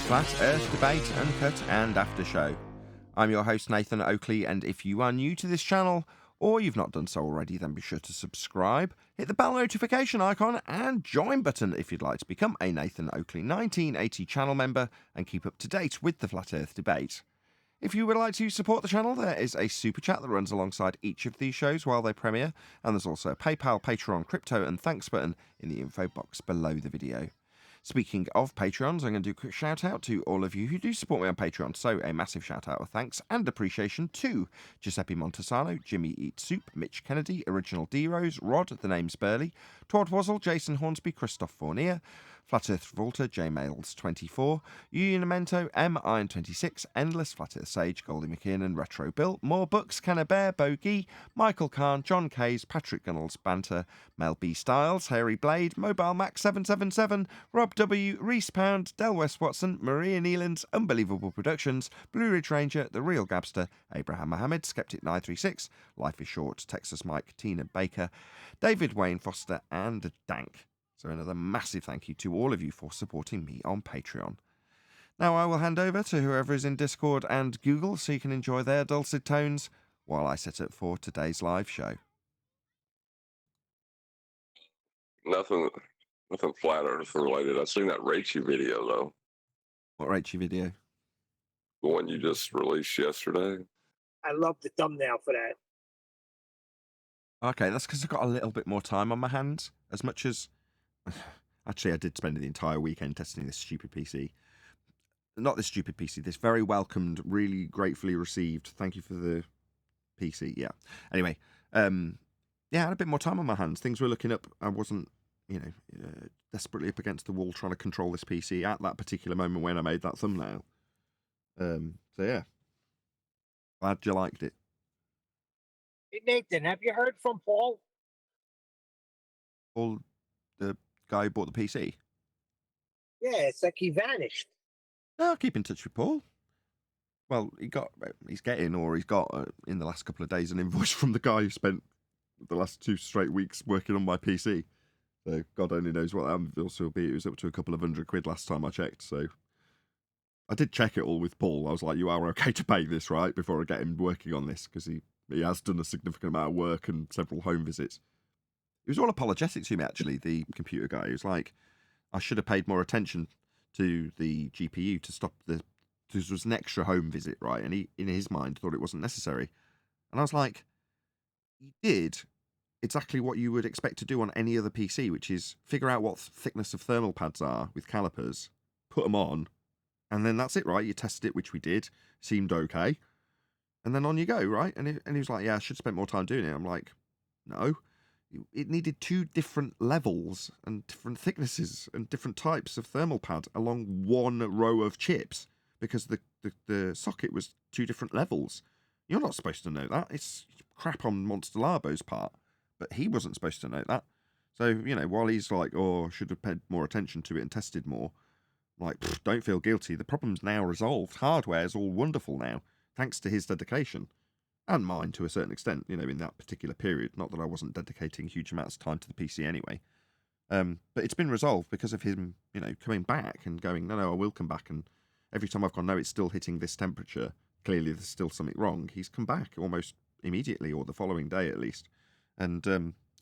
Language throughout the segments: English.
Flat Earth Debate, Uncut and After Show. I'm your host Nathan Oakley, and if you are new to this channel, or you've not done so already, then be sure to subscribe, hit the bell notification icon and join button if you'd like to become a Nathan Oakley 1980 channel member and keep up to date with the Flat Earth Debate. If you would like to support the channel, there is a super chat that runs alongside each of these shows while they premiere, and there's also a PayPal, Patreon, crypto and thanks button in the info box below the video. Speaking of Patreons, I'm going to do a quick shout out to all of you who do support me on Patreon. So a massive shout out of thanks and appreciation to Giuseppe Montesano, Jimmy Eat Soup, Mitch Kennedy, Original D-Rose, Rod, The Name's Burley, Todd Wazzle, Jason Hornsby, Christoph Fournier, Flat Earth Revolter, J Mails 24, Unimento, M Iron 26, Endless, Flat Earth Sage, Goldie McKiernan, Retro Bill, More Books, Canna Bear, Bogey, Michael Kahn, John Kays, Patrick Gunnels, Banter, Mel B Styles, Harry Blade, Mobile Max 777, Rob W, Reese Pound, Del West Watson, Maria Nealands, Unbelievable Productions, Blue Ridge Ranger, The Real Gabster, Abraham Mohammed, Skeptic 936, Life is Short, Texas Mike, Tina Baker, David Wayne Foster, and Dank. So another massive thank you to all of you for supporting me on Patreon. Now I will hand over to whoever is in Discord and Google so you can enjoy their dulcet tones while I set up for today's live show. Nothing flat earth related. I've seen that Rachie video though. What Rachie video? The one you just released yesterday. I love the thumbnail for that. Okay, that's because I've got a little bit more time on my hands. As much as... Actually, I did spend the entire weekend testing this stupid PC. Not this stupid PC, this very welcomed, really gratefully received. Thank you for the PC, yeah. Anyway, yeah, I had a bit more time on my hands. Things were looking up. I wasn't, desperately up against the wall trying to control this PC at that particular moment when I made that thumbnail. So yeah. Glad you liked it. Hey, Nathan, have you heard from Paul? Paul, the guy who bought the PC? Yeah, it's like he vanished. I'll keep in touch with Paul. Well, he's got in the last couple of days an invoice from the guy who spent the last 2 straight weeks working on my PC. So God only knows what that also will be. It was up to a couple of £100 last time I checked. So I did check it all with Paul. I was like, you are okay to pay this, right? Before I get him working on this, because he has done a significant amount of work and several home visits. He was all apologetic to me, actually, the computer guy. He was like, I should have paid more attention to the GPU to stop this was an extra home visit, right? And he, in his mind, thought it wasn't necessary. And I was like, you did exactly what you would expect to do on any other PC, which is figure out what thickness of thermal pads are with calipers, put them on, and then that's it, right? You test it, which we did, seemed okay, and then on you go, right? And he was like, yeah, I should spend more time doing it. I'm like, no. It needed 2 different levels and different thicknesses and different types of thermal pad along one row of chips because the socket was 2 different levels. You're not supposed to know that. It's crap on Monster Labo's part, but he wasn't supposed to know that. So, while he's like, oh, I should have paid more attention to it and tested more, like, don't feel guilty. The problem's now resolved. Hardware's all wonderful now, thanks to his dedication. And mine, to a certain extent, in that particular period. Not that I wasn't dedicating huge amounts of time to the PC anyway. But it's been resolved because of him, coming back and going, no, I will come back. And every time I've gone, no, it's still hitting this temperature. Clearly, there's still something wrong. He's come back almost immediately, or the following day at least. And,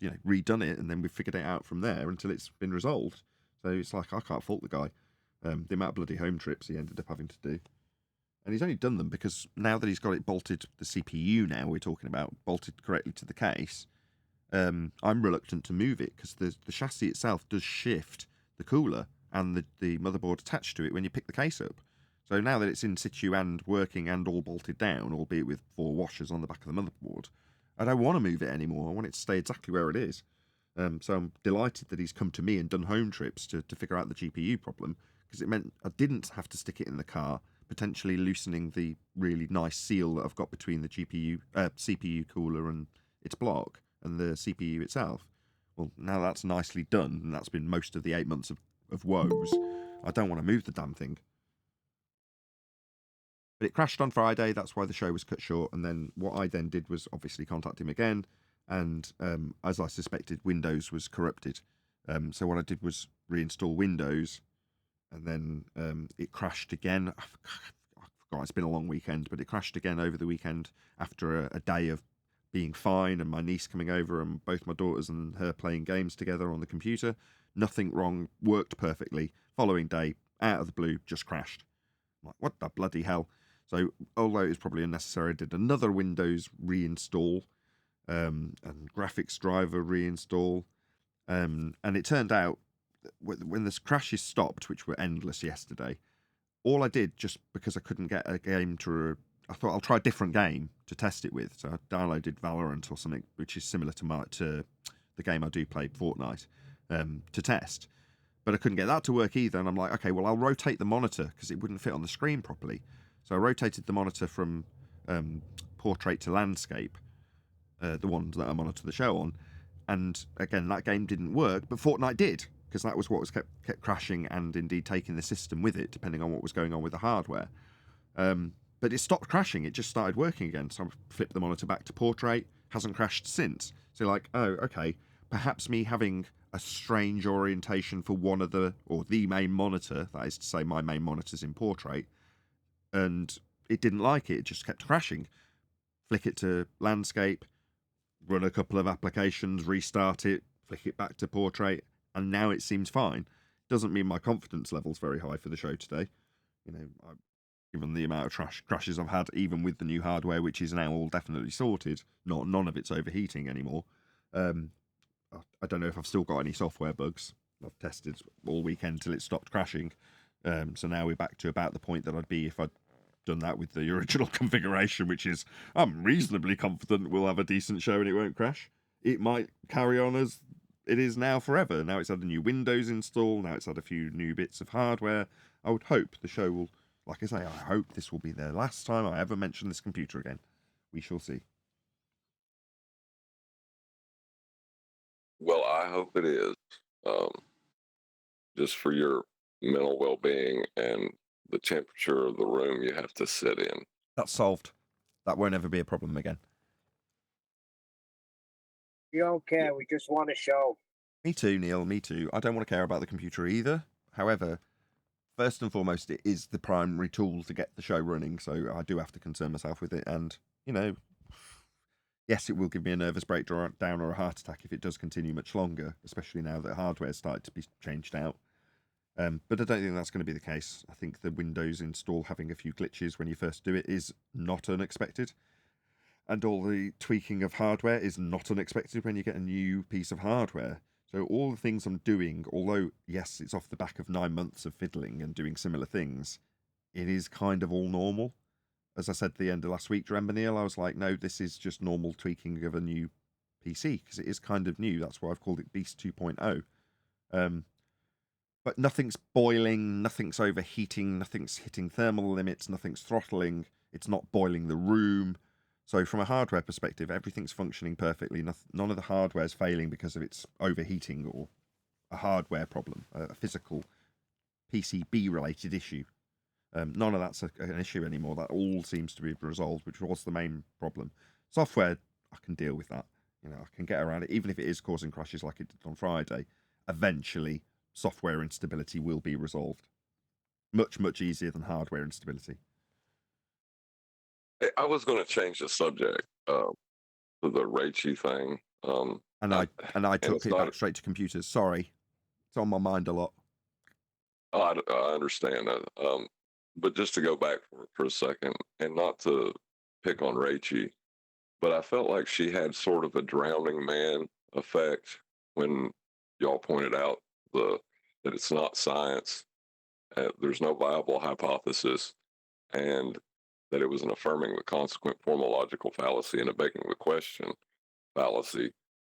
redone it. And then we've figured it out from there until it's been resolved. So it's like, I can't fault the guy. The amount of bloody home trips he ended up having to do. And he's only done them because now that he's got it bolted, the CPU now we're talking about, bolted correctly to the case, I'm reluctant to move it because the chassis itself does shift the cooler and the motherboard attached to it when you pick the case up. So now that it's in situ and working and all bolted down, albeit with 4 washers on the back of the motherboard, I don't want to move it anymore. I want it to stay exactly where it is. So I'm delighted that he's come to me and done home trips to figure out the GPU problem, because it meant I didn't have to stick it in the car, potentially loosening the really nice seal that I've got between the CPU cooler and its block and the CPU itself. Well, now that's nicely done, and that's been most of the 8 months of woes. I don't want to move the damn thing. But it crashed on Friday, that's why the show was cut short, and then what I then did was obviously contact him again, and as I suspected, Windows was corrupted. So what I did was reinstall Windows, and then it crashed again. I forgot, it's been a long weekend, but it crashed again over the weekend after a day of being fine and my niece coming over and both my daughters and her playing games together on the computer. Nothing wrong, worked perfectly. Following day, out of the blue, just crashed. I'm like, what the bloody hell? So, although it was probably unnecessary, I did another Windows reinstall and graphics driver reinstall. And it turned out that when this crashes stopped, which were endless yesterday, all I did, just because I couldn't get a game to... I thought I'll try a different game to test it with. So I downloaded Valorant or something, which is similar to the game I do play, Fortnite, to test. But I couldn't get that to work either. And I'm like, okay, well, I'll rotate the monitor because it wouldn't fit on the screen properly. So I rotated the monitor from portrait to landscape, the one that I monitor the show on. And again, that game didn't work, but Fortnite did, because that was what was kept crashing and indeed taking the system with it, depending on what was going on with the hardware. But it stopped crashing. It just started working again. So I flipped the monitor back to portrait. Hasn't crashed since. So like, oh, okay. Perhaps me having a strange orientation for one of the main monitor, that is to say my main monitor's in portrait, and it didn't like it. It just kept crashing. Flick it to landscape, run a couple of applications, restart it, flick it back to portrait, and now it seems fine. Doesn't mean my confidence level's very high for the show today. You know, given the amount of crashes I've had, even with the new hardware, which is now all definitely sorted, none of it's overheating anymore. I don't know if I've still got any software bugs. I've tested all weekend till it stopped crashing. So now we're back to about the point that I'd be if I'd done that with the original configuration, which is I'm reasonably confident we'll have a decent show and it won't crash. It might carry on as it is now forever. Now it's had a new Windows install. Now it's had a few new bits of hardware. I would hope the show will, like I say, I hope this will be the last time I ever mention this computer again. We shall see. Well, I hope it is. Just for your mental well-being and the temperature of the room you have to sit in. That's solved. That won't ever be a problem again. We don't care. We just want a show. Me too, Neil. Me too. I don't want to care about the computer either. However, first and foremost, it is the primary tool to get the show running, so I do have to concern myself with it. And, you know, yes, it will give me a nervous breakdown or a heart attack if it does continue much longer, especially now that hardware's started to be changed out. But I don't think that's going to be the case. I think the Windows install having a few glitches when you first do it is not unexpected. And all the tweaking of hardware is not unexpected when you get a new piece of hardware. So all the things I'm doing, although, yes, it's off the back of 9 months of fiddling and doing similar things, it is kind of all normal. As I said at the end of last week, do you remember, Neil? I was like, no, this is just normal tweaking of a new PC, because it is kind of new. That's why I've called it Beast 2.0. But nothing's boiling, nothing's overheating, nothing's hitting thermal limits, nothing's throttling, it's not boiling the room. So from a hardware perspective, everything's functioning perfectly. None of the hardware's failing because of its overheating or a hardware problem, a physical PCB-related issue. None of that's an issue anymore. That all seems to be resolved, which was the main problem. Software, I can deal with that. You know, I can get around it, even if it is causing crashes like it did on Friday. Eventually, software instability will be resolved. Much, much easier than hardware instability. I was going to change the subject to the Raichi thing. And I took it back straight to computers. Sorry. It's on my mind a lot. I understand that. But just to go back for a second, and not to pick on Raichi, but I felt like she had sort of a drowning man effect when y'all pointed out that it's not science, there's no viable hypothesis, and that it was an affirming the consequent formal logical fallacy and a begging the question fallacy.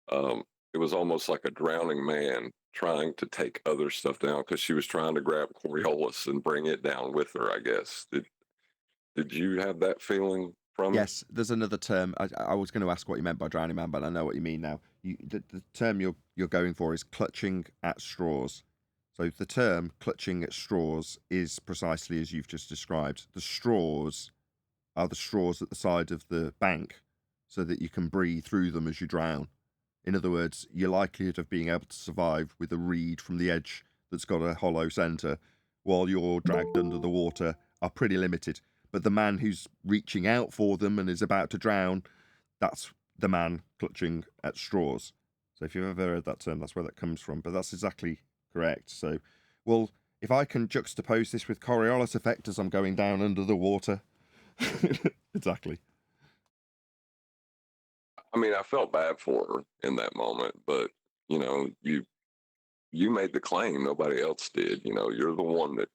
It was almost like a drowning man trying to take other stuff down because she was trying to grab Coriolis and bring it down with her, I guess. Did you have that feeling from it? Yes, there's another term. I was going to ask what you meant by drowning man, but I know what you mean now. The term you're going for is clutching at straws. So the term clutching at straws is precisely as you've just described. The straws are the straws at the side of the bank so that you can breathe through them as you drown. In other words, your likelihood of being able to survive with a reed from the edge that's got a hollow centre while you're dragged under the water are pretty limited. But the man who's reaching out for them and is about to drown, that's the man clutching at straws. So if you've ever heard that term, that's where that comes from. But that's exactly correct. So, well, if I can juxtapose this with Coriolis effect as I'm going down under the water. Exactly. I mean, I felt bad for her in that moment, but you know, you made the claim, nobody else did. You know, you're the one that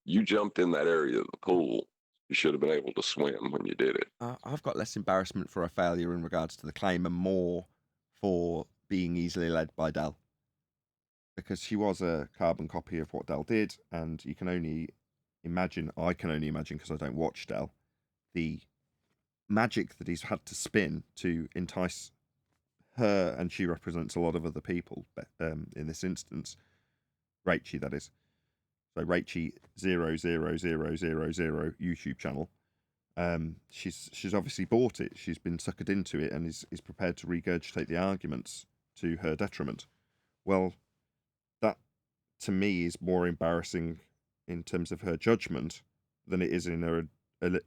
you jumped in that area of the pool. You should have been able to swim when you did it. I've got less embarrassment for a failure in regards to the claim and more for being easily led by Dell. Because she was a carbon copy of what Dell did, and you can only imagine, I can only imagine because I don't watch Dell, the magic that he's had to spin to entice her, and she represents a lot of other people in this instance. Rachie, that is. So Rachie 00000 YouTube channel. She's obviously bought it. She's been suckered into it and is prepared to regurgitate the arguments to her detriment. Well, that to me is more embarrassing in terms of her judgment than it is in her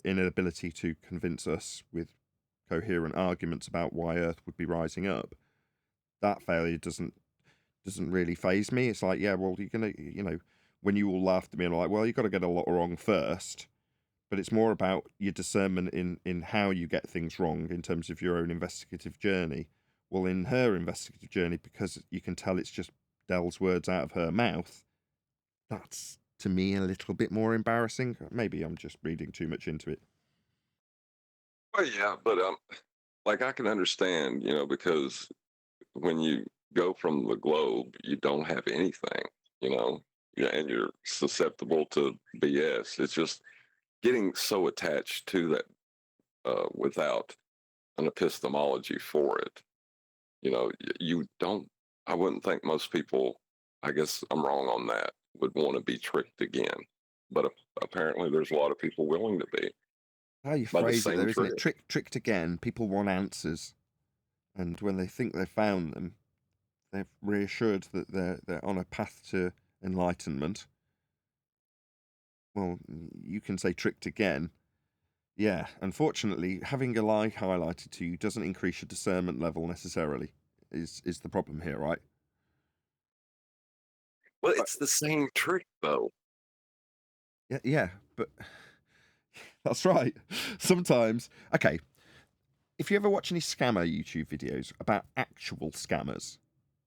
inability to convince us with coherent arguments about why Earth would be rising up. That failure doesn't really faze me. It's like, yeah, well, you're gonna, you know, when you all laughed at me and like, well, you've got to get a lot wrong first. But it's more about your discernment in how you get things wrong in terms of your own investigative journey. Well, in her investigative journey, because you can tell it's just Dell's words out of her mouth, that's, to me, a little bit more embarrassing. Maybe I'm just reading too much into it. Well, yeah, but like I can understand, you know, because when you go from the globe, you don't have anything, you know, and you're susceptible to BS. It's just getting so attached to that without an epistemology for it. You know, you don't, I wouldn't think most people, I guess I'm wrong on that, would want to be tricked again. But apparently there's a lot of people willing to be. How you By the phrase it, same though, isn't it? trick. Tricked again. People want answers, and when they think they've found them, they're reassured that they're on a path to enlightenment. Well, you can say tricked again. Yeah, unfortunately, having a lie highlighted to you doesn't increase your discernment level necessarily. Is the problem here, right? Well, it's the same trick, though. Yeah, but that's right. Sometimes, okay, if you ever watch any scammer YouTube videos about actual scammers,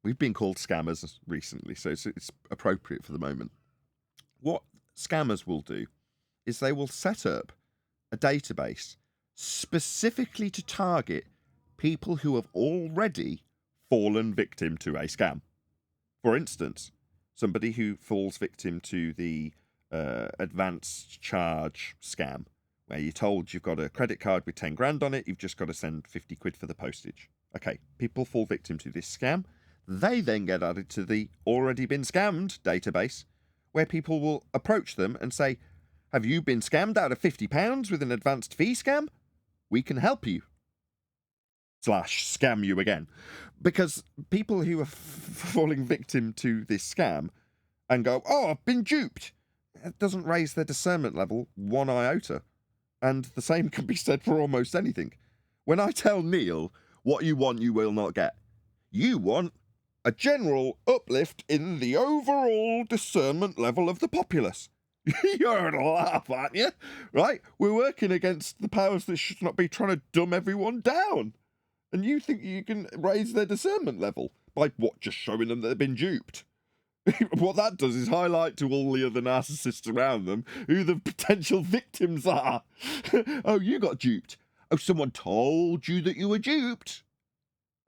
we've been called scammers recently, so it's appropriate for the moment. What scammers will do is they will set up a database specifically to target people who have already fallen victim to a scam. For instance, somebody who falls victim to the advanced charge scam, where you're told you've got a credit card with 10 grand on it, you've just got to send 50 quid for the postage. Okay, people fall victim to this scam. They then get added to the already been scammed database, where people will approach them and say, have you been scammed out of £50 with an advanced fee scam? We can help you. / scam you again. Because people who are falling victim to this scam and go, oh, I've been duped, it doesn't raise their discernment level one iota. And the same can be said for almost anything. When I tell Neil, what you want you will not get. You want a general uplift in the overall discernment level of the populace. You're gonna laugh, aren't you? Right? We're working against the powers that should not be trying to dumb everyone down. And you think you can raise their discernment level by what? Just showing them that they've been duped. What that does is highlight to all the other narcissists around them who the potential victims are. Oh, you got duped. Oh, someone told you that you were duped.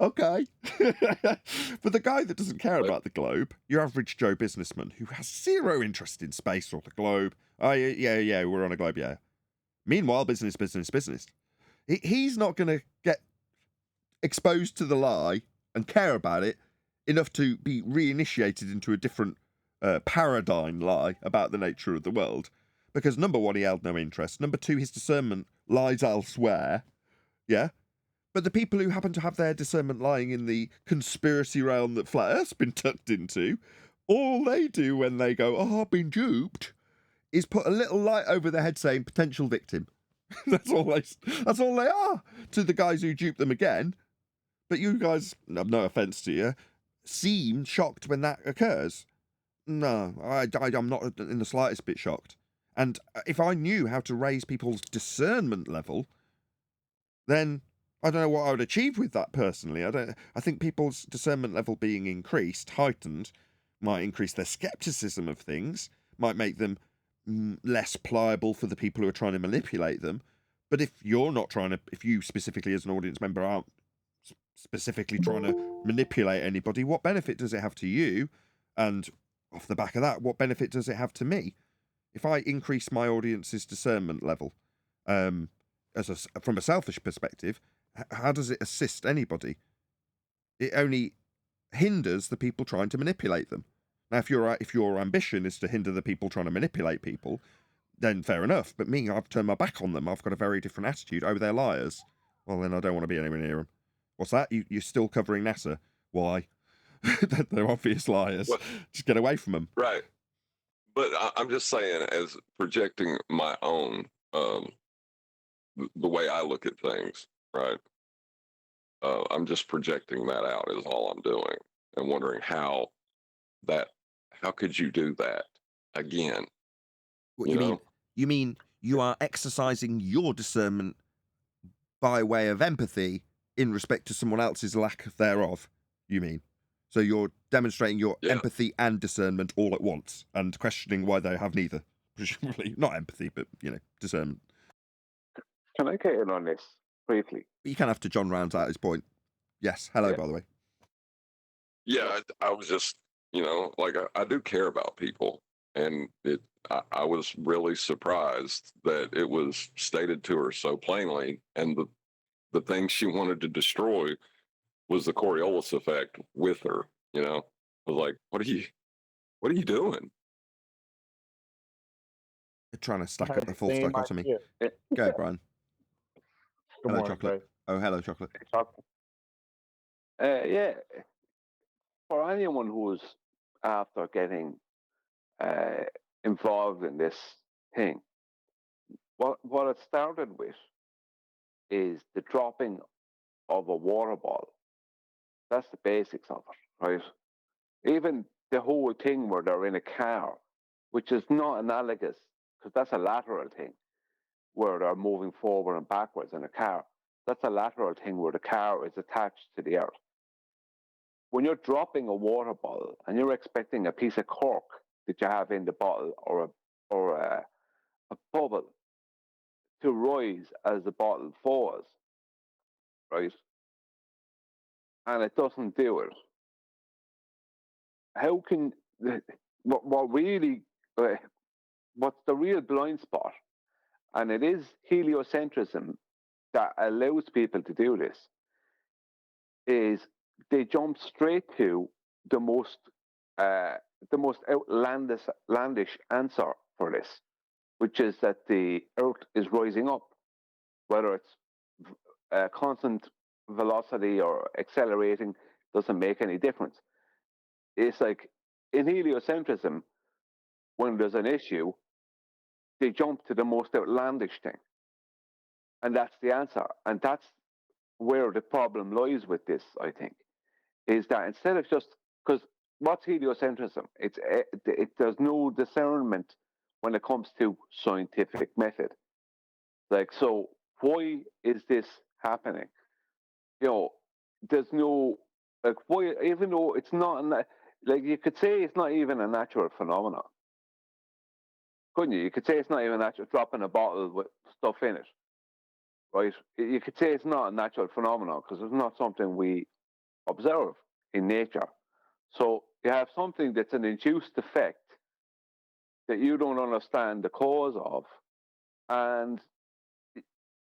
Okay. But the guy that doesn't care about the globe, your average Joe businessman who has zero interest in space or the globe. Oh, yeah, we're on a globe, yeah. Meanwhile, business. He's not going to get exposed to the lie and care about it enough to be reinitiated into a different paradigm lie about the nature of the world. Because number one, he held no interest. Number two, his discernment lies elsewhere. Yeah? But the people who happen to have their discernment lying in the conspiracy realm that Flat Earth's been tucked into, all they do when they go, "Oh, I've been duped," is put a little light over their head saying "potential victim." That's all they are to the guys who dupe them again. But you guys, no offense to you, seem shocked when that occurs. No, I'm not in the slightest bit shocked. And if I knew how to raise people's discernment level, then I don't know what I would achieve with that personally. I think people's discernment level being increased, heightened, might increase their skepticism of things, might make them less pliable for the people who are trying to manipulate them. But if you specifically as an audience member aren't specifically trying to manipulate anybody, what benefit does it have to you? And off the back of that, what benefit does it have to me? If I increase my audience's discernment level, from a selfish perspective, how does it assist anybody? It only hinders the people trying to manipulate them. Now, if your ambition is to hinder the people trying to manipulate people, then fair enough. But me, I've turned my back on them. I've got a very different attitude. Oh, they're liars. Well, then I don't want to be anywhere near them. What's that? You're still covering NASA? Why? They're obvious liars. Well, just get away from them. Right. But I'm just saying, as projecting my own, the way I look at things, right? I'm just projecting that out is all I'm doing, and wondering how could you do that again? What you mean? You mean you are exercising your discernment by way of empathy in respect to someone else's lack thereof, you mean? So you're demonstrating your empathy and discernment all at once and questioning why they have neither. Presumably, not empathy, but, discernment. Can I get in on this briefly? You can have to John rounds out his point. Yes. Hello, by the way. Yeah, I was just, I do care about people. And I was really surprised that it was stated to her so plainly. And the thing she wanted to destroy was the Coriolis effect with her. I was like, what are you doing? You're trying to stack up the false dichotomy. Go ahead, Brian. Hello, Chocolate. Oh, hello, Chocolate. Yeah. For anyone who's after getting involved in this thing, what it started with is the dropping of a water ball. That's the basics of it, right? Even the whole thing where they're in a car, which is not analogous, because that's a lateral thing, where they're moving forward and backwards in a car. That's a lateral thing where the car is attached to the earth. When you're dropping a water bottle and you're expecting a piece of cork that you have in the bottle or a bubble to rise as the bottle falls, right? And it doesn't do it. How can what's the real blind spot? And it is heliocentrism that allows people to do this. Is they jump straight to the most outlandish answer for this, which is that the Earth is rising up, whether it's constant velocity or accelerating, doesn't make any difference. It's like in heliocentrism, when there's an issue, they jump to the most outlandish thing, and that's the answer. And that's where the problem lies with this, I think, is that instead of just, because what's heliocentrism? There's no discernment when it comes to scientific method. Like, so why is this happening? There's no, like, why, even though it's not, like, you could say it's not even a natural phenomenon. Couldn't you? You could say it's not even natural, dropping a bottle with stuff in it, right? You could say it's not a natural phenomenon because it's not something we observe in nature. So you have something that's an induced effect that you don't understand the cause of, and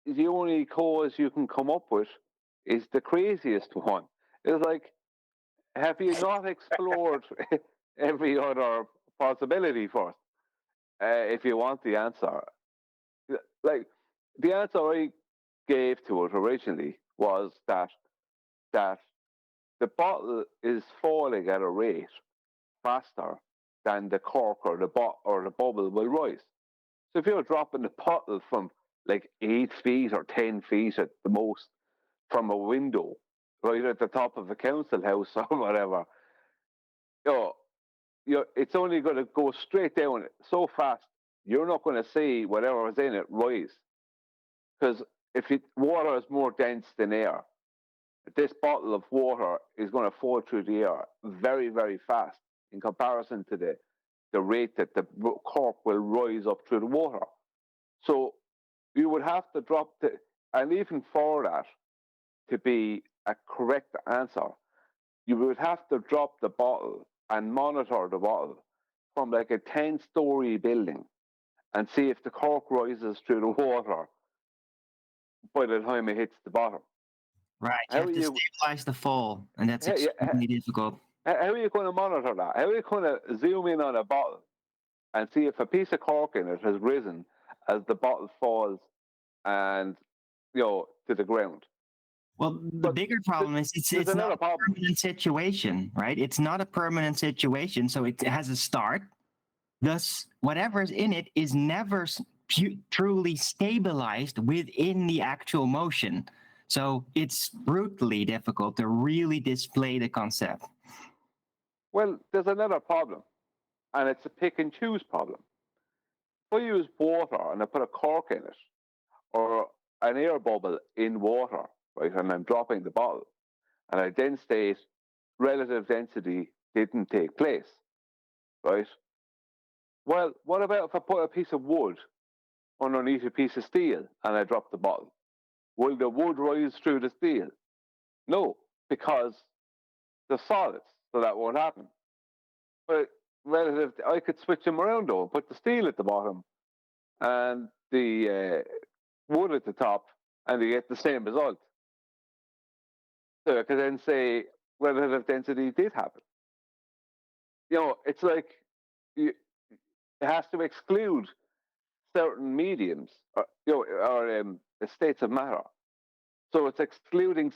the only cause you can come up with is the craziest one. It's like, have you not explored every other possibility first? If you want the answer. Like, the answer I gave to it originally was that the bottle is falling at a rate faster than the cork or the bubble will rise. So if you're dropping the bottle from like 8 feet or 10 feet at the most from a window, right at the top of a council house or whatever, it's only going to go straight down so fast. You're not going to see whatever is in it rise, because water is more dense than air. This bottle of water is going to fall through the air very, very fast in comparison to the rate that the cork will rise up through the water. So you would have to drop and even for that to be a correct answer, you would have to drop the bottle and monitor the bottle from like a 10-story building and see if the cork rises through the water by the time it hits the bottom. Right, you have to stabilize the fall, and that's extremely difficult. How are you going to monitor that? How are you going to zoom in on a bottle and see if a piece of cork in it has risen as the bottle falls and to the ground? Well, the bigger problem is it's not a permanent situation, right? It's not a permanent situation, so it has a start. Thus, whatever's in it is never truly stabilized within the actual motion. So it's brutally difficult to really display the concept. Well, there's another problem, and it's a pick and choose problem. If I use water and I put a cork in it, or an air bubble in water, right, and I'm dropping the bottle, and I then state relative density didn't take place, right? Well, what about if I put a piece of wood underneath a piece of steel and I drop the bottle? Will the wood rise through the steel? No, because they're solids, so that won't happen. But I could switch them around though, and put the steel at the bottom and the wood at the top, and you get the same result. So I could then say relative density did happen. It's like it has to exclude certain mediums or states of matter. So it's excluding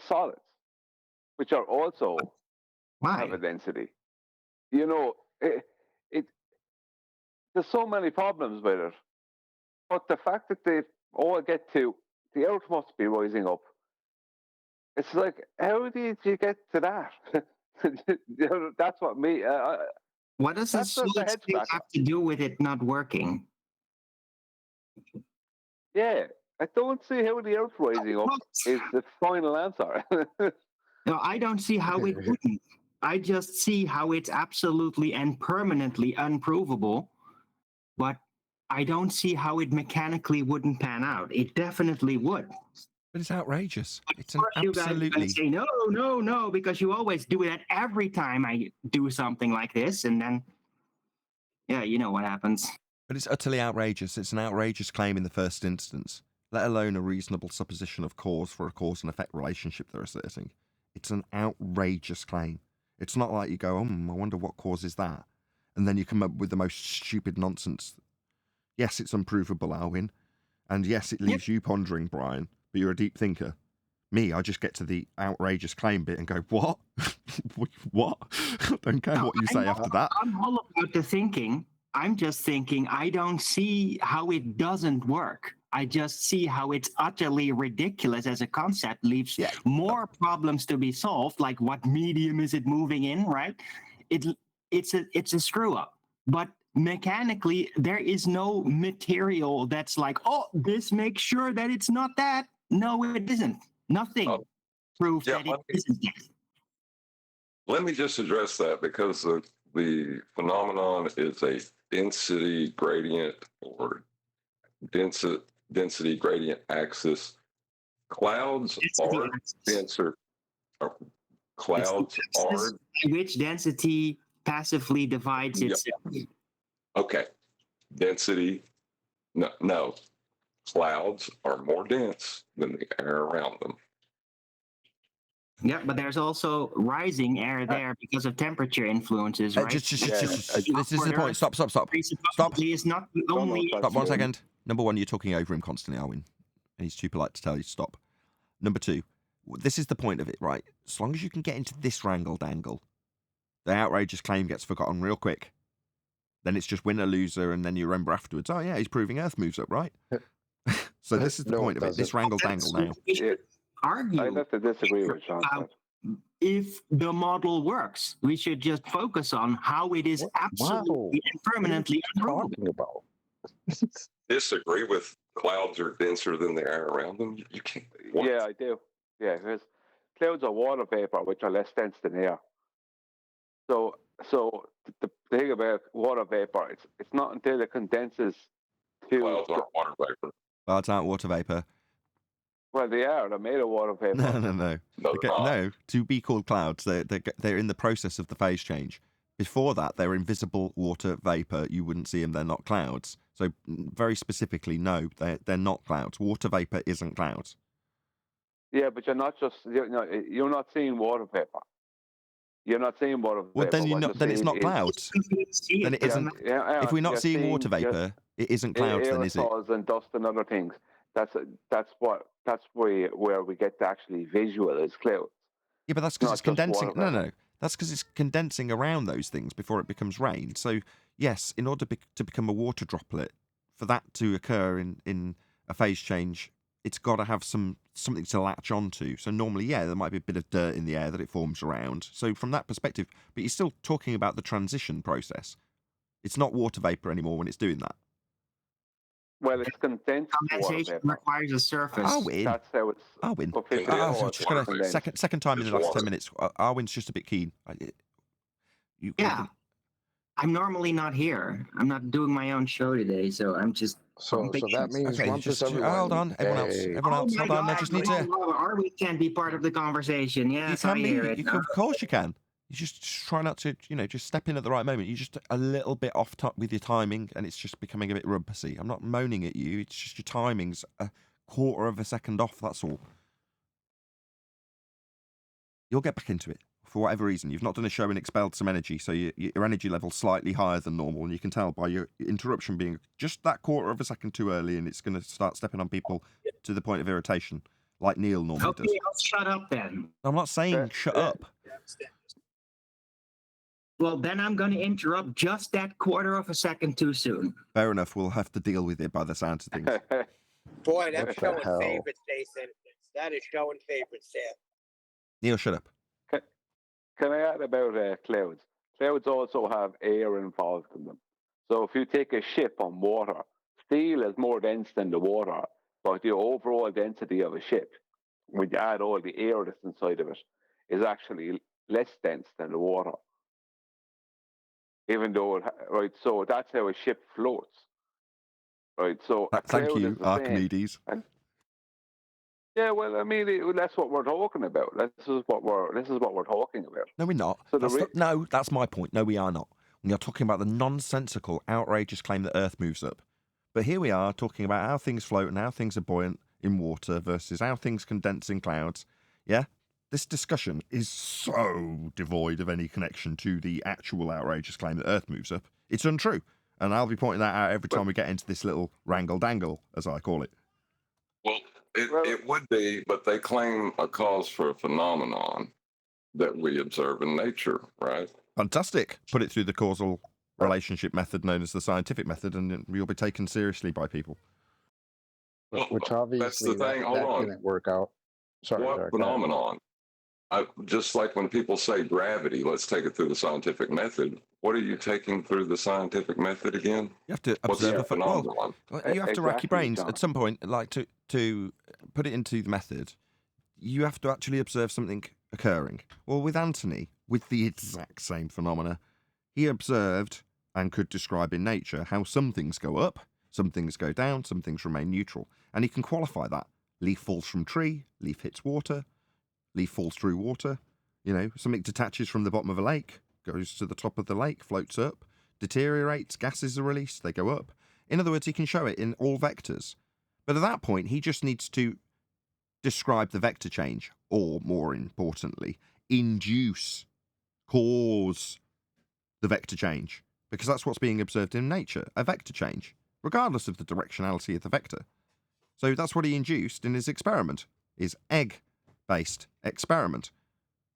solids, which are also have a density. There's so many problems with it. But the fact that they all get to the Earth must be rising up. It's like, how did you get to that? That's what me. What does the Slit have to do with it not working? Yeah, I don't see how the Earth rising up is the final answer. No, I don't see how it wouldn't. I just see how it's absolutely and permanently unprovable, but I don't see how it mechanically wouldn't pan out. It definitely would. But it's outrageous. It's an absolutely. You guys say no, because you always do that every time I do something like this, and then, yeah, you know what happens. But it's utterly outrageous. It's an outrageous claim in the first instance, let alone a reasonable supposition of cause for a cause and effect relationship they're asserting. It's an outrageous claim. It's not like you go, I wonder what causes that. And then you come up with the most stupid nonsense. Yes, it's unprovable, Alwyn. And yes, it leaves you pondering, Brian, but you're a deep thinker. Me, I just get to the outrageous claim bit and go, what? What? I don't care what you say after that. I'm all about the thinking. I'm just thinking, I don't see how it doesn't work. I just see how it's utterly ridiculous as a concept, leaves more problems to be solved, like what medium is it moving in, right? It's a screw up. But mechanically, there is no material that's like, this makes sure that it's not that. No, it isn't. Nothing proves that it isn't that. Let me just address that, because the phenomenon is a density gradient or density gradient axis. Clouds are denser. Clouds are which density passively divides itself. Okay, density. No, clouds are more dense than the air around them. Yeah, but there's also rising air there because of temperature influences, right? This is the point. Stop. Is not only. Stop 1 second. Number one, you're talking over him constantly, Alwyn. And he's too polite to tell you to stop. Number two, this is the point of it, right? As long as you can get into this wrangle dangle, the outrageous claim gets forgotten real quick. Then it's just winner, loser, and then you remember afterwards, oh yeah, he's proving Earth moves up, right? So this is the No, point it of it, this doesn't. wrangle-dangle now. We should argue I'd have to disagree with Sean. about if the model works. We should just focus on how it is What absolutely model? and permanently unprovable. Talking about. Disagree with clouds are denser than the air around them. You can't. What? Yeah, I do. Yeah, because clouds are water vapor, which are less dense than air. So the thing about water vapor, it's not until it condenses to. Clouds aren't water vapor. Clouds aren't water vapor. Well, they are. They're made of water vapor. No. No, Okay, they're not. no, to be called clouds, they're in the process of the phase change. Before that, they're invisible water vapor. You wouldn't see them. They're not clouds. So very specifically, no, they're not clouds. Water vapor isn't clouds. Yeah, but you're not seeing water vapor. You're not seeing water vapor. Well, then What it's seeing not is- clouds. Then it Yeah, isn't. Yeah, If we're not you're seeing water you're- vapor, it isn't clouds. Then is it? aerosols and dust and other things. That's where we get to actually visual as clouds. Yeah, but that's because not it's just condensing. water No, vapor. no, that's because it's condensing around those things before it becomes rain. So yes, in order to become a water droplet, for that to occur in a phase change, it's got to have something to latch onto. So normally, yeah, there might be a bit of dirt in the air that it forms around. So from that perspective, but you're still talking about the transition process. It's not water vapor anymore when it's doing that. Well, it's condensed water condensation vapor. requires a surface. Arwin, That's how it's. Arwin. for 50 Yeah, Oh, hours, just gonna condensed. second time in the It's last water. 10 minutes. Arwin's just a bit keen. Yeah. I'm normally not here. I'm not doing my own show today, so I'm just. So that means Okay, once just everyone. hold on. Everyone else, Hey, everyone else, Oh my hold on. I God, just need to. Arby can't be part of the conversation. You Yes, can I hear be. it. Of course you can. You just try not to, just step in at the right moment. You're just a little bit off with your timing, and it's just becoming a bit rumpusy. I'm not moaning at you. It's just your timing's a quarter of a second off. That's all. You'll get back into it for whatever reason. You've not done a show and expelled some energy, so your energy level's slightly higher than normal, and you can tell by your interruption being just that quarter of a second too early, and it's going to start stepping on people to the point of irritation, like Neil normally Okay, does. I'll shut up then. I'm not saying shut up. Well, then I'm going to interrupt just that quarter of a second too soon. Fair enough. We'll have to deal with it by the sounds of things. Boy, What that's the showing hell? favorites, Jason. That is showing favorites there. Neil, shut up. Can I add about clouds? Clouds also have air involved in them. So if you take a ship on water, steel is more dense than the water, but the overall density of a ship, when you add all the air that's inside of it, is actually less dense than the water. Even though, right, so that's how a ship floats. Right, so a Thank cloud you, is the same. Archimedes. Yeah, well, I mean, that's what we're talking about. This is what we're talking about. No, we're not. So the No, that's my point. No, we are not. We are talking about the nonsensical, outrageous claim that Earth moves up. But here we are talking about how things float and how things are buoyant in water versus how things condense in clouds. Yeah? This discussion is so devoid of any connection to the actual outrageous claim that Earth moves up. It's untrue. And I'll be pointing that out every time we get into this little wrangle-dangle, as I call it. Well, it would be, but they claim a cause for a phenomenon that we observe in nature, right? Fantastic. Put it through the causal relationship method known as the scientific method, and you'll be taken seriously by people. Well, which that's obviously the thing. that, Hold that on. didn't work out. Sorry, What Derek, go ahead. phenomenon? Just like when people say gravity, let's take it through the scientific method. What are you taking through the scientific method again? You have to What's observe the a phenomenon. phenomenon? Well, you have to rack your Exactly, brains John. at some point, like to put it into the method. You have to actually observe something occurring. Well, with Anthony, with the exact same phenomena, he observed and could describe in nature how some things go up, some things go down, some things remain neutral, and he can qualify that. Leaf falls from tree, leaf hits water, leaf falls through water. Something detaches from the bottom of a lake, goes to the top of the lake, floats up, deteriorates, gases are released, they go up. In other words, he can show it in all vectors. But at that point, he just needs to describe the vector change, or more importantly, cause the vector change, because that's what's being observed in nature, a vector change, regardless of the directionality of the vector. So that's what he induced in his experiment, his egg-based experiment.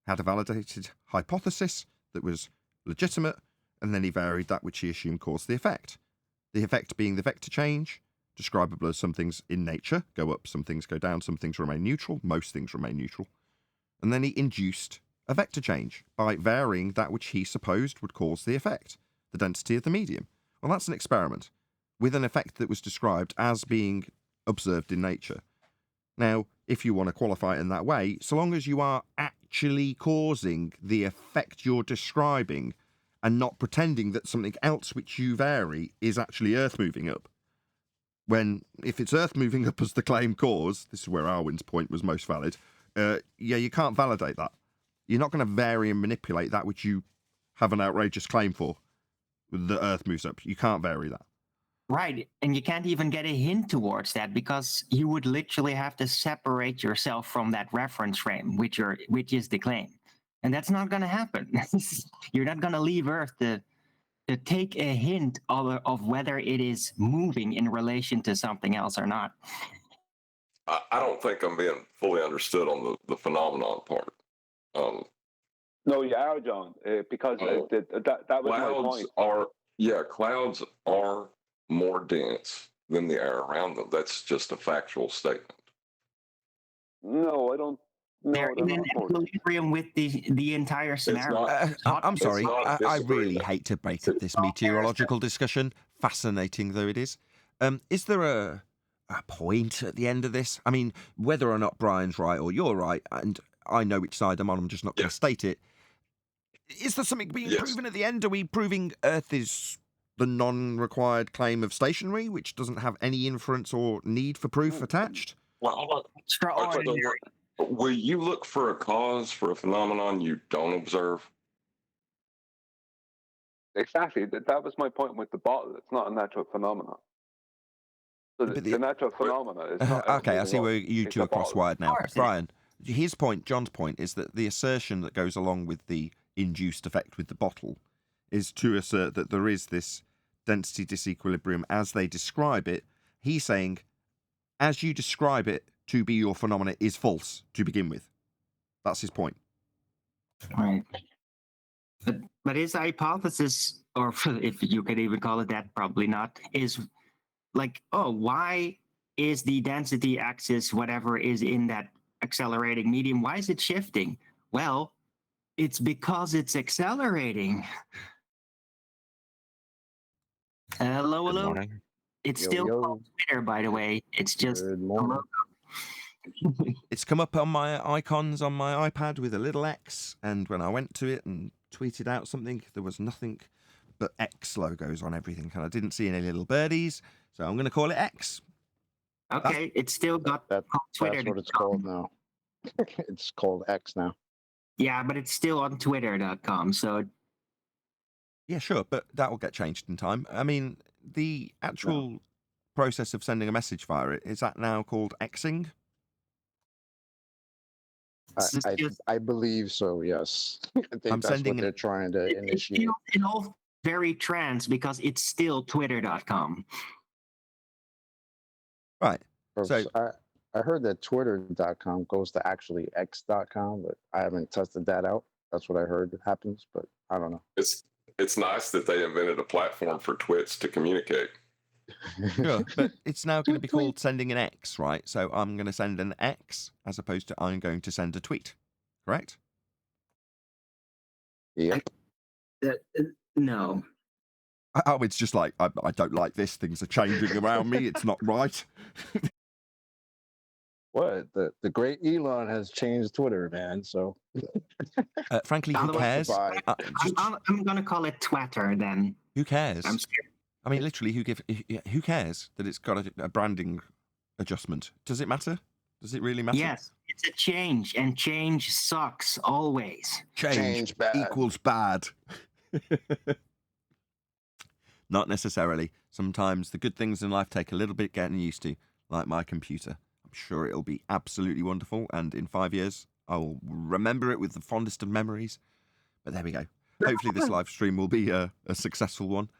Had a validated hypothesis that was legitimate, and then he varied that which he assumed caused the effect. The effect being the vector change, describable as some things in nature go up, some things go down, some things remain neutral, most things remain neutral. And then he induced a vector change by varying that which he supposed would cause the effect, the density of the medium. Well, that's an experiment with an effect that was described as being observed in nature. Now, if you want to qualify it in that way, so long as you are actually causing the effect you're describing and not pretending that something else which you vary is actually Earth moving up. If it's Earth moving up as the claim cause, this is where Arwin's point was most valid, you can't validate that. You're not going to vary and manipulate that which you have an outrageous claim for. The Earth moves up. You can't vary that. Right, and you can't even get a hint towards that because you would literally have to separate yourself from that reference frame, which is the claim, and that's not going to happen. You're not going to leave Earth to take a hint of whether it is moving in relation to something else or not. I don't think I'm being fully understood on the phenomenon part. No, you are, John, because that was my point. Clouds are more dense than the air around them. That's just a factual statement. No, I don't. No, They're in an equilibrium with the entire scenario. I'm sorry, I really disagreement. hate to break up this meteorological discussion, fascinating though it is. Is there a point at the end of this? I mean, whether or not Brian's right or you're right, and I know which side I'm on, I'm just not going to state it. Is there something being proven at the end? Are we proving Earth is the non-required claim of stationary, which doesn't have any inference or need for proof attached? Well, Extraordinary. will you look for a cause for a phenomenon you don't observe? Exactly. That was my point with the bottle. It's not a natural phenomenon. So the natural phenomenon is not. Okay, I see where you two are cross-wired now. course. Brian, his point, John's point, is that the assertion that goes along with the induced effect with the bottle is to assert that there is this density disequilibrium as they describe it. He's saying, as you describe it to be your phenomena is false to begin with. That's his point. Right. But his hypothesis, or if you could even call it that, probably not, is like, why is the density axis, whatever is in that accelerating medium, why is it shifting? Well, it's because it's accelerating. Hello. Morning. It's Yo, still yo. on Twitter, by the way. It's just Good morning. It's come up on my icons on my iPad with a little X, and when I went to it and tweeted out something, there was nothing but X logos on everything, and I didn't see any little birdies, so I'm going to call it X. Okay, it's still got Twitter. That's what it's called now. It's called X now. Yeah, but it's still on twitter.com, so Yeah, sure, but that will get changed in time. I mean, the actual process of sending a message via it, is that now called Xing? I believe so, yes. I think I'm that's sending what they're trying to it initiate. feels all very trans because it's still twitter.com. Right. So I heard that twitter.com goes to actually x.com, but I haven't tested that out. That's what I heard happens, but I don't know. It's nice that they invented a platform for twits to communicate. sure, but it's now going to be called sending an X, right? So I'm going to send an X as opposed to I'm going to send a tweet, correct? Yep. No. Oh, it's just like, I don't like this. Things are changing around me. It's not right. What? The great Elon has changed Twitter, man. So Frankly, who cares? I'm going to call it Twitter then. Who cares? I'm scared. I mean, literally, who cares that it's got a branding adjustment? Does it matter? Does it really matter? Yes, it's a change, and change sucks always. Change bad. equals bad. Not necessarily. Sometimes the good things in life take a little bit getting used to, like my computer. I'm sure it'll be absolutely wonderful, and in 5 years, I will remember it with the fondest of memories. But there we go. Hopefully this live stream will be a successful one.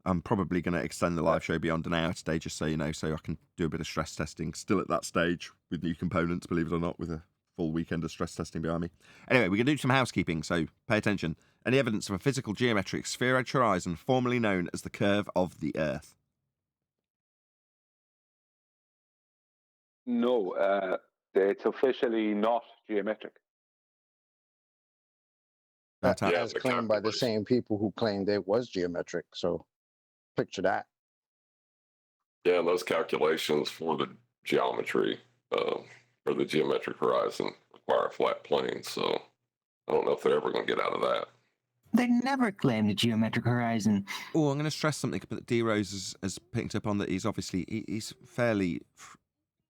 I'm probably going to extend the live show beyond an hour today, just so you know, so I can do a bit of stress testing. Still at that stage with new components, believe it or not, with a full weekend of stress testing behind me. Anyway, we're going to do some housekeeping, so pay attention. Any evidence of a physical geometric sphere-edge horizon, formerly known as the curve of the Earth? No, it's officially not geometric. Shout out. Yeah, As the claimed by the calculation. same people who claimed it was geometric. So picture that. Yeah, and those calculations for the geometry or the geometric horizon require a flat plane. So I don't know if they're ever going to get out of that. They never claimed the geometric horizon. Oh, I'm going to stress something that D Rose has picked up on, that he's obviously he's fairly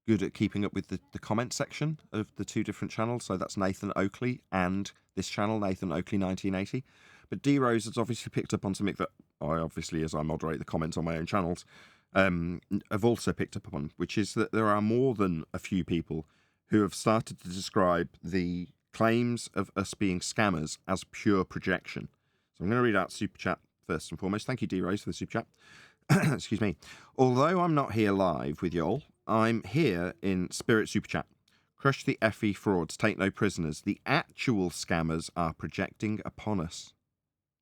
good at keeping up with the comment section of the two different channels. So that's Nathan Oakley and this channel, Nathan Oakley 1980. But D Rose has obviously picked up on something that I obviously, as I moderate the comments on my own channels, have also picked up on, which is that there are more than a few people who have started to describe the claims of us being scammers as pure projection. So I'm going to read out Super Chat first and foremost. Thank you, D Rose, for the Super Chat. Excuse me. Although I'm not here live with y'all, I'm here in spirit Super Chat. Crush the FE frauds, take no prisoners. The actual scammers are projecting upon us.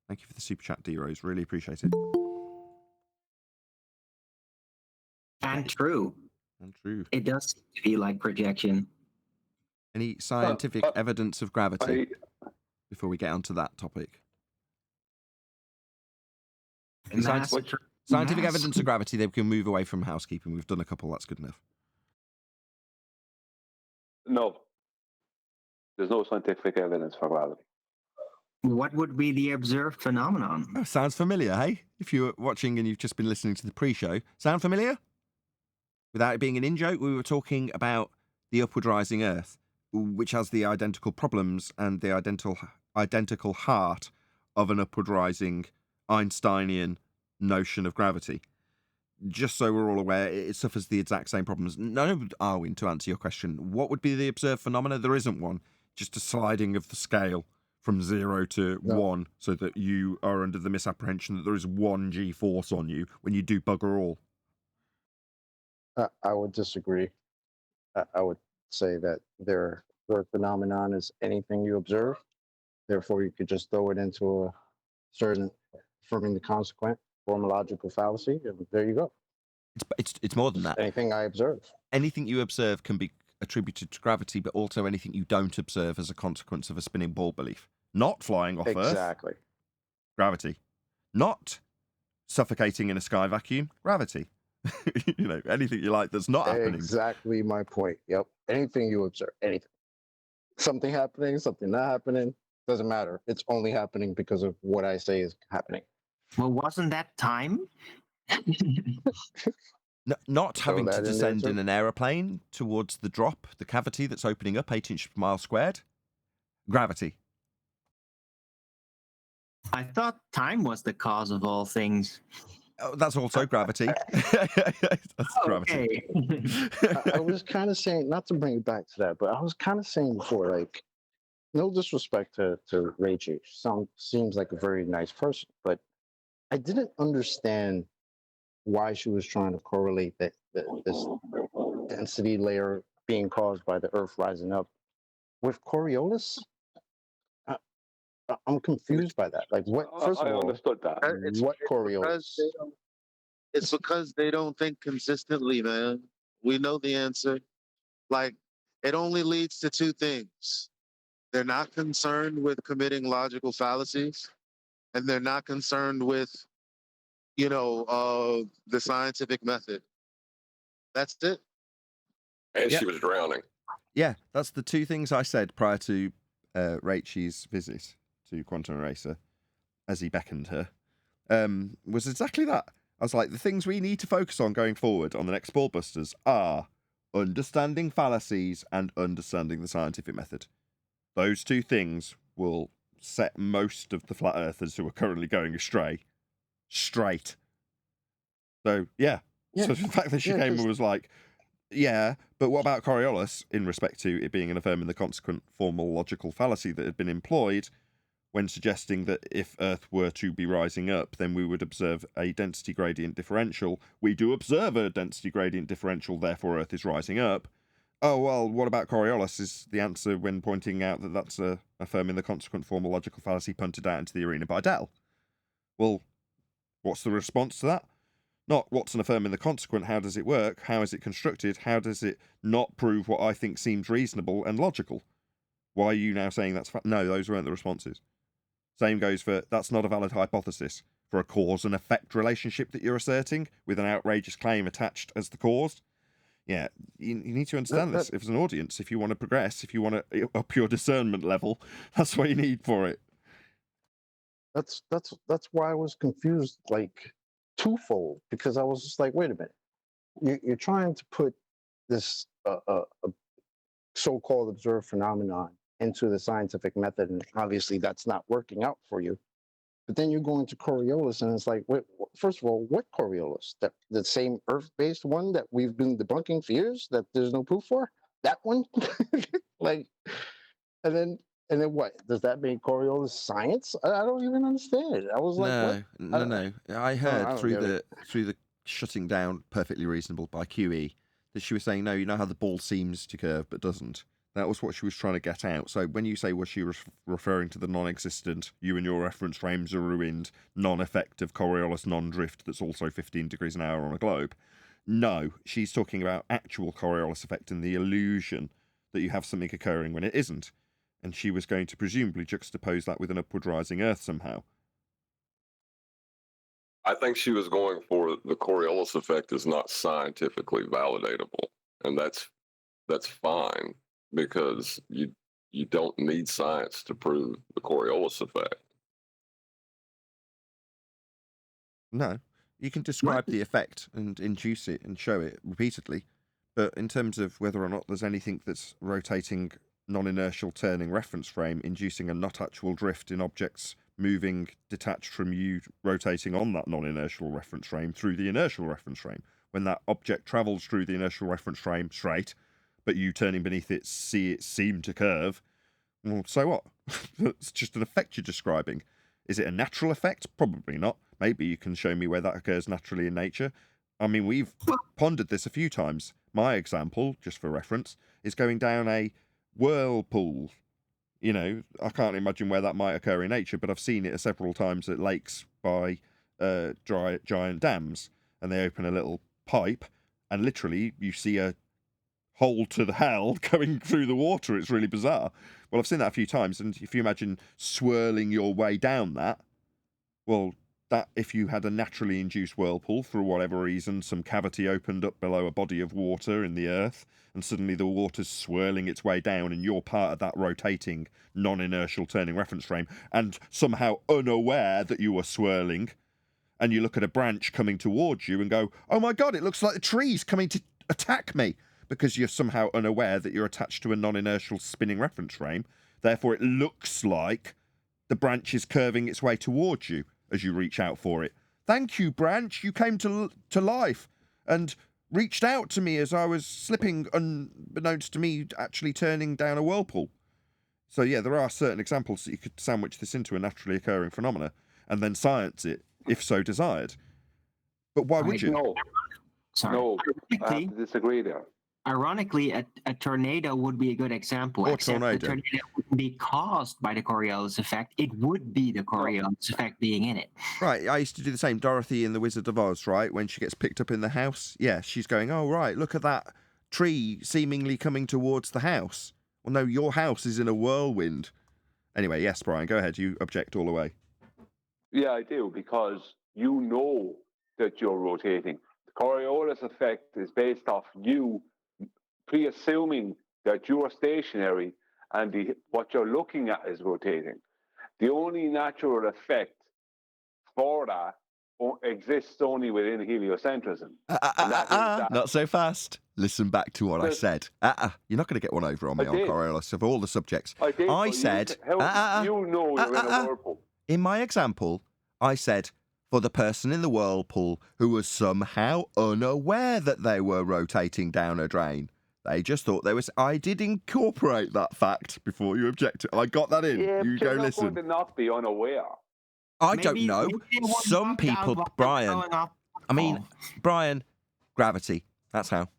Thank you for the Super Chat, D Rose. Really appreciate it. And true. And true. It does seem to be like projection. Any scientific evidence of gravity before we get onto that topic? Any scientific evidence of gravity, they can move away from housekeeping. We've done a couple, that's good enough. No, there's no scientific evidence for gravity. What would be the observed phenomenon? Oh, sounds familiar, hey? If you're watching and you've just been listening to the pre-show, sound familiar? Without it being an in-joke, we were talking about the upward rising Earth, which has the identical problems and the identical heart of an upward rising Einsteinian notion of gravity. Just so we're all aware, it suffers the exact same problems. No, Arwin, to answer your question, what would be the observed phenomena? There isn't one. Just a sliding of the scale from 0 to 1, so that you are under the misapprehension that there is 1 G-force on you when you do bugger all. I would disagree. I would say that their phenomenon is anything you observe. Therefore, you could just throw it into a certain affirming the consequent, form a logical fallacy, and there you go. It's more than that. Anything I observe. Anything you observe can be attributed to gravity, but also anything you don't observe as a consequence of a spinning ball belief. Not flying off Earth. Exactly. Gravity. Not suffocating in a sky vacuum. Gravity. You know, anything you like that's not happening. Exactly my point. Yep. Anything you observe, anything. Something happening, something not happening, doesn't matter. It's only happening because of what I say is happening. Well, wasn't that time? Not having to that in there descend too? in an aeroplane towards the drop, the cavity that's opening up 8 inches per mile squared. Gravity. I thought time was the cause of all things. Oh, that's also gravity. That's gravity. Okay. I was kind of saying, not to bring it back to that, but I was kind of saying before, like, no disrespect to Rachel. She seems like a very nice person, but I didn't understand why she was trying to correlate this density layer being caused by the Earth rising up with Coriolis. I'm confused by that. Like, what? First of I all, understood that. what Coriolis? It's because they don't think consistently, man. We know the answer. Like, it only leads to two things. They're not concerned with committing logical fallacies, and they're not concerned with, the scientific method. That's it. And Yep. she was drowning. Yeah, that's the two things I said prior to Rachel's visit to Quantum Eraser, as he beckoned her, was exactly that. I was like, the things we need to focus on going forward on the next Ballbusters are understanding fallacies and understanding the scientific method. Those two things will set most of the flat earthers who are currently going astray straight. So, yeah. So the fact that she came and was like, yeah, but what about Coriolis in respect to it being an affirming the consequent formal logical fallacy that had been employed when suggesting that if Earth were to be rising up, then we would observe a density gradient differential. We do observe a density gradient differential, therefore Earth is rising up. oh, well, what about Coriolis is the answer when pointing out that that's affirming the consequent formal logical fallacy punted out into the arena by Dell. Well, what's the response to that? Not what's an affirming the consequent, how does it work, how is it constructed, how does it not prove what I think seems reasonable and logical? Why are you now saying that's... No, those weren't the responses. Same goes for, that's not a valid hypothesis. For a cause and effect relationship that you're asserting, with an outrageous claim attached as the cause. Yeah, you need to understand this. If as an audience, if you want to progress, if you want to up your discernment level, that's what you need for it. That's why I was confused, like twofold, because I was just like, wait a minute, you're trying to put this so-called observed phenomenon into the scientific method, and obviously that's not working out for you. But then you go into Coriolis, and it's like, wait, first of all, what Coriolis? That the same Earth-based one that we've been debunking for years that there's no proof for? That one? Like, and then what? Does that make Coriolis science? I don't even understand it. I was like, what? No. I heard don't through get the shutting down perfectly reasonable by QE that she was saying, no, you know how the ball seems to curve but doesn't. That was what she was trying to get out. So when you say, was she referring to the non-existent, you and your reference frames are ruined, non-effective Coriolis non-drift that's also 15 degrees an hour on a globe? No, she's talking about actual Coriolis effect and the illusion that you have something occurring when it isn't. And she was going to presumably juxtapose that with an upward rising Earth somehow. I think she was going for the Coriolis effect is not scientifically validatable, and that's fine because you don't need science to prove the Coriolis effect. No, you can describe the effect and induce it and show it repeatedly, but in terms of whether or not there's anything that's rotating non-inertial turning reference frame inducing a not actual drift in objects moving detached from you rotating on that non-inertial reference frame through the inertial reference frame, when that object travels through the inertial reference frame straight, but you turning beneath it see it seem to curve, well, so what? It's just an effect you're describing. Is it a natural effect? Probably not. Maybe you can show me where that occurs naturally in nature. I mean, we've pondered this a few times. My example, just for reference, is going down a whirlpool. You know, I can't imagine where that might occur in nature, but I've seen it several times at lakes by giant dams, and they open a little pipe, and literally you see a hole to the hell going through the water. It's really bizarre. Well, I've seen that a few times, and if you imagine swirling your way down that, well, that if you had a naturally induced whirlpool, for whatever reason, some cavity opened up below a body of water in the earth, and suddenly the water's swirling its way down, and you're part of that rotating, non-inertial turning reference frame, and somehow unaware that you are swirling, and you look at a branch coming towards you and go, oh my God, it looks like the tree's coming to attack me, because you're somehow unaware that you're attached to a non-inertial spinning reference frame. Therefore, it looks like the branch is curving its way towards you as you reach out for it. Thank you, branch. You came to life and reached out to me as I was slipping, unbeknownst to me, actually turning down a whirlpool. So yeah, there are certain examples that you could sandwich this into a naturally occurring phenomena and then science it, if so desired. But why would you? No, Sorry. no, I have to disagree there. Ironically, a tornado would be a good example. Or except tornado. The tornado wouldn't be caused by the Coriolis effect. It would be the Coriolis effect being in it. Right, I used to do the same. Dorothy in The Wizard of Oz, right? When she gets picked up in the house, yeah, she's going, oh, right, look at that tree seemingly coming towards the house. Well, no, your house is in a whirlwind. Anyway, yes, Brian, go ahead. You object all the way. Yeah, I do, because you know that you're rotating. The Coriolis effect is based off you pre-assuming that you are stationary and what you're looking at is rotating. The only natural effect for that exists only within heliocentrism. Not so fast. Listen back to what I said. You're not going to get one over on me on Coriolis of all the subjects. I said, you know you're in a whirlpool. In my example, I said, for the person in the whirlpool who was somehow unaware that they were rotating down a drain. They just thought there was... I did incorporate that fact before you objected. I got that in. Yeah, you but go you're not listen. going to not be unaware. I don't know. Some people... Brian. I mean, Brian, gravity. That's how.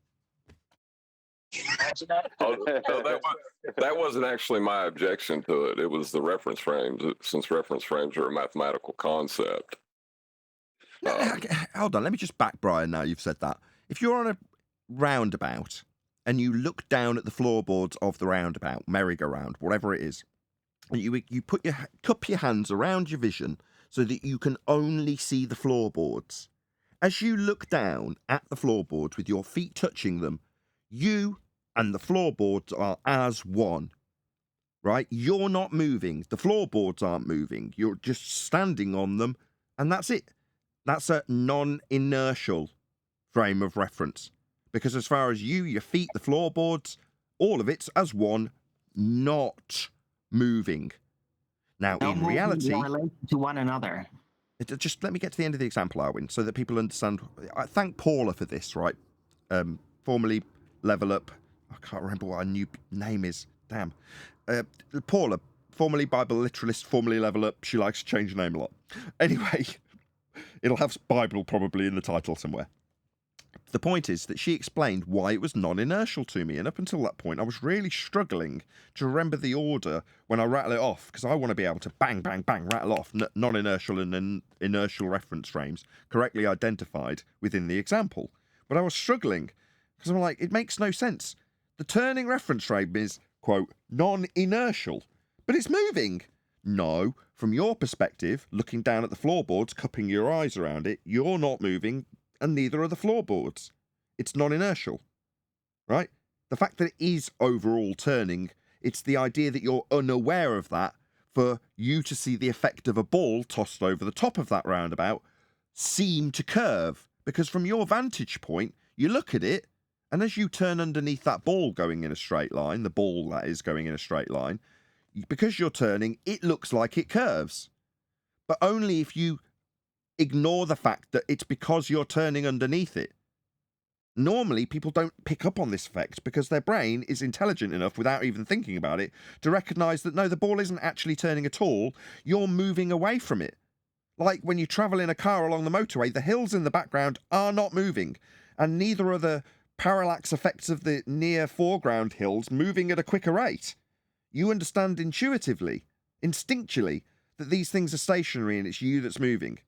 Oh, no, that wasn't actually my objection to it. It was the reference frames, since reference frames are a mathematical concept. Hold on, let me just back Brian now you've said that. If you're on a roundabout and you look down at the floorboards of the roundabout, merry-go-round, whatever it is, and you cup your hands around your vision so that you can only see the floorboards. As you look down at the floorboards with your feet touching them, you and the floorboards are as one, right? You're not moving. The floorboards aren't moving. You're just standing on them, and that's it. That's a non-inertial frame of reference. Because as far as you, your feet, the floorboards, all of it's as one, not moving. Now, No in movement reality, relate to one another. just let me get to the end of the example, Arwin, so that people understand. I thank Paula for this, right? Formerly Level Up. I can't remember what her new name is. Damn. Paula, formerly Bible literalist, formerly Level Up. She likes to change her name a lot. Anyway, it'll have Bible probably in the title somewhere. The point is that she explained why it was non-inertial to me, and up until that point I was really struggling to remember the order when I rattle it off, because I want to be able to bang, bang, bang, rattle off non-inertial and inertial reference frames correctly identified within the example. But I was struggling, because I'm like, it makes no sense. The turning reference frame is, quote, non-inertial, but it's moving. No, from your perspective, looking down at the floorboards, cupping your eyes around it, you're not moving, and neither are the floorboards. It's non-inertial, right? The fact that it is overall turning, it's the idea that you're unaware of that for you to see the effect of a ball tossed over the top of that roundabout seem to curve. Because from your vantage point, you look at it, and as you turn underneath that ball going in a straight line, the ball that is going in a straight line, because you're turning, it looks like it curves. But only if you ignore the fact that it's because you're turning underneath it. Normally, people don't pick up on this effect because their brain is intelligent enough, without even thinking about it, to recognise that no, the ball isn't actually turning at all, you're moving away from it. Like when you travel in a car along the motorway, the hills in the background are not moving, and neither are the parallax effects of the near foreground hills moving at a quicker rate. You understand intuitively, instinctually, that these things are stationary and it's you that's moving.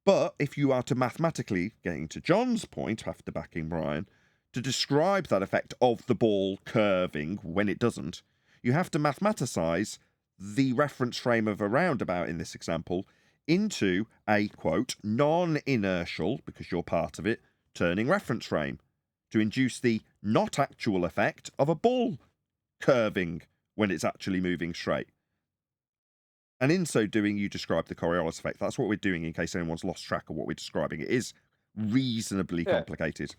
But if you are to mathematically, getting to John's point after backing Brian, to describe that effect of the ball curving when it doesn't, you have to mathematicize the reference frame of a roundabout in this example into a, quote, non-inertial, because you're part of it, turning reference frame to induce the not actual effect of a ball curving when it's actually moving straight. And in so doing, you describe the Coriolis effect. That's what we're doing in case anyone's lost track of what we're describing. It is reasonably complicated.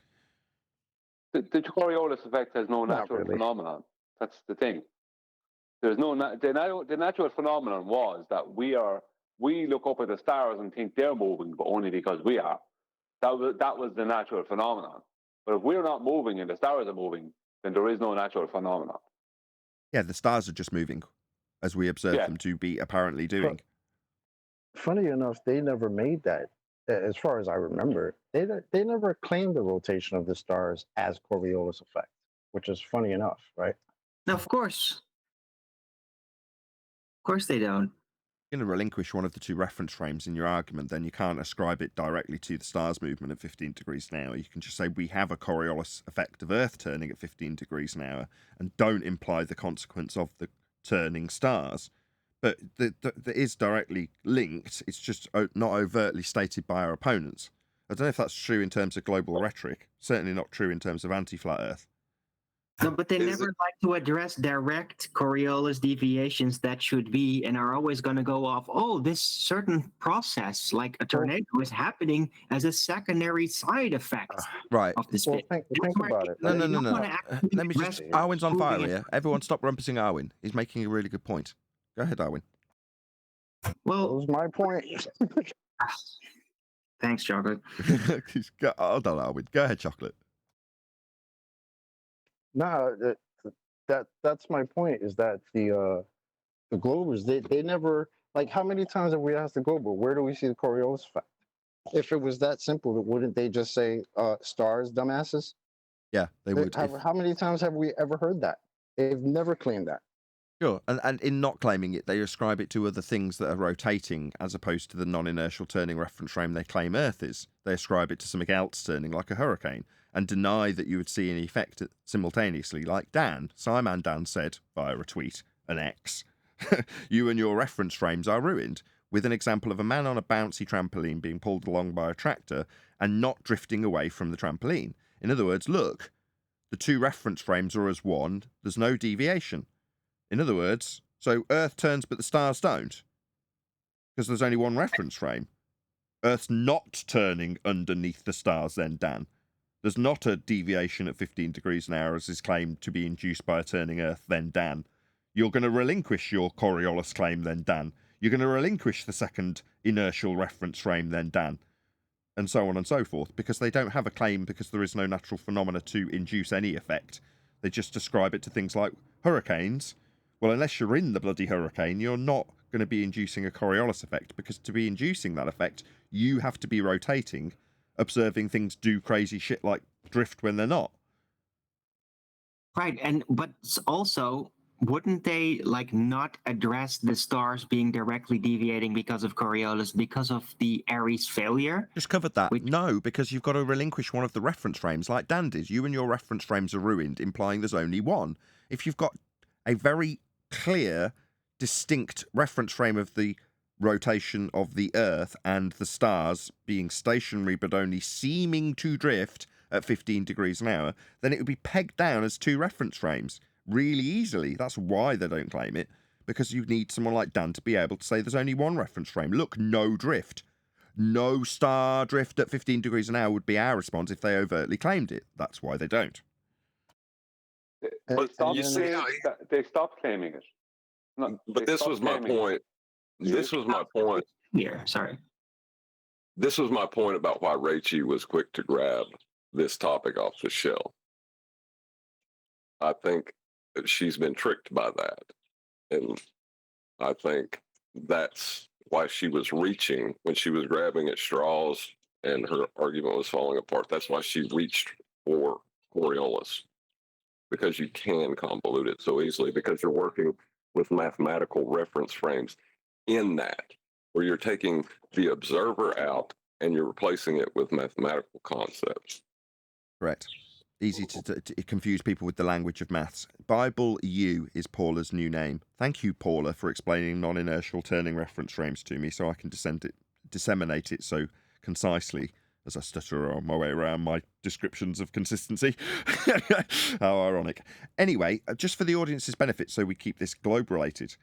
The Coriolis effect has no Not natural really. phenomenon. That's the thing. There's no the natural phenomenon was that we look up at the stars and think they're moving, but only because we are. That was the natural phenomenon. But if we're not moving and the stars are moving, then there is no natural phenomenon. Yeah, the stars are just moving, as we observe them to be apparently doing. Funny enough, they never made that. As far as I remember, they never claimed the rotation of the stars as Coriolis effect, which is funny enough, right? No, of course. Of course they don't. You're going to relinquish one of the two reference frames in your argument, then you can't ascribe it directly to the stars movement at 15 degrees an hour. You can just say we have a Coriolis effect of Earth turning at 15 degrees an hour and don't imply the consequence of the turning stars. But that is directly linked. It's just not overtly stated by our opponents. I don't know if that's true in terms of global rhetoric. Certainly not true in terms of anti-flat Earth. No, but they never like to address direct Coriolis deviations that should be and are always going to go off, oh, this certain process, like a tornado, is happening as a secondary side effect right. of the spin. Well, think about it. No. Right? Let me just... Arwin's on fire here. Everyone stop rumpusing Arwin. He's making a really good point. Go ahead, Arwin. That Well, was my point. thanks, Chocolate. Hold on, Arwin. Go ahead, Chocolate. No, that's my point. Is that the Globers they never, like, how many times have we asked the Glober, where do we see the Coriolis effect? If it was that simple, wouldn't they just say stars, dumbasses? Yeah, they would. How many times have we ever heard that? They've never claimed that. Sure, and in not claiming it, they ascribe it to other things that are rotating as opposed to the non-inertial turning reference frame they claim Earth is. They ascribe it to something else turning like a hurricane and deny that you would see an effect simultaneously, like Dan. Simon Dan said, via a tweet, an X, you and your reference frames are ruined, with an example of a man on a bouncy trampoline being pulled along by a tractor and not drifting away from the trampoline. In other words, look, the two reference frames are as one, there's no deviation. In other words, so Earth turns but the stars don't, because there's only one reference frame. Earth's not turning underneath the stars then, Dan. There's not a deviation at 15 degrees an hour as is claimed to be induced by a turning Earth then, Dan. You're going to relinquish your Coriolis claim then, Dan. You're going to relinquish the second inertial reference frame then, Dan. And so on and so forth, because they don't have a claim because there is no natural phenomena to induce any effect. They just ascribe it to things like hurricanes. Well, unless you're in the bloody hurricane, you're not going to be inducing a Coriolis effect, because to be inducing that effect, you have to be rotating, observing things do crazy shit like drift when they're not. Right, but also, wouldn't they not address the stars being directly deviating because of Coriolis, because of the Aries failure? Just covered that. No, because you've got to relinquish one of the reference frames like Dan did. You and your reference frames are ruined, implying there's only one. If you've got a very clear, distinct reference frame of the rotation of the Earth and the stars being stationary but only seeming to drift at 15 degrees an hour, then it would be pegged down as two reference frames really easily. That's why they don't claim it, because you need someone like Dan to be able to say there's only one reference frame. Look, no drift. No star drift at 15 degrees an hour would be our response if they overtly claimed it. That's why they don't. But you see, they stopped claiming it. No, but this was my point. This was my point. Here, sorry. This was my point about why Rachie was quick to grab this topic off the shelf. I think that she's been tricked by that. And I think that's why she was reaching when she was grabbing at straws and her argument was falling apart. That's why she reached for Coriolis, because you can convolute it so easily, because you're working with mathematical reference frames in that, where you're taking the observer out and you're replacing it with mathematical concepts. Correct. Easy to confuse people with the language of maths. Bible U is Paula's new name. Thank you, Paula, for explaining non-inertial turning reference frames to me so I can disseminate it so concisely as I stutter on my way around my descriptions of consistency. How ironic. Anyway, just for the audience's benefit, so we keep this globe-related,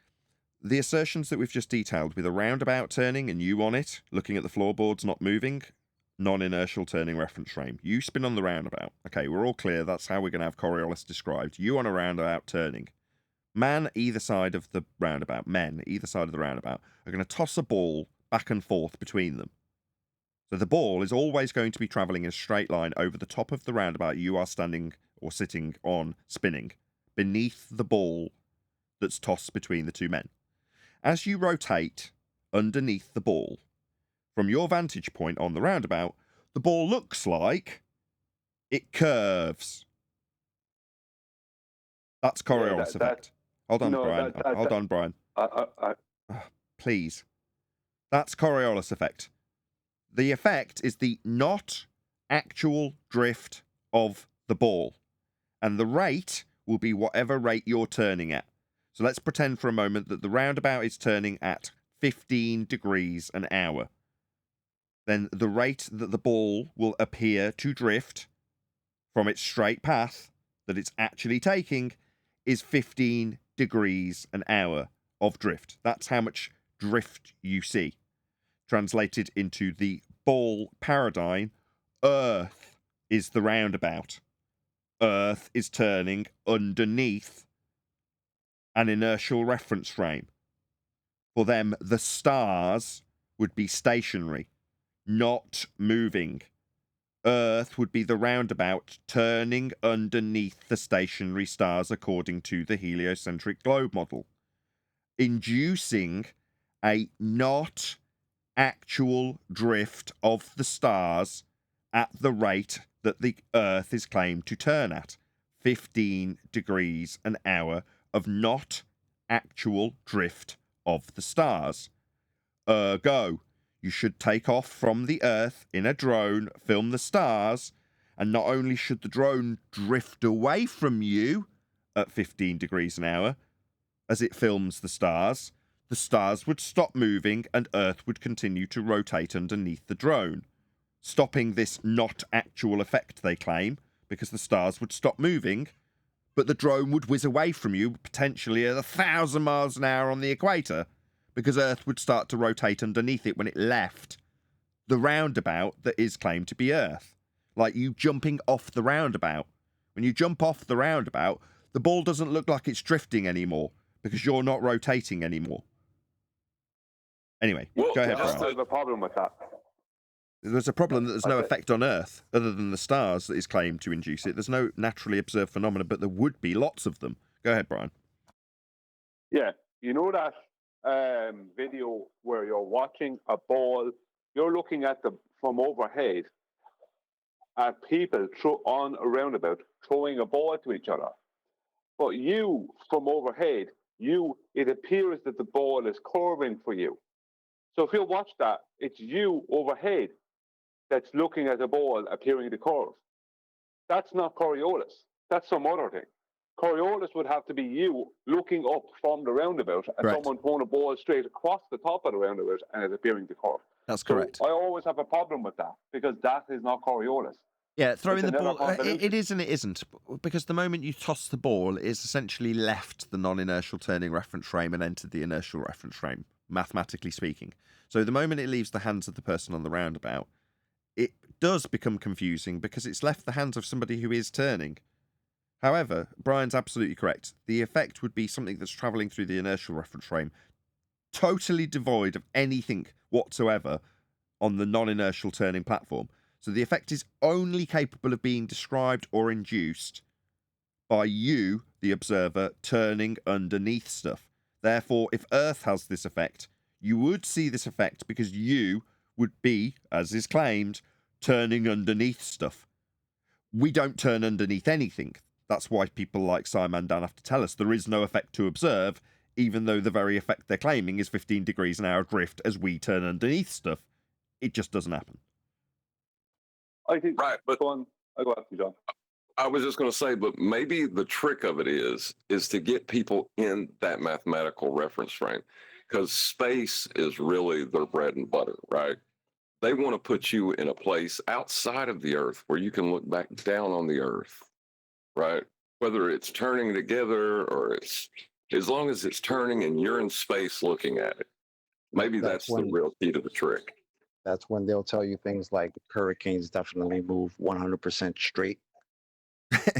the assertions that we've just detailed with a roundabout turning and you on it, looking at the floorboards not moving, non-inertial turning reference frame. You spin on the roundabout. Okay, we're all clear. That's how we're going to have Coriolis described. You on a roundabout turning. Men either side of the roundabout are going to toss a ball back and forth between them. So the ball is always going to be travelling in a straight line over the top of the roundabout you are standing or sitting on, spinning, beneath the ball that's tossed between the two men. As you rotate underneath the ball, from your vantage point on the roundabout, the ball looks like it curves. That's Coriolis effect. Hold on, Brian. Hold on, Brian. Please. That's Coriolis effect. The effect is the not actual drift of the ball. And the rate will be whatever rate you're turning at. So let's pretend for a moment that the roundabout is turning at 15 degrees an hour. Then the rate that the ball will appear to drift from its straight path that it's actually taking is 15 degrees an hour of drift. That's how much drift you see. Translated into the ball paradigm, Earth is the roundabout. Earth is turning underneath an inertial reference frame. For them, the stars would be stationary, not moving. Earth would be the roundabout turning underneath the stationary stars according to the heliocentric globe model, inducing a not actual drift of the stars at the rate that the Earth is claimed to turn at 15 degrees an hour of not actual drift of the stars. Ergo, you should take off from the Earth in a drone, film the stars, and not only should the drone drift away from you at 15 degrees an hour as it films the stars would stop moving and Earth would continue to rotate underneath the drone, stopping this not actual effect they claim, because the stars would stop moving, but the drone would whiz away from you potentially at 1,000 miles an hour on the equator, because Earth would start to rotate underneath it when it left the roundabout that is claimed to be Earth. Like you jumping off the roundabout. When you jump off the roundabout, the ball doesn't look like it's drifting anymore because you're not rotating anymore. Anyway, Well, go ahead, just Brian. I have a problem with that. There's a problem that there's no effect on Earth other than the stars that is claimed to induce it. There's no naturally observed phenomena, but there would be lots of them. Go ahead, Brian. Yeah, you know that video where you're watching a ball, you're looking at them from overhead at people on a roundabout throwing a ball to each other. But you, from overhead, it appears that the ball is curving for you. So if you watch that, it's you overhead that's looking at the ball appearing to curve. That's not Coriolis. That's some other thing. Coriolis would have to be you looking up from the roundabout at Correct. someone throwing a ball straight across the top of the roundabout and it appearing to curve. That's correct. So I always have a problem with that because that is not Coriolis. Yeah, throwing It's the another ball. convolution. It is and it isn't. Because the moment you toss the ball, it's essentially left the non-inertial turning reference frame and entered the inertial reference frame, mathematically speaking. So the moment it leaves the hands of the person on the roundabout, it does become confusing because it's left the hands of somebody who is turning. However, Brian's absolutely correct. The effect would be something that's travelling through the inertial reference frame, totally devoid of anything whatsoever on the non-inertial turning platform. So the effect is only capable of being described or induced by you, the observer, turning underneath stuff. Therefore, if Earth has this effect, you would see this effect because you would be, as is claimed, turning underneath stuff. We don't turn underneath anything. That's why people like Simon Dan have to tell us there is no effect to observe, even though the very effect they're claiming is 15 degrees an hour drift as we turn underneath stuff. It just doesn't happen. I think Right, but go after you, John. I was just going to say, but maybe the trick of it is to get people in that mathematical reference frame, because space is really their bread and butter, right? They want to put you in a place outside of the Earth where you can look back down on the Earth, right? Whether it's turning together or as long as it's turning and you're in space looking at it. Maybe that's the real key to the trick. That's when they'll tell you things like hurricanes definitely move 100% straight.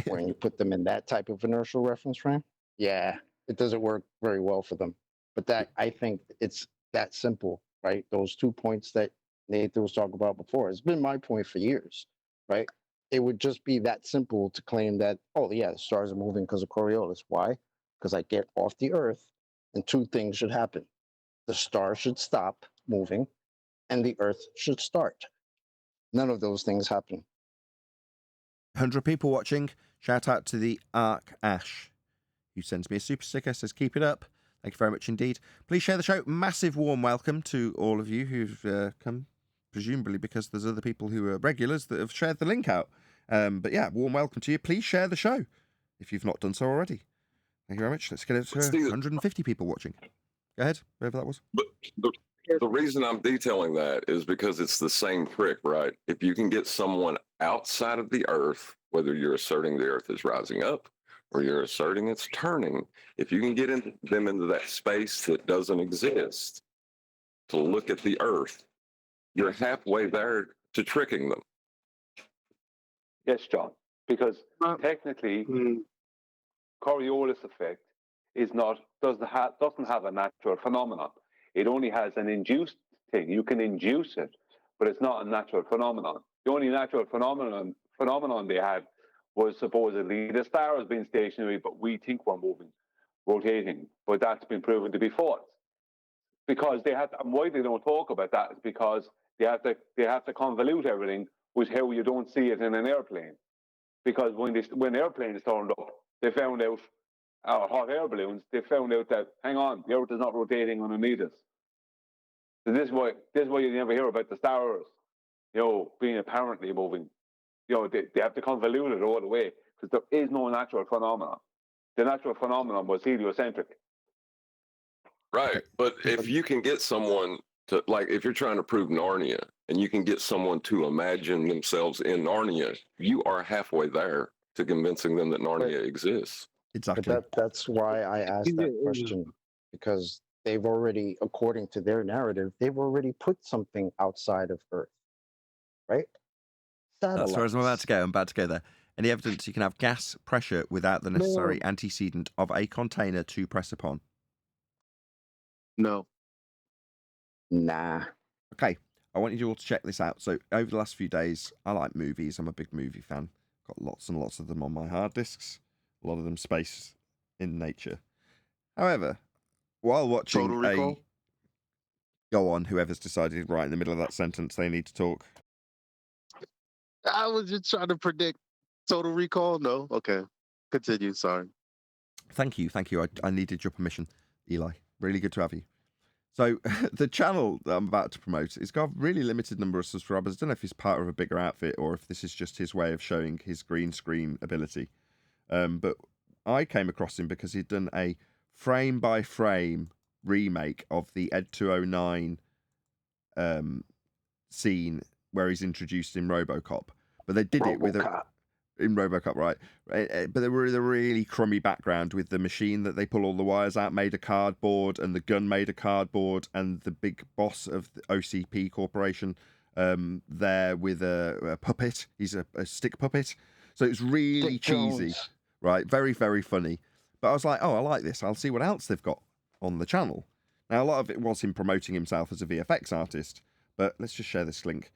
When you put them in that type of inertial reference frame, yeah, it doesn't work very well for them. But that, I think it's that simple, right? Those 2 points that Nathan was talking about before, it's been my point for years, right? It would just be that simple to claim that, oh yeah, the stars are moving because of Coriolis. Why? Because I get off the Earth and two things should happen. The star should stop moving and the Earth should start. None of those things happen. 100 people watching. Shout out to the Arc Ash, who sends me a super sticker, says keep it up. Thank you very much indeed. Please share the show. Massive warm welcome to all of you who've come, presumably because there's other people who are regulars that have shared the link out. But yeah, warm welcome to you. Please share the show if you've not done so already. Thank you very much. Let's get it to 150 people watching. Go ahead, whoever that was. But the reason I'm detailing that is because it's the same trick, right? If you can get someone outside of the Earth, whether you're asserting the Earth is rising up or you're asserting it's turning, if you can get them into that space that doesn't exist to look at the Earth, you're halfway there to tricking them. Yes, John, because technically, Coriolis effect doesn't have a natural phenomenon. It only has an induced thing. You can induce it, but it's not a natural phenomenon. The only natural phenomenon they had was supposedly the star has been stationary, but we think we're rotating. But that's been proven to be false. Because and why they don't talk about that is because they have to convolute everything was how you don't see it in an airplane. Because when airplanes turned up, they found out, hot air balloons, they found out that, hang on, the Earth is not rotating underneath us. So this is why you never hear about the stars, being apparently moving. They have to convolute it all the way because there is no natural phenomenon. The natural phenomenon was heliocentric. Right. But if you can get someone to, like, if you're trying to prove Narnia and you can get someone to imagine themselves in Narnia, you are halfway there to convincing them that Narnia exists. Exactly. But that's why I asked that question, because they've already, according to their narrative, they've already put something outside of Earth, right? That's where I'm about to go. I'm about to go there. Any evidence you can have gas pressure without the necessary antecedent of a container to press upon? No. Nah. Okay, I want you all to check this out. So over the last few days, I like movies. I'm a big movie fan. Got lots and lots of them on my hard disks. A lot of them space in nature. However, while watching Total Recall? Go on, whoever's decided right in the middle of that sentence they need to talk. I was just trying to predict Total Recall. No? Okay. Continue. Sorry. Thank you. I needed your permission, Eli. Really good to have you. So the channel that I'm about to promote, it's got a really limited number of subscribers. I don't know if he's part of a bigger outfit or if this is just his way of showing his green screen ability. But I came across him because he'd done a frame-by-frame remake of the Ed 209 scene where he's introduced in RoboCop. But they did it with in RoboCop, right? But they were a really crummy background with the machine that they pull all the wires out made of cardboard, and the gun made of cardboard, and the big boss of the OCP Corporation there with a puppet. He's a stick puppet. So it's really cheesy, right? Very, very funny. But I was like, oh, I like this. I'll see what else they've got on the channel. Now, a lot of it was him promoting himself as a VFX artist, but let's just share this link.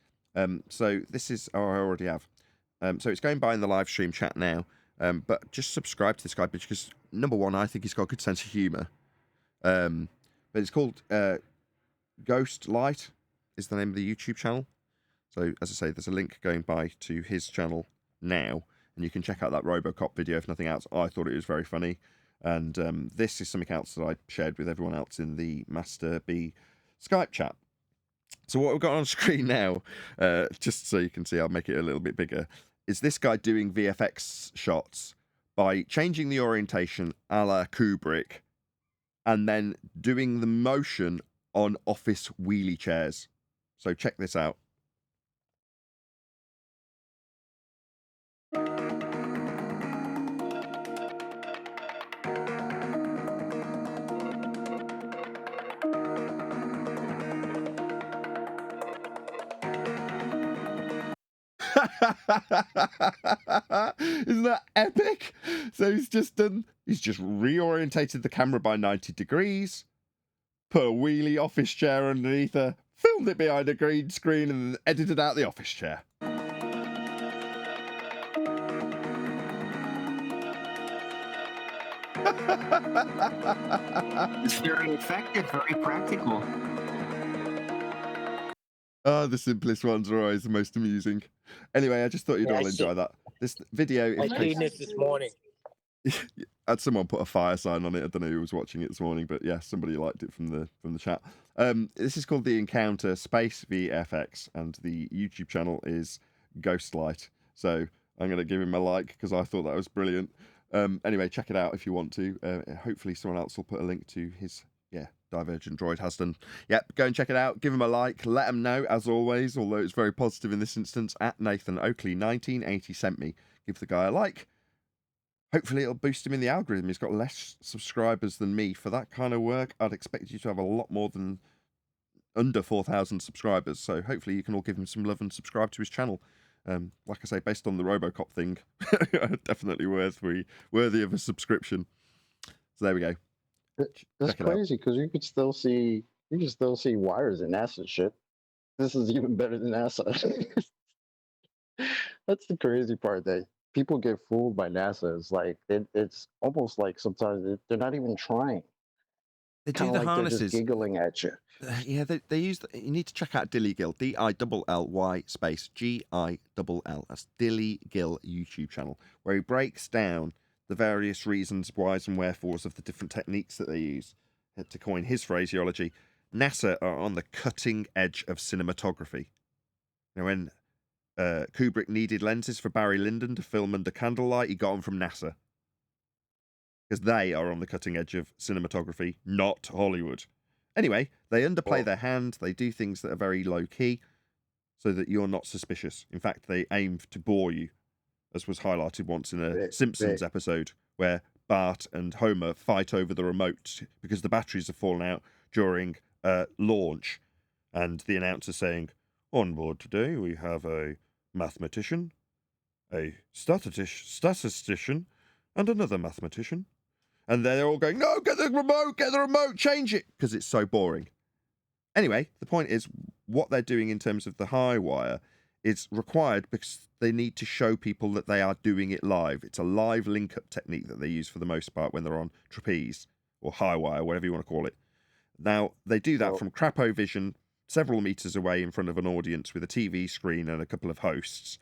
So this is, I already have. So it's going by in the live stream chat now, but just subscribe to this guy because, number one, I think he's got a good sense of humour. But it's called Ghost Lite is the name of the YouTube channel. So, as I say, there's a link going by to his channel now, and you can check out that RoboCop video if nothing else. I thought it was very funny. And this is something else that I shared with everyone else in the Master B Skype chat. So what we've got on screen now, just so you can see, I'll make it a little bit bigger, is this guy doing VFX shots by changing the orientation a la Kubrick and then doing the motion on office wheelie chairs. So check this out. Isn't that epic? So he's just reorientated the camera by 90 degrees, put a wheelie office chair underneath her, filmed it behind a green screen, and then edited out the office chair. It's very effective, very practical. The simplest ones are always the most amusing. Anyway, I just thought you'd all enjoy that. This video I is seen this morning. had someone put a fire sign on it. I don't know who was watching it this morning, but yeah, somebody liked it from the chat. This is called The Encounter Space VFX, and the YouTube channel is Ghostlight. So I'm going to give him a like because I thought that was brilliant. Anyway, check it out if you want to. Hopefully someone else will put a link to his Divergent Droid has done. Yep, go and check it out. Give him a like. Let him know, as always, although it's very positive in this instance, at Nathan Oakley 1980 sent me. Give the guy a like. Hopefully it'll boost him in the algorithm. He's got less subscribers than me. For that kind of work, I'd expect you to have a lot more than under 4,000 subscribers. So hopefully you can all give him some love and subscribe to his channel. Like I say, based on the RoboCop thing, definitely worthy of a subscription. So there we go. That's crazy because you could still see wires in NASA shit. This is even better than NASA. That's the crazy part, that people get fooled by NASA. It's like it's almost like sometimes they're not even trying. They do Kind of the like they're just harnesses. giggling at you. Yeah, they use. You need to check out Dilly Gill. DILLY space GILL. That's Dilly Gill YouTube channel, where he breaks down the various reasons, whys, and wherefores of the different techniques that they use. To coin his phraseology, NASA are on the cutting edge of cinematography. Now, when Kubrick needed lenses for Barry Lyndon to film under candlelight, he got them from NASA. Because they are on the cutting edge of cinematography, not Hollywood. Anyway, they underplay their hand, they do things that are very low-key, so that you're not suspicious. In fact, they aim to bore you, as was highlighted once in a Simpsons episode, where Bart and Homer fight over the remote because the batteries have fallen out during launch, and the announcer saying, "On board today we have a mathematician, a statistician, and another mathematician." And they're all going, "No, get the remote, change it," because it's so boring. Anyway, the point is, what they're doing in terms of the high wire is required because they need to show people that they are doing it live. It's a live link-up technique that they use for the most part when they're on trapeze or high wire, whatever you want to call it. Now, they do that from crapo vision, several meters away in front of an audience with a TV screen and a couple of hosts.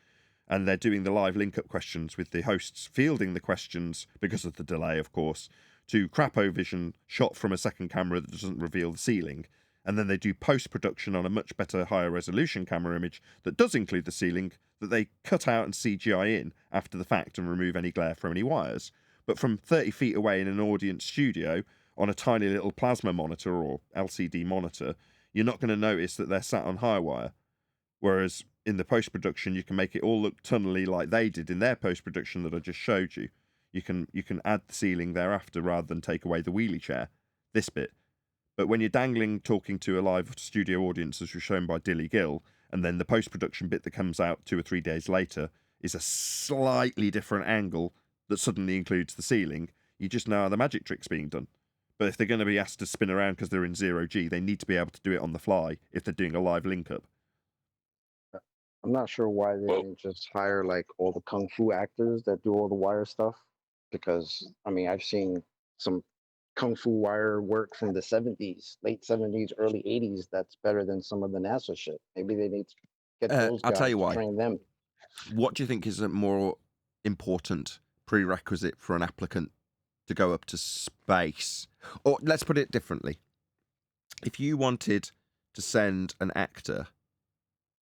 And they're doing the live link-up questions with the hosts fielding the questions, because of the delay, of course, to crapo vision shot from a second camera that doesn't reveal the ceiling. And then they do post-production on a much better, higher resolution camera image that does include the ceiling, that they cut out and CGI in after the fact and remove any glare from any wires. But from 30 feet away in an audience studio, on a tiny little plasma monitor or LCD monitor, you're not going to notice that they're sat on high wire. Whereas in the post-production, you can make it all look tunnely like they did in their post-production that I just showed you. You can add the ceiling thereafter rather than take away the wheelie chair, this bit. But when you're dangling, talking to a live studio audience, as was shown by Dilly Gill, and then the post-production bit that comes out 2 or 3 days later is a slightly different angle that suddenly includes the ceiling, you just know how the magic trick's being done. But if they're going to be asked to spin around because they're in 0G, they need to be able to do it on the fly if they're doing a live link-up. I'm not sure why they didn't just hire like all the kung fu actors that do all the wire stuff. Because I mean, I've seen some kung fu wire work from the 70s, late 70s, early 80s. That's better than some of the NASA shit. Maybe they need to get those I'll guys tell you to why. train them. What do you think is a more important prerequisite for an applicant to go up to space? Or let's put it differently. If you wanted to send an actor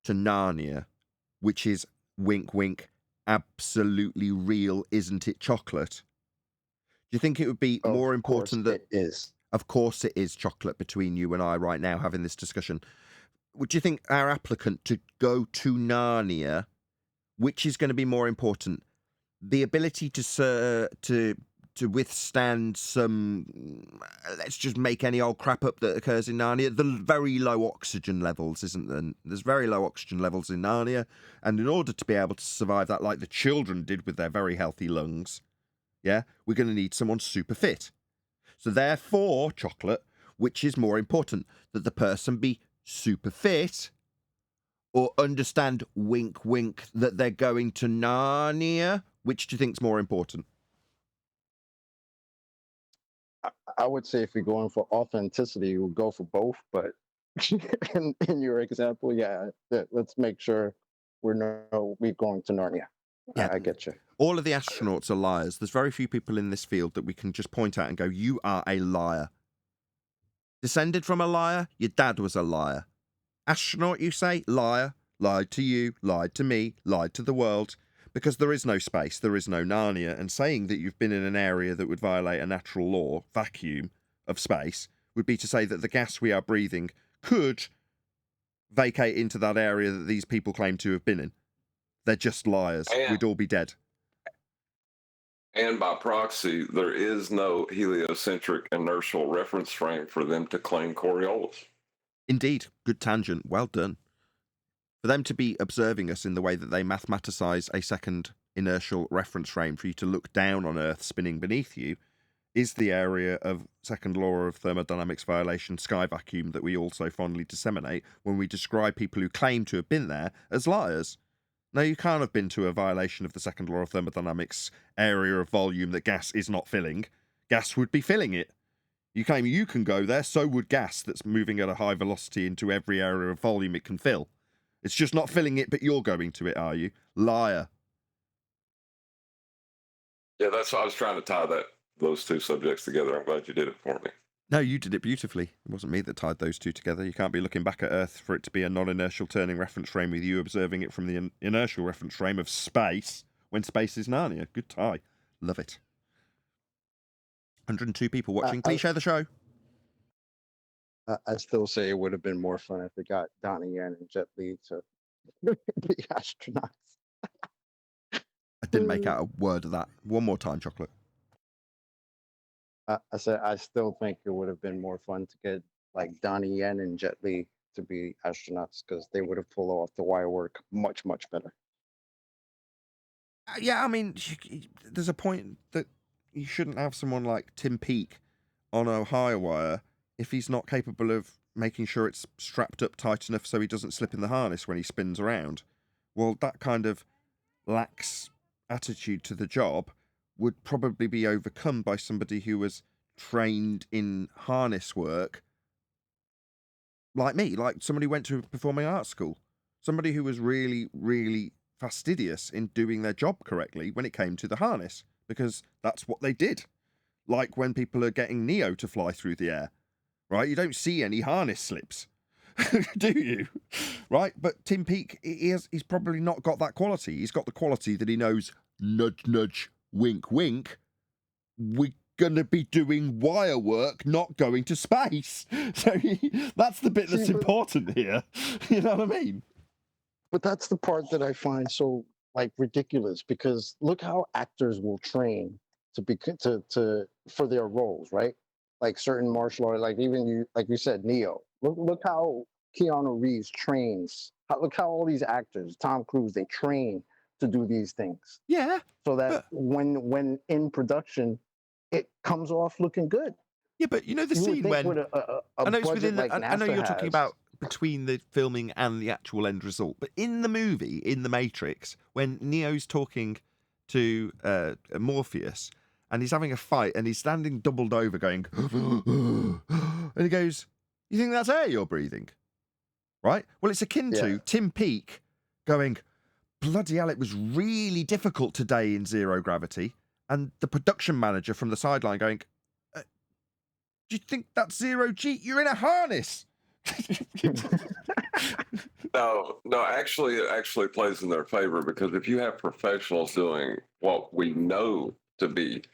to Narnia, which is, wink, wink, absolutely real, isn't it, chocolate? Do you think it would be more important that... It is. Of course it is chocolate between you and I right now having this discussion. Would you think our applicant to go to Narnia, which is going to be more important? The ability to withstand some, let's just make any old crap up that occurs in Narnia. The very low oxygen levels, isn't there? There's very low oxygen levels in Narnia. And in order to be able to survive that, like the children did with their very healthy lungs, yeah, we're going to need someone super fit. So therefore, chocolate, which is more important, that the person be super fit or understand, wink, wink, that they're going to Narnia? Which do you think's more important? I would say if you're going for authenticity, we'll go for both. But in your example, let's make sure we're going to Narnia. Yeah. I get you. All of the astronauts are liars. There's very few people in this field that we can just point out and go, you are a liar. Descended from a liar? Your dad was a liar. Astronaut, you say? Liar. Lied to you, lied to me, lied to the world. Because there is no space, there is no Narnia, and saying that you've been in an area that would violate a natural law, vacuum, of space, would be to say that the gas we are breathing could vacate into that area that these people claim to have been in. They're just liars. We'd all be dead. And by proxy, there is no heliocentric inertial reference frame for them to claim Coriolis. Indeed. Good tangent. Well done. For them to be observing us in the way that they mathematicize a second inertial reference frame for you to look down on Earth spinning beneath you is the area of second law of thermodynamics violation, sky vacuum, that we also fondly disseminate when we describe people who claim to have been there as liars. No, you can't have been to a violation of the second law of thermodynamics area of volume that gas is not filling. Gas would be filling it. You claim you can go there, so would gas that's moving at a high velocity into every area of volume it can fill. It's just not filling it, but you're going to it, are you? Liar. Yeah, that's why I was trying to tie those two subjects together. I'm glad you did it for me. No, you did it beautifully. It wasn't me that tied those two together. You can't be looking back at Earth for it to be a non-inertial turning reference frame with you observing it from the inertial reference frame of space when space is Narnia. Good tie. Love it. 102 people watching. Please share the show. I still say it would have been more fun if they got Donnie Yen and Jet Li to be astronauts. I didn't make out a word of that. One more time, Chocolate. I said I still think it would have been more fun to get like Donnie Yen and Jet Li to be astronauts because they would have pulled off the wire work much better. Yeah, I mean, there's a point that you shouldn't have someone like Tim Peake on a high wire if he's not capable of making sure it's strapped up tight enough so he doesn't slip in the harness when he spins around. Well, that kind of lax attitude to the job would probably be overcome by somebody who was trained in harness work like me, like somebody who went to performing arts school, somebody who was really, really fastidious in doing their job correctly when it came to the harness, because that's what they did. Like when people are getting Neo to fly through the air, right? You don't see any harness slips, do you? Right? But Tim Peake, he's probably not got that quality. He's got the quality that he knows, nudge, nudge, wink, wink. We're going to be doing wire work, not going to space. So that's the bit that's important here. You know what I mean? But that's the part that I find so like ridiculous because look how actors will train to be to for their roles, right? Like certain martial art, like even you, like you said, Neo. Look how Keanu Reeves trains. Look how all these actors, Tom Cruise, they train to do these things. Yeah. So that when in production, it comes off looking good. Yeah, but you know the scene when with I know it's budget within like I know NASA you're talking has, about between the filming and the actual end result, but in the movie, in the Matrix, when Neo's talking to Morpheus and he's having a fight and he's standing doubled over going and he goes, "You think that's air you're breathing?" Right? Well, it's akin to Tim Peake going, "Bloody hell, it was really difficult today in zero gravity," and the production manager from the sideline going, "Do you think that's zero G? You're in a harness." No, actually, it actually plays in their favor because if you have professionals doing what we know to be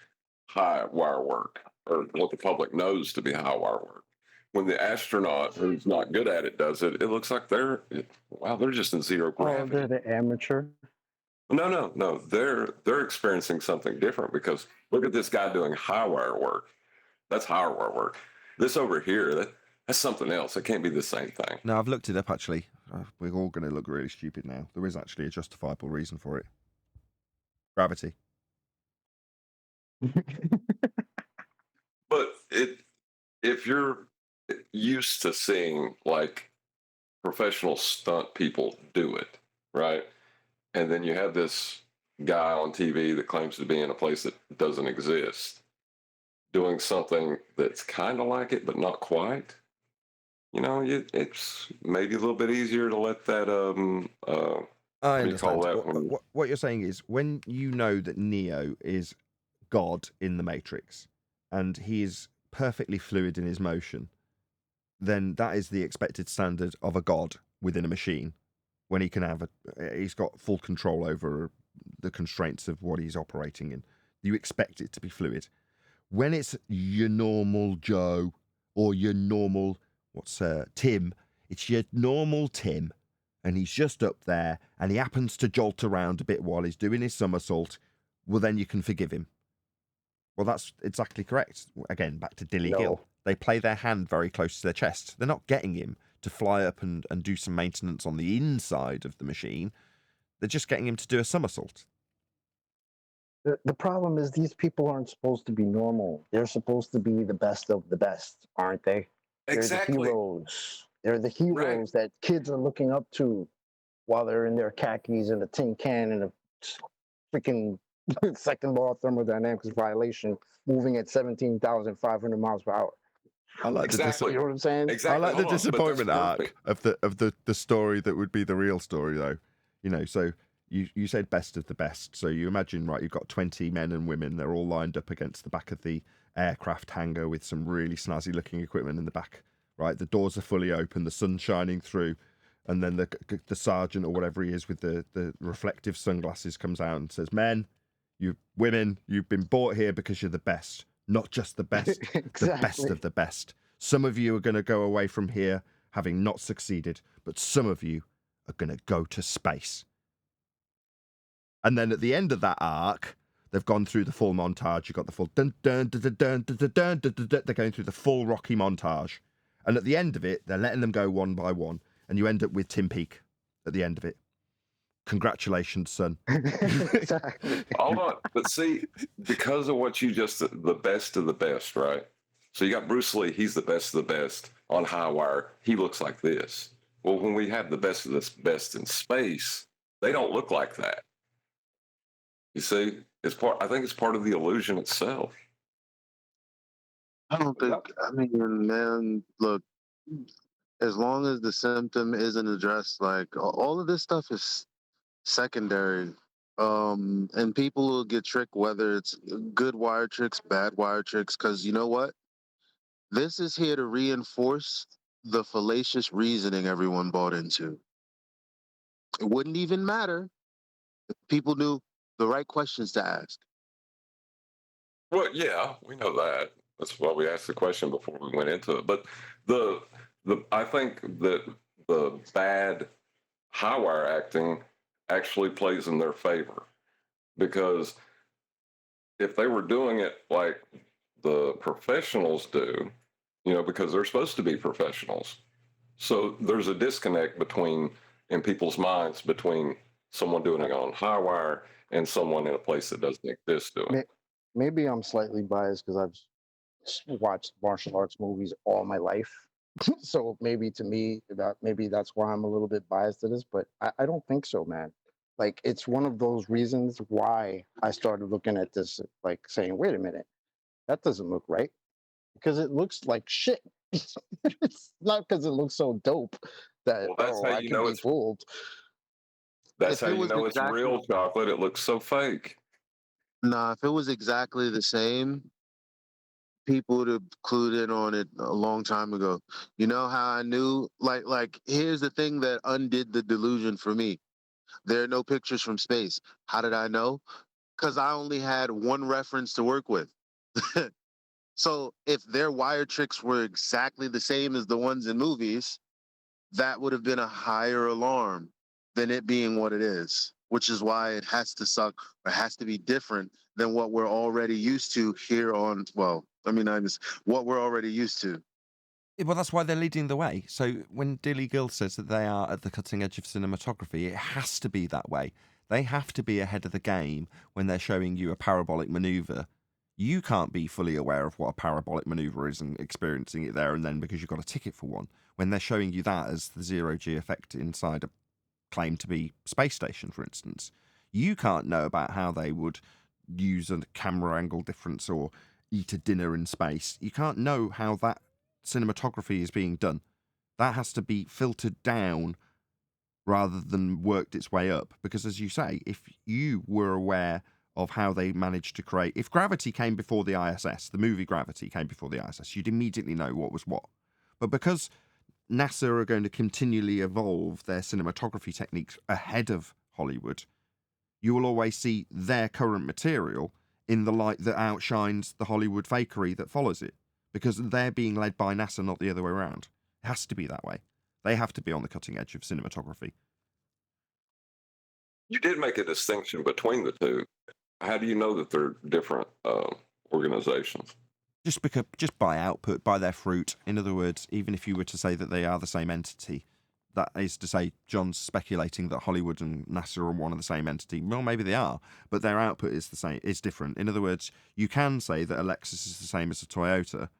high wire work, or what the public knows to be high wire work, when the astronaut who's not good at it does it, it looks like they're just in zero gravity. Oh, they're the amateur. No, they're experiencing something different because look at this guy doing high wire work. That's high wire work. This over here, that's something else. It can't be the same thing. No, I've looked it up actually. We're all going to look really stupid now. There is actually a justifiable reason for it. Gravity. But if you're used to seeing like professional stunt people do it, right? And then you have this guy on TV that claims to be in a place that doesn't exist, doing something that's kind of like it, but not quite. You know, it's maybe a little bit easier to let that I understand. that What you're saying is when you know that Neo is God in the Matrix and he is perfectly fluid in his motion, then that is the expected standard of a god within a machine. When he can he's got full control over the constraints of what he's operating in. You expect it to be fluid. When it's your normal Joe or your normal, Tim, it's your normal Tim, and he's just up there and he happens to jolt around a bit while he's doing his somersault, well, then you can forgive him. Well, that's exactly correct. Again, back to Dilly Gill. They play their hand very close to their chest. They're not getting him to fly up and do some maintenance on the inside of the machine. They're just getting him to do a somersault. The problem is these people aren't supposed to be normal. They're supposed to be the best of the best, aren't they? Exactly. They're the heroes. They're the heroes that kids are looking up to while they're in their khakis and a tin can and a freaking second law of thermodynamics violation moving at 17,500 miles per hour. I like Exactly. You know what I'm saying? Exactly. I like the Hold on, but that's disappointment arc perfect. of the story that would be the real story, though. You know, so you said best of the best. So you imagine, right? You've got 20 men and women. They're all lined up against the back of the aircraft hangar with some really snazzy looking equipment in the back. Right, the doors are fully open, the sun's shining through, and then the sergeant or whatever he is with the reflective sunglasses comes out and says, "Men, you women, you've been brought here because you're the best, not just the best, the best of the best. Some of you are going to go away from here having not succeeded, but some of you are going to go to space." And then at the end of that arc, they've gone through the full montage. You've got the full dun dun dun dun dun dun dun dun dun dun. They're going through the full Rocky montage. And at the end of it, they're letting them go one by one. And you end up with Tim Peake at the end of it. Congratulations, son. Exactly. Hold on. But see, because of what you just, the best of the best, right? So you got Bruce Lee, he's the best of the best on high wire. He looks like this. Well, when we have the best of the best in space, they don't look like that. You see, I think it's part of the illusion itself. I don't think. I mean, man, look. As long as the symptom isn't addressed, like all of this stuff is secondary. And people will get tricked whether it's good wire tricks, bad wire tricks, because you know what? This is here to reinforce the fallacious reasoning everyone bought into. It wouldn't even matter if people knew the right questions to ask. Well, yeah, we know that. That's why we asked the question before we went into it. But I think that the bad high wire acting actually plays in their favor, because if they were doing it like the professionals do, you know, because they're supposed to be professionals, so there's a disconnect in people's minds between someone doing it on high wire and someone in a place that doesn't exist doing it. Maybe I'm slightly biased because I've watched martial arts movies all my life. So maybe to me maybe that's why I'm a little bit biased to this, but I don't think so, man. Like it's one of those reasons why I started looking at this, like saying, wait a minute, that doesn't look right. Because it looks like shit. It's not because it looks so dope that Well, that's how I you can know be it's fooled. that's If how it you was know it's exactly, real chocolate. It looks so fake. nah, if it was exactly the same, people would have clued in on it a long time ago. You know how I knew? Like here's the thing that undid the delusion for me. There are no pictures from space. How did I know? Because I only had one reference to work with. So if their wire tricks were exactly the same as the ones in movies, that would have been a higher alarm than it being what it is, which is why it has to suck or has to be different than what we're already used to here on, well, I mean, what we're already used to. Well, that's why they're leading the way. So when Dilly Gill says that they are at the cutting edge of cinematography, it has to be that way. They have to be ahead of the game when they're showing you a parabolic maneuver. You can't be fully aware of what a parabolic maneuver is and experiencing it there and then because you've got a ticket for one. When they're showing you that as the zero-G effect inside a claim to be space station, for instance, you can't know about how they would use a camera angle difference or eat a dinner in space. You can't know how that cinematography is being done. That has to be filtered down rather than worked its way up. Because as you say, if you were aware of how they managed to create, if Gravity came before the ISS, the movie Gravity came before the ISS, you'd immediately know what was what. But because NASA are going to continually evolve their cinematography techniques ahead of Hollywood, you will always see their current material in the light that outshines the Hollywood fakery that follows it. Because they're being led by NASA, not the other way around. It has to be that way. They have to be on the cutting edge of cinematography. You did make a distinction between the two. How do you know that they're different organizations? Just by output, by their fruit. In other words, even if you were to say that they are the same entity, that is to say, John's speculating that Hollywood and NASA are one and the same entity. Well, maybe they are, but their output is the same. Is different. In other words, you can say that a Lexus is the same as a Toyota.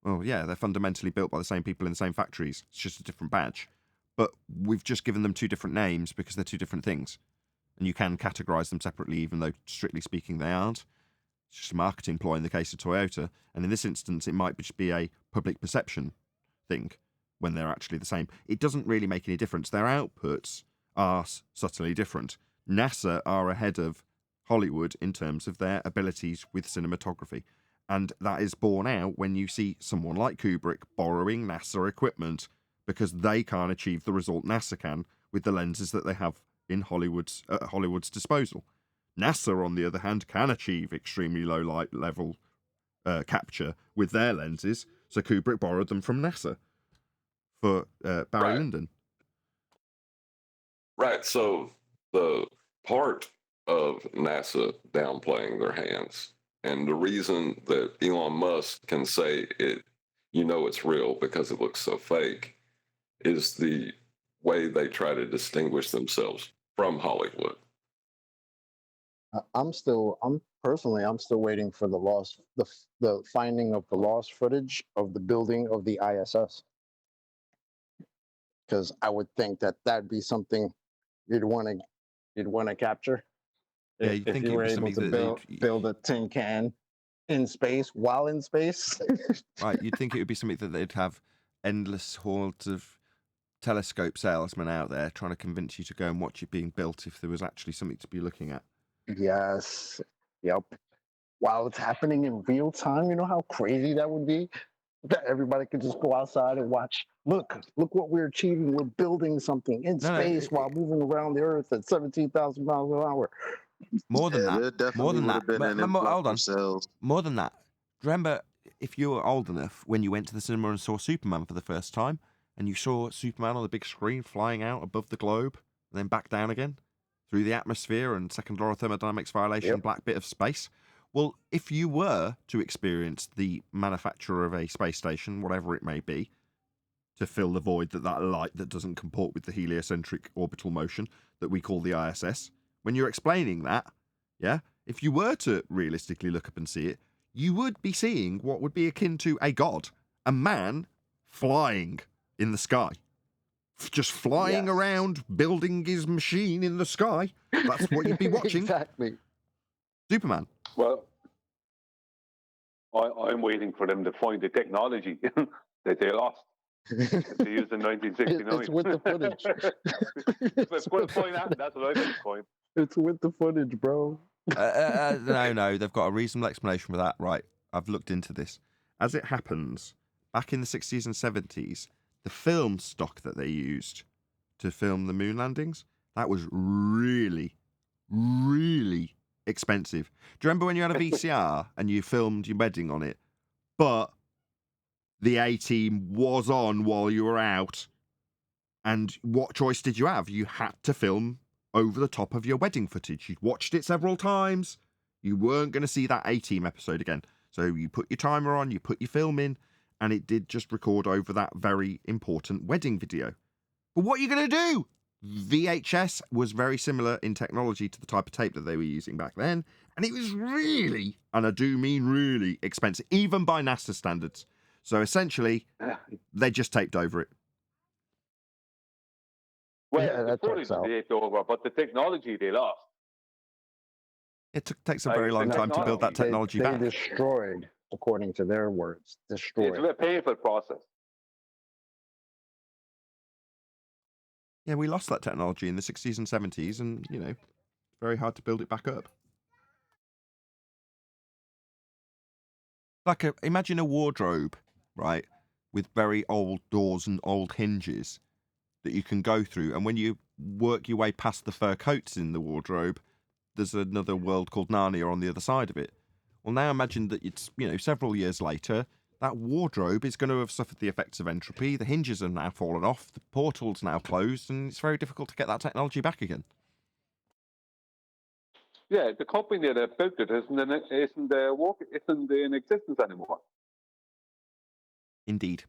Well, yeah, they're fundamentally built by the same people in the same factories. It's just a different badge. But we've just given them two different names because they're two different things. And you can categorize them separately, even though, strictly speaking, they aren't. It's just a marketing ploy in the case of Toyota. And in this instance, it might just be a public perception thing when they're actually the same. It doesn't really make any difference. Their outputs are subtly different. NASA are ahead of Hollywood in terms of their abilities with cinematography. And that is borne out when you see someone like Kubrick borrowing NASA equipment because they can't achieve the result NASA can with the lenses that they have in Hollywood's disposal. NASA, on the other hand, can achieve extremely low light level capture with their lenses, so Kubrick borrowed them from NASA for Barry Lyndon. Right. So the part of NASA downplaying their hands, and the reason that Elon Musk can say it, it's real because it looks so fake, is the way they try to distinguish themselves from Hollywood. I'm still waiting for the finding of the lost footage of the building of the ISS, because I would think that that'd be something you'd want to capture. Yeah, you'd if think you it'd were be able something to that build a tin can in space while in space. Right, you'd think it would be something that they'd have endless hordes of telescope salesmen out there trying to convince you to go and watch it being built if there was actually something to be looking at. Yes. Yep. While it's happening in real time, you know how crazy that would be? That everybody could just go outside and watch. Look what we're achieving. We're building something in space while moving around the Earth at 17,000 miles an hour. More than there that. definitely More than would that. have been an Hold influx on. of sales. More than that. Remember, if you were old enough when you went to the cinema and saw Superman for the first time, and you saw Superman on the big screen flying out above the globe, and then back down again through the atmosphere and second law of thermodynamics violation, black bit of space. Well, if you were to experience the manufacture of a space station, whatever it may be, to fill the void that light that doesn't comport with the heliocentric orbital motion that we call the ISS, when you're explaining that, if you were to realistically look up and see it, you would be seeing what would be akin to a god, a man flying in the sky. Just flying around, building his machine in the sky. That's what you'd be watching. Exactly. Superman. Well, I'm waiting for them to find the technology that they lost. They used in 1969. It's with the footage. That's what I've been coined. It's with the footage, bro. No, they've got a reasonable explanation for that. Right, I've looked into this. As it happens, back in the 60s and 70s, the film stock that they used to film the moon landings, that was really, really expensive. Do you remember when you had a VCR and you filmed your wedding on it, but the A-team was on while you were out, and what choice did you have? You had to film over the top of your wedding footage. You'd watched it several times. You weren't going to see that A-team episode again. So you put your timer on, you put your film in, and it did just record over that very important wedding video. But what are you going to do? VHS was very similar in technology to the type of tape that they were using back then, and it was really, and I do mean really, expensive, even by NASA standards. So essentially, they just taped over it. Well, Yeah, the that footage checks out. they taped over, but the technology they lost. It takes a very long time to build that technology they back. destroyed, according to their words, It's destroyed. a painful process. Yeah, we lost that technology in the 60s and 70s, and, it's very hard to build it back up. Imagine a wardrobe, right, with very old doors and old hinges that you can go through, and when you work your way past the fur coats in the wardrobe, there's another world called Narnia on the other side of it. Well, now imagine that it's, several years later, that wardrobe is going to have suffered the effects of entropy, the hinges have now fallen off, the portal's now closed, and it's very difficult to get that technology back again. Yeah, the company that built it isn't in existence anymore. Indeed.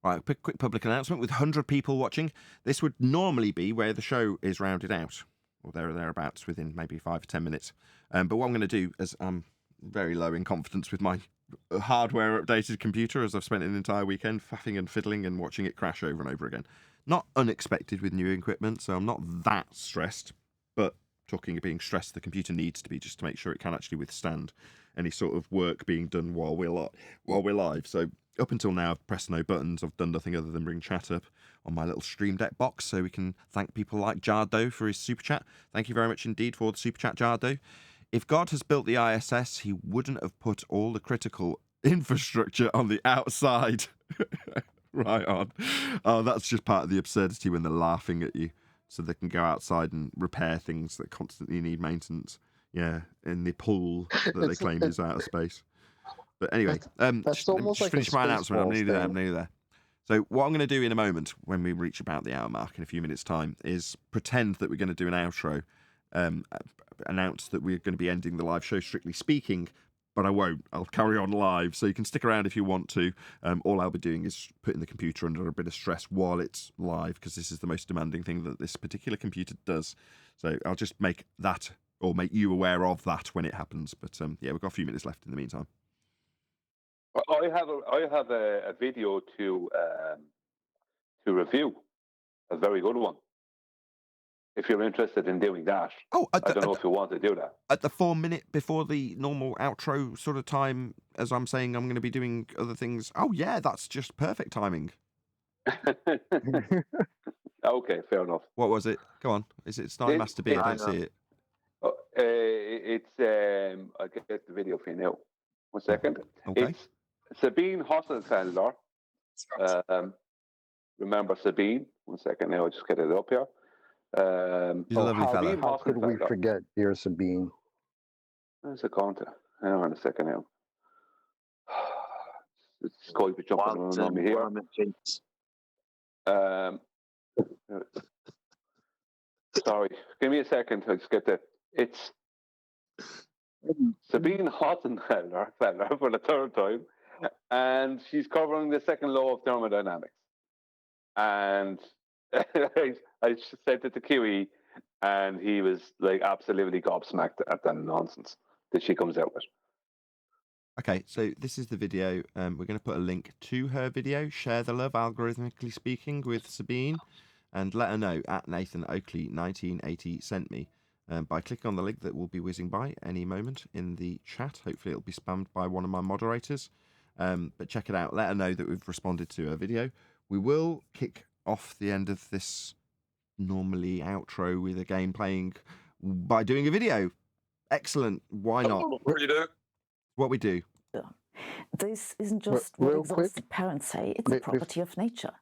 Right, quick public announcement with 100 people watching. This would normally be where the show is rounded out, or there or thereabouts within maybe 5 or 10 minutes. But what I'm going to do, as I'm very low in confidence with my hardware updated computer, as I've spent an entire weekend faffing and fiddling and watching it crash over and over again. Not unexpected with new equipment, so I'm not that stressed, but talking of being stressed, the computer needs to be just to make sure it can actually withstand any sort of work being done while we're live. So up until now, I've pressed no buttons. I've done nothing other than bring chat up on my little Stream Deck box, so we can thank people like Jardo for his super chat. Thank you very much indeed for the super chat, Jardo. If God has built the ISS, he wouldn't have put all the critical infrastructure on the outside. Right on. Oh, that's just part of the absurdity when they're laughing at you, so they can go outside and repair things that constantly need maintenance. Yeah, in the pool that they claim is outer space. But anyway, that's just, let me almost just like a finish my announcement. I'm Spaceballs nearly there. thing. I'm nearly there. So what I'm going to do in a moment, when we reach about the hour mark in a few minutes' time, is pretend that we're going to do an outro, announce that we're going to be ending the live show, strictly speaking, but I won't. I'll carry on live, so you can stick around if you want to. All I'll be doing is putting the computer under a bit of stress while it's live, because this is the most demanding thing that this particular computer does. So I'll just make that, or make you aware of that when it happens. But yeah, we've got a few minutes left in the meantime. I have a video to review, a very good one. If you're interested in doing that, Oh, I don't know if you want to do that. At the 4 minute before the normal outro sort of time, as I'm saying I'm going to be doing other things. Oh yeah, that's just perfect timing. Okay, fair enough. What was it? Go on. Is it Cine-magic? I don't see it. I'll get the video for you now. 1 second. Okay. It's Sabine Hosselfelder. Remember Sabine? 1 second now, I'll just get it up here. He's a lovely fella. Sabine How could we Hosselfelder. forget dear Sabine? Where's it going to? Hang on a second now. It's Skype is jumping on me here. Sorry, give me a second. I'll just get the. It's Sabine Hossenfelder for the third time, and she's covering the second law of thermodynamics. And I sent it to Kiwi, and he was like absolutely gobsmacked at the nonsense that she comes out with. Okay, so this is the video. We're going to put a link to her video, Share the Love, algorithmically speaking, with Sabine, and let her know at Nathan Oakley 1980 sent me by clicking on the link that will be whizzing by any moment in the chat. Hopefully it'll be spammed by one of my moderators. But check it out. Let her know that we've responded to her video. We will kick off the end of this normally outro with a game playing by doing a video. Excellent. Why not? What do you do? What we do. This isn't just what real quick, exhausted parents say, it's a property of nature.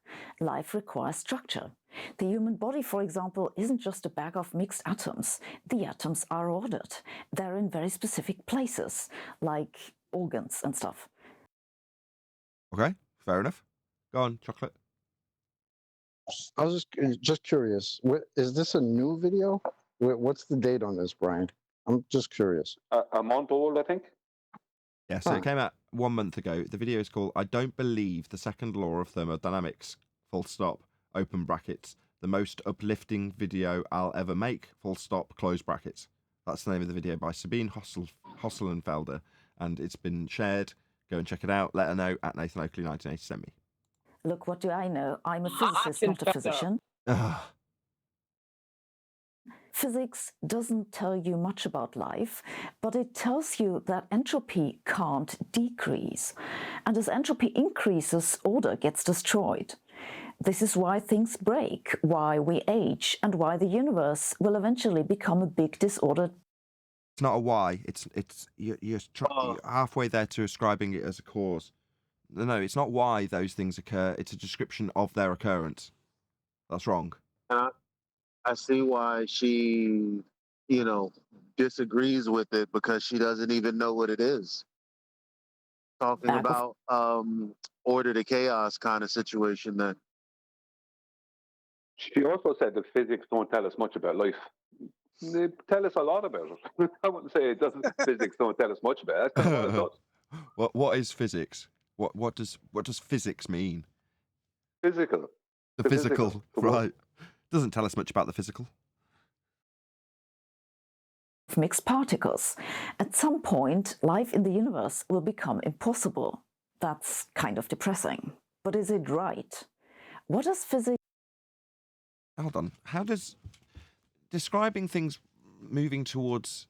Life requires structure. The human body, for example, isn't just a bag of mixed atoms. The atoms are ordered. They're in very specific places, like organs and stuff. Okay, fair enough. Go on, Chocolate. I was just curious. Is this a new video? What's the date on this, Brian? I'm just curious. A month old, I think. Yeah, so it came out 1 month ago. The video is called I Don't Believe the Second Law of Thermodynamics, full stop, open brackets. The most uplifting video I'll ever make, full stop, close brackets. That's the name of the video by Sabine Hosselfelder, and it's been shared. Go and check it out. Let her know at Nathan Oakley 1980 sent me. Look, what do I know? I'm a physicist, not a physician. Physics doesn't tell you much about life, but it tells you that entropy can't decrease. And as entropy increases, order gets destroyed. This is why things break, why we age, and why the universe will eventually become a big disordered. It's not a why. You're halfway there to ascribing it as a cause. No, it's not why those things occur. It's a description of their occurrence. That's wrong. I see why she, disagrees with it, because she doesn't even know what it is. Talking about order to chaos kind of situation then. She also said that physics don't tell us much about life. They tell us a lot about it. I wouldn't say it doesn't. Physics don't tell us much about it. That's kind of what it does. What is physics? What does physics mean? Physical. The physical, right? Doesn't tell us much about the physical. Mixed particles. At some point, life in the universe will become impossible. That's kind of depressing. But is it right? What does physics... Hold on. How does describing things moving towards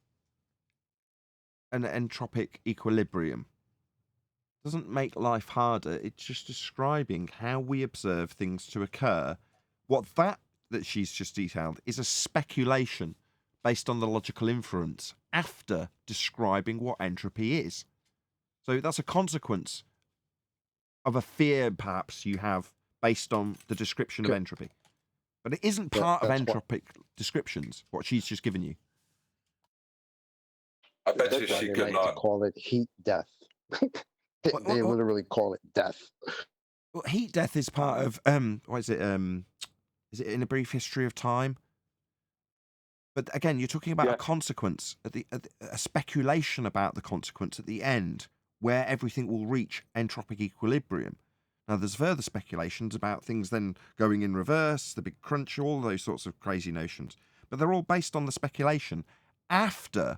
an entropic equilibrium. It doesn't make life harder. It's just describing how we observe things to occur. What that she's just detailed is a speculation based on the logical inference after describing what entropy is. So that's a consequence of a fear, perhaps, you have based on the description of entropy. But it isn't part of entropic descriptions, what she's just given you. I bet you That's why she they could like not. to call it heat death. They literally call it death. Well, heat death is part of what is it? Is it In a Brief History of Time? But again, you're talking about a consequence, a speculation about the consequence at the end, where everything will reach entropic equilibrium. Now, there's further speculations about things then going in reverse, the big crunch, all those sorts of crazy notions. But they're all based on the speculation after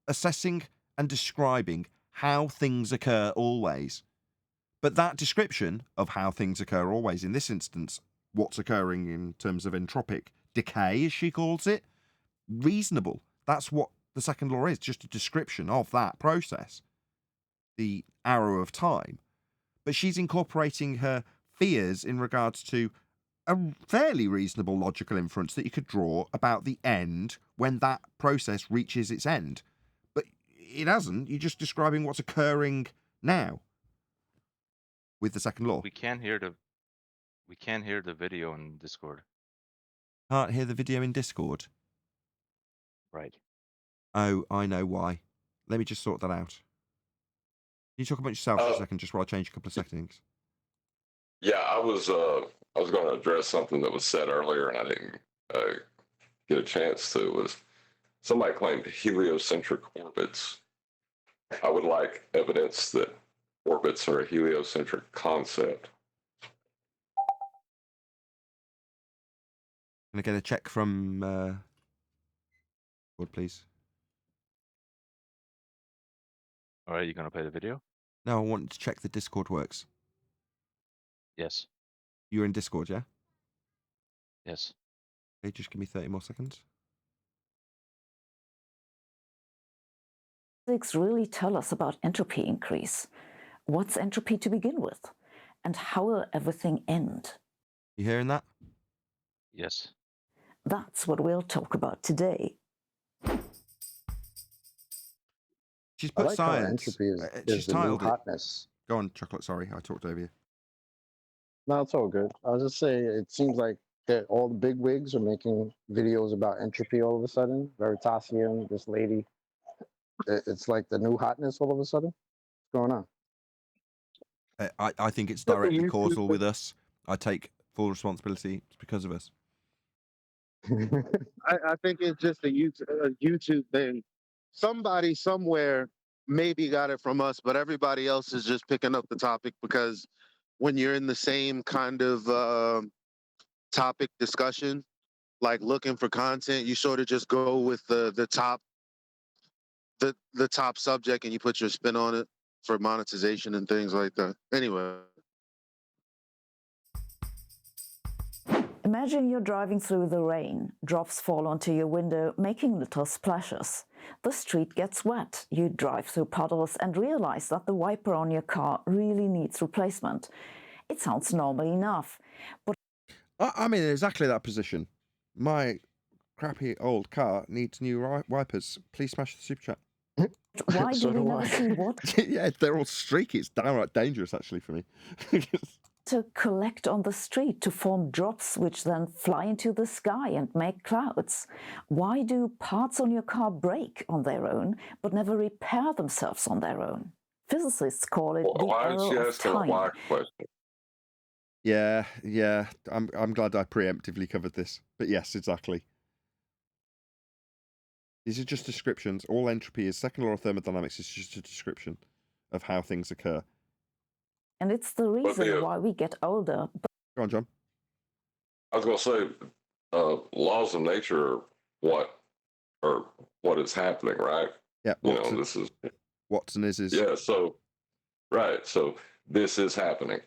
assessing and describing how things occur always. But that description of how things occur always, in this instance, what's occurring in terms of entropic decay, as she calls it, reasonable. That's what the second law is, just a description of that process, the arrow of time. But she's incorporating her fears in regards to a fairly reasonable logical inference that you could draw about the end when that process reaches its end. But it hasn't. You're just describing what's occurring now with the second law. We can't hear the video in Discord. Can't hear the video in Discord. Right. Oh, I know why. Let me just sort that out. Can you talk about yourself for a second, just while I change a couple of settings? Yeah, I was going to address something that was said earlier, and I didn't get a chance to. Was somebody claimed heliocentric orbits? I would like evidence that orbits are a heliocentric concept. Can I get a check from Discord, please? All right, you gonna play the video? No, I want to check the Discord works. Yes. You're in Discord, yeah? Yes. Okay, just give me 30 more seconds. Physics really tell us about entropy increase. What's entropy to begin with? And how will everything end? You hearing that? Yes. That's what we'll talk about today. She's I put like how science. entropy is She's the new tiled it. hotness. Go on, Chocolate. Sorry, I talked over you. No, it's all good. I was just saying, it seems like that all the big wigs are making videos about entropy all of a sudden. Veritasium, this lady. It's like the new hotness all of a sudden. What's going on? I think it's directly causal with us. I take full responsibility. It's because of us. I think it's just a YouTube thing. Somebody somewhere maybe got it from us, but everybody else is just picking up the topic because when you're in the same kind of topic discussion, like looking for content, you sort of just go with the top subject and you put your spin on it for monetization and things like that. Anyway. Imagine you're driving through the rain. Drops fall onto your window, making little splashes. The street gets wet. You drive through puddles and realize that the wiper on your car really needs replacement. It sounds normal enough, but I'm in exactly that position. My crappy old car needs new wipers. Please smash the super chat. why So do we do never I. see what Yeah, they're all streaky. It's downright dangerous, actually, for me. to collect on the street to form drops which then fly into the sky and make clouds? Why do parts on your car break on their own but never repair themselves on their own? Physicists call it the Why is she arrow of asking a time. why question? Yeah. I'm glad I preemptively covered this. But yes, exactly. These are just descriptions. All entropy is second law of thermodynamics is just a description of how things occur. And it's the reason why we get older. Go on, John. I was going to say, laws of nature are what is happening, right? Yeah. This is Watson is. Yeah. So, right. So this is happening.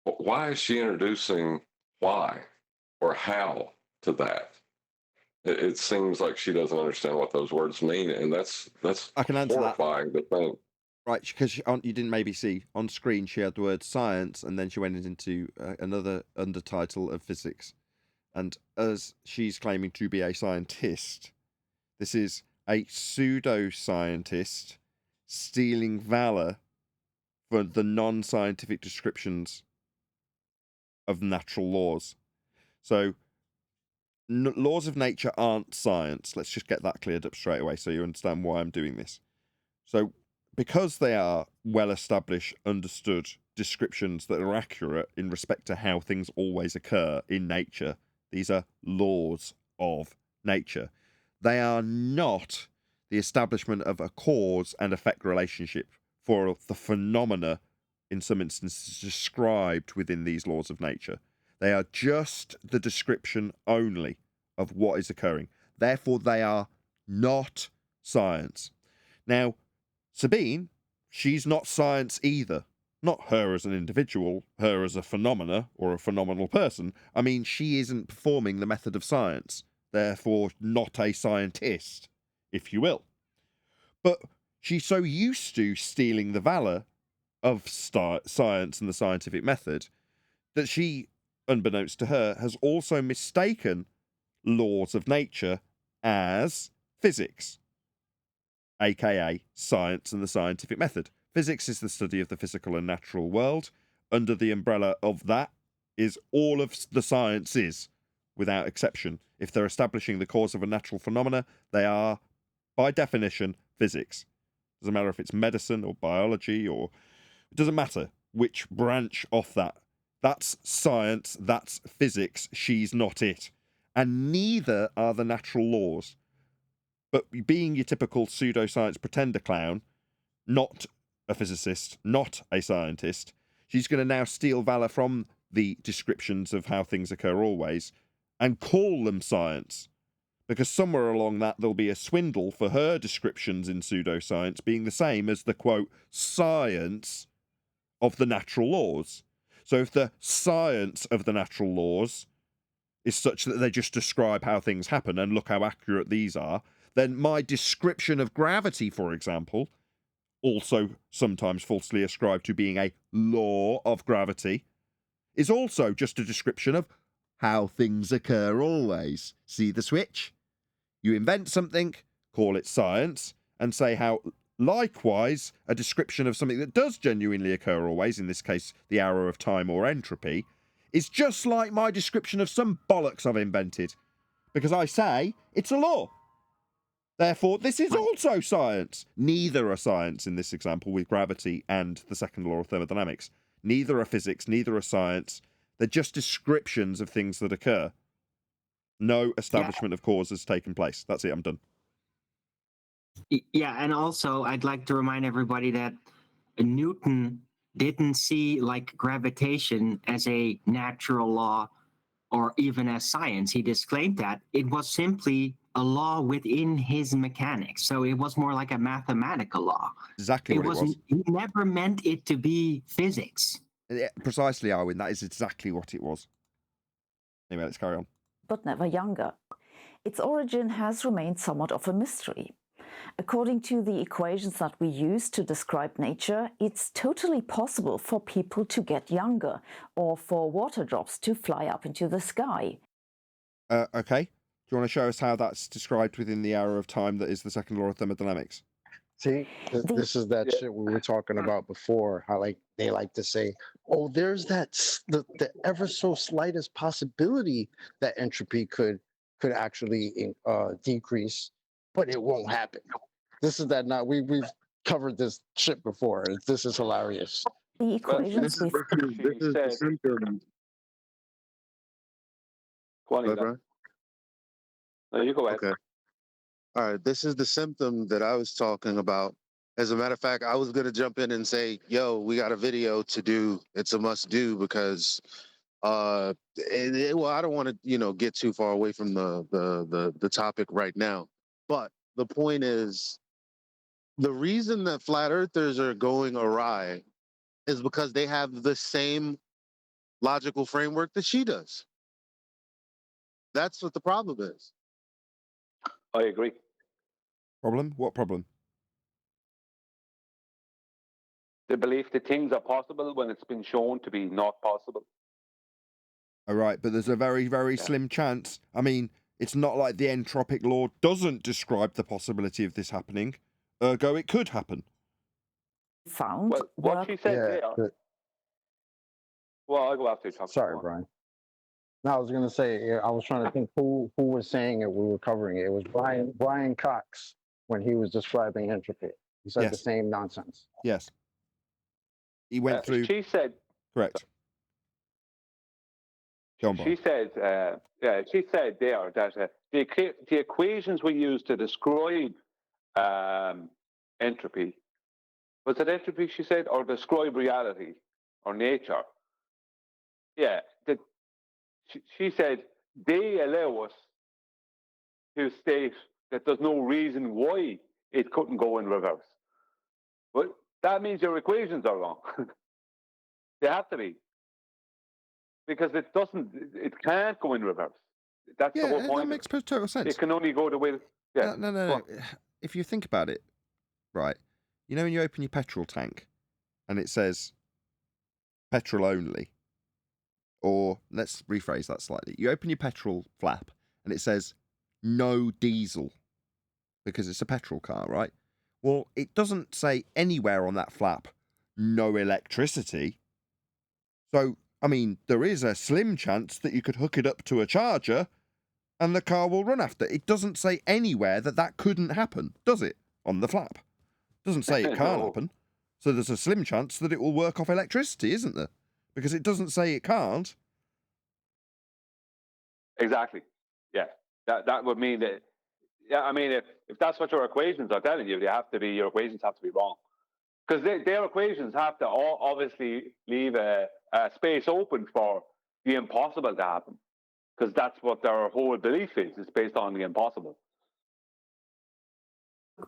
But why is she introducing why or how to that? it seems like she doesn't understand what those words mean, and that's I can answer that. horrifying to think. Right, because you didn't maybe see on screen she had the word science, and then she went into another undertitle of physics. And as she's claiming to be a scientist, this is a pseudo-scientist stealing valor for the non-scientific descriptions of natural laws. So, laws of nature aren't science. Let's just get that cleared up straight away so you understand why I'm doing this. So, because they are well-established, understood descriptions that are accurate in respect to how things always occur in nature, these are laws of nature. They are not the establishment of a cause and effect relationship for the phenomena, in some instances, described within these laws of nature. They are just the description only of what is occurring. Therefore, they are not science. Now, Sabine, she's not science either. Not her as an individual, her as a phenomena or a phenomenal person. I mean, she isn't performing the method of science, therefore not a scientist, if you will. But she's so used to stealing the valor of science and the scientific method that she, unbeknownst to her, has also mistaken laws of nature as physics, aka science and the scientific method. Physics is the study of the physical and natural world. Under the umbrella of that is all of the sciences, without exception. If they're establishing the cause of a natural phenomena, they are, by definition, physics. Doesn't matter if it's medicine or biology, or it doesn't matter which branch off that. That's science, that's physics, she's not it. And neither are the natural laws. But being your typical pseudoscience pretender clown, not a physicist, not a scientist, she's going to now steal valor from the descriptions of how things occur always and call them science. Because somewhere along that there'll be a swindle for her descriptions in pseudoscience being the same as the, quote, science of the natural laws. So if the science of the natural laws is such that they just describe how things happen and look how accurate these are, then my description of gravity, for example, also sometimes falsely ascribed to being a law of gravity, is also just a description of how things occur always. See the switch? You invent something, call it science, and say how, likewise, a description of something that does genuinely occur always, in this case, the arrow of time or entropy, is just like my description of some bollocks I've invented. Because I say it's a law. Therefore, this is also science. Neither are science in this example with gravity and the second law of thermodynamics. Neither are physics, neither are science. They're just descriptions of things that occur. No establishment of cause has taken place. That's it, I'm done. Yeah, and also I'd like to remind everybody that Newton didn't see like gravitation as a natural law or even as science. He disclaimed that it was simply a law within his mechanics. So it was more like a mathematical law. Exactly what it was. He never meant it to be physics. Yeah, precisely, Arwin. That is exactly what it was. Anyway, let's carry on. But never younger. Its origin has remained somewhat of a mystery. According to the equations that we use to describe nature, it's totally possible for people to get younger, or for water drops to fly up into the sky. Okay. Do you want to show us how that's described within the arrow of time that is the second law of thermodynamics? See, this is that shit we were talking about before. How like they like to say, "Oh, there's the ever so slightest possibility that entropy could actually decrease, but it won't happen." This is that not we've covered this shit before. This is hilarious. The equations we've This is the symptom. Go ahead, Brian. No, you go ahead. Okay. All right. This is the symptom that I was talking about. As a matter of fact, I was going to jump in and say, yo, we got a video to do. It's a must do because, well, I don't want to, get too far away from the topic right now. But the point is, the reason that flat earthers are going awry is because they have the same logical framework that she does. That's what the problem is. I agree. Problem? What problem? The belief that things are possible when it's been shown to be not possible. All right, but there's a very, very slim chance. I mean, it's not like the entropic law doesn't describe the possibility of this happening. Ergo, it could happen. Found Well, what she said there. Well, I'll go after you. Sorry, Brian. No, I was going to say, I was trying to think who was saying it. We were covering it. It was Brian Cox when he was describing entropy. He said the same nonsense. Yes. He went through. She said. Correct. Go on, She said. She said there that the equations we use to describe entropy, was it entropy? She said, or describe reality or nature. Yeah. She said they allow us to state that there's no reason why it couldn't go in reverse. But that means your equations are wrong. They have to be. Because it can't go in reverse. That's the whole point. That makes total sense. It can only go the way. Yeah. No. If you think about it, right, you know when you open your petrol tank and it says petrol only, or let's rephrase that slightly. You open your petrol flap and it says no diesel because it's a petrol car, right? Well, it doesn't say anywhere on that flap no electricity. So, I mean, there is a slim chance that you could hook it up to a charger and the car will run after. It doesn't say anywhere that couldn't happen, does it? On the flap. It doesn't say it can't happen. So there's a slim chance that it will work off electricity, isn't there? Because it doesn't say it can't. Exactly. Yeah. That would mean that. Yeah. I mean, if that's what your equations are telling you, your equations have to be wrong. Because their equations have to obviously leave a space open for the impossible to happen. Because that's what their whole belief is. It's based on the impossible.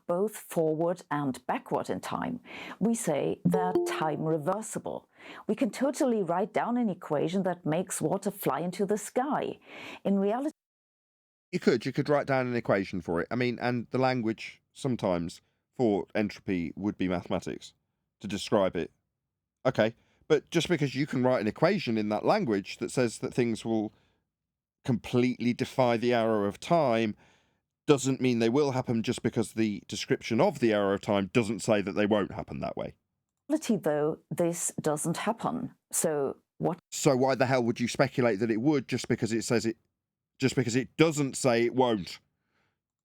Both forward and backward in time. We say they're time reversible. We can totally write down an equation that makes water fly into the sky. In reality, you could write down an equation for it. I mean, and the language sometimes for entropy would be mathematics to describe it. Okay, but just because you can write an equation in that language that says that things will completely defy the arrow of time doesn't mean they will happen, just because the description of the arrow of time doesn't say that they won't happen that way. In reality, though, this doesn't happen. So what? So why the hell would you speculate that it would just because it says it? Just because it doesn't say it won't?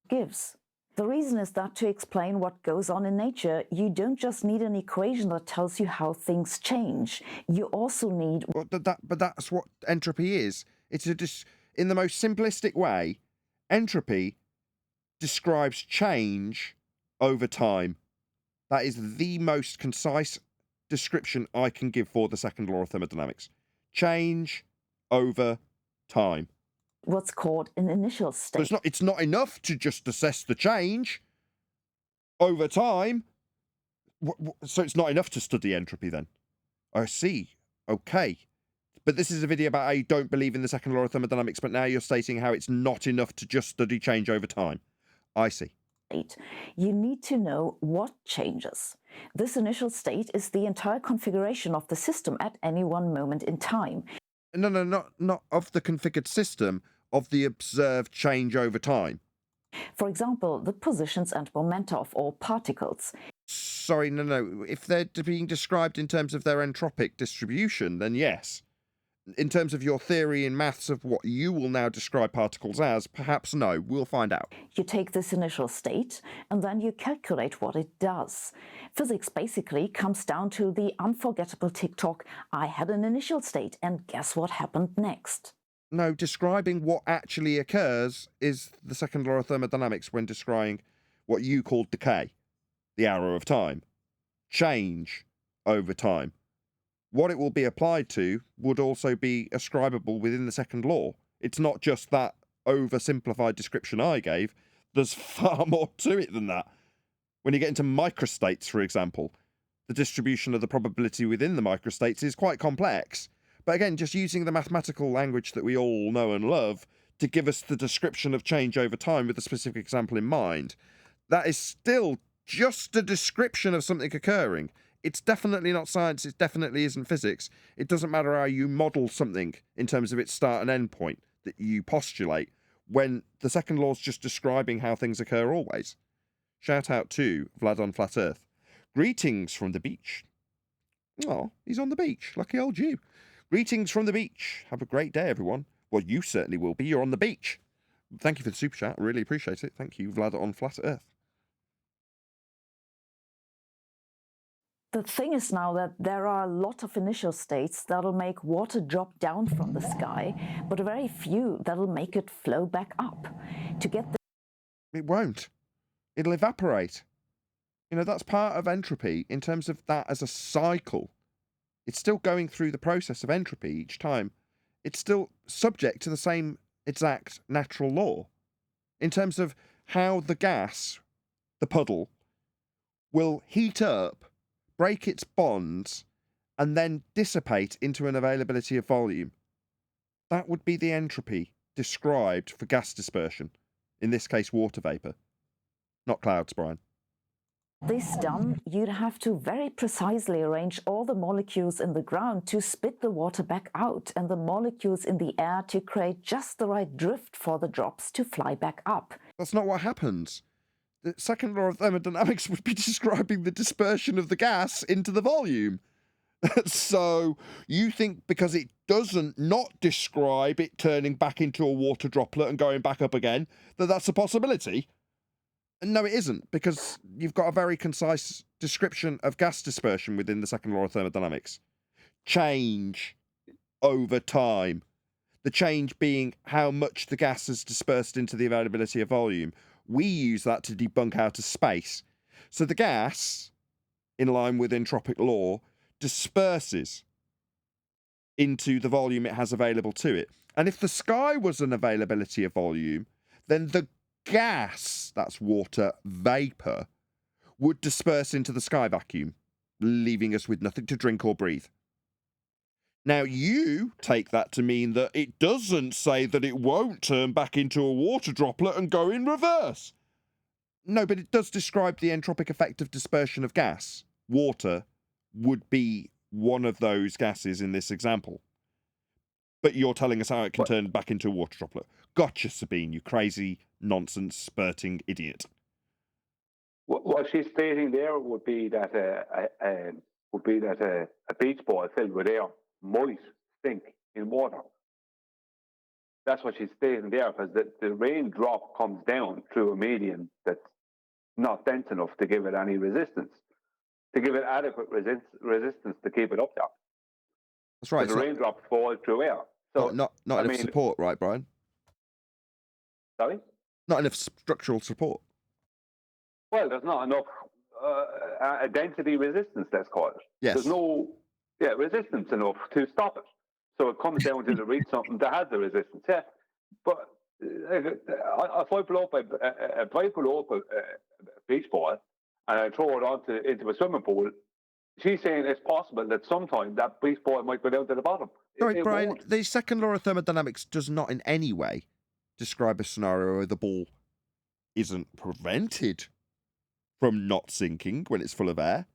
Gives. The reason is that to explain what goes on in nature, you don't just need an equation that tells you how things change. You also need. But that's what entropy is. It's in the most simplistic way, entropy describes change over time. That is the most concise description I can give for the second law of thermodynamics. Change over time. What's called an initial state. So it's not enough to just assess the change over time. So it's not enough to study entropy then. I see. Okay. But this is a video about how you don't believe in the second law of thermodynamics, but now you're stating how it's not enough to just study change over time. I see. You need to know what changes. This initial state is the entire configuration of the system at any one moment in time. No, not of the configured system, of the observed change over time. For example, the positions and momenta of all particles. Sorry, no. If they're being described in terms of their entropic distribution, then yes. In terms of your theory in maths of what you will now describe particles as, perhaps no. We'll find out. You take this initial state and then you calculate what it does. Physics basically comes down to the unforgettable TikTok, I had an initial state and guess what happened next? No, describing what actually occurs is the second law of thermodynamics when describing what you call decay, the arrow of time, change over time. What it will be applied to would also be ascribable within the second law. It's not just that oversimplified description I gave. There's far more to it than that. When you get into microstates, for example, the distribution of the probability within the microstates is quite complex. But again, just using the mathematical language that we all know and love to give us the description of change over time with a specific example in mind. That is still just a description of something occurring. It's definitely not science. It definitely isn't physics. It doesn't matter how you model something in terms of its start and end point that you postulate, when the second law is just describing how things occur always. Shout out to Vlad on Flat Earth. Greetings from the beach. Oh, he's on the beach. Lucky old you. Greetings from the beach. Have a great day, everyone. Well, you certainly will be. You're on the beach. Thank you for the super chat. I really appreciate it. Thank you, Vlad on Flat Earth. The thing is now that there are a lot of initial states that'll make water drop down from the sky, but very few that'll make it flow back up. To get It won't. It'll evaporate. You know, that's part of entropy in terms of that as a cycle. It's still going through the process of entropy each time. It's still subject to the same exact natural law in terms of how the gas, the puddle, will heat up, break its bonds, and then dissipate into an availability of volume. That would be the entropy described for gas dispersion, in this case water vapour. Not clouds, Brian. this done, you'd have to very precisely arrange all the molecules in the ground to spit the water back out, and the molecules in the air to create just the right drift for the drops to fly back up. That's not what happens. The second law of thermodynamics would be describing the dispersion of the gas into the volume. So you think because it doesn't not describe it turning back into a water droplet and going back up again, that that's a possibility? No, it isn't, because you've got a very concise description of gas dispersion within the second law of thermodynamics. Change over time. The change being how much the gas has dispersed into the availability of volume. We use that to debunk outer space. So the gas, in line with entropic law, disperses into the volume it has available to it. And if the sky was an availability of volume, then the gas, that's water vapour, would disperse into the sky vacuum, leaving us with nothing to drink or breathe. Now, you take that to mean that it doesn't say that it won't turn back into a water droplet and go in reverse. No, but it does describe the entropic effect of dispersion of gas. Water would be one of those gases in this example. But you're telling us how it can turn back into a water droplet. Gotcha, Sabine, you crazy, nonsense, spurting idiot. What she's stating there would be that a beach ball filled with air might stink in water. That's what she's stating there, because the raindrop comes down through a medium that's not dense enough to give it any resistance, to give it adequate resistance to keep it up there. That's right. The raindrop falls through air. So not enough support, right, Brian? Sorry? Not enough structural support. Well, there's not enough density resistance, let's call it. Yes. There's no resistance enough to stop it. So it comes down to reach something that has the resistance. Yeah. But if I blow up a beach ball and I throw it into a swimming pool, she's saying it's possible that sometime that beach ball might go down to the bottom. Sorry, Brian, won't. the second law of thermodynamics does not in any way describe a scenario where the ball isn't prevented from not sinking when it's full of air.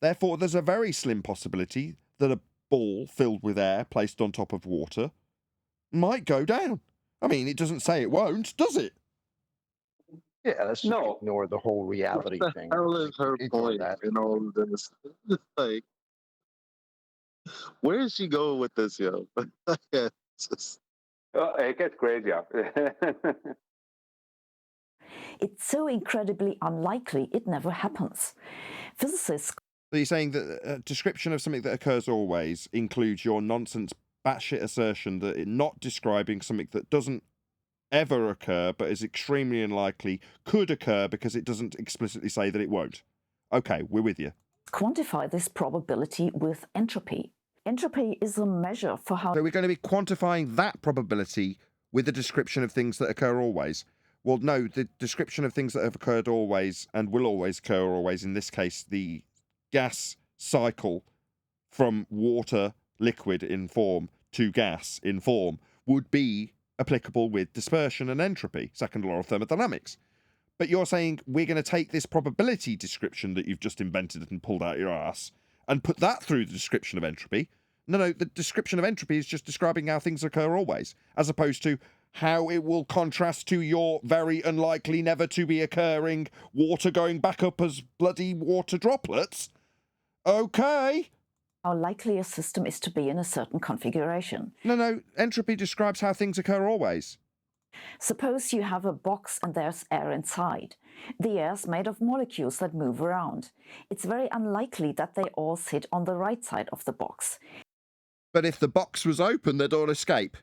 Therefore, there's a very slim possibility that a ball filled with air placed on top of water might go down. I mean, it doesn't say it won't, does it? Yeah, let's just ignore the whole reality What the thing. hell is her Ignore point that. in all of this? Like, where is she going with this, yo? It's just- It gets crazier. It's so incredibly unlikely it never happens. Physicists So you're saying that a description of something that occurs always includes your nonsense batshit assertion that it not describing something that doesn't ever occur but is extremely unlikely could occur because it doesn't explicitly say that it won't. Okay, we're with you. quantify this probability with entropy. Entropy is a measure for how So we're going to be quantifying that probability with a description of things that occur always. Well, no, the description of things that have occurred always and will always occur always, in this case, the gas cycle from water, liquid in form, to gas in form, would be applicable with dispersion and entropy, second law of thermodynamics. But you're saying we're going to take this probability description that you've just invented and pulled out your ass and put that through the description of entropy. No, the description of entropy is just describing how things occur always, as opposed to how it will contrast to your very unlikely, never to be occurring water going back up as bloody water droplets. Okay. How likely a system is to be in a certain configuration. No, entropy describes how things occur always. Suppose you have a box and there's air inside. The air is made of molecules that move around. It's very unlikely that they all sit on the right side of the box. But if the box was open, they'd all escape.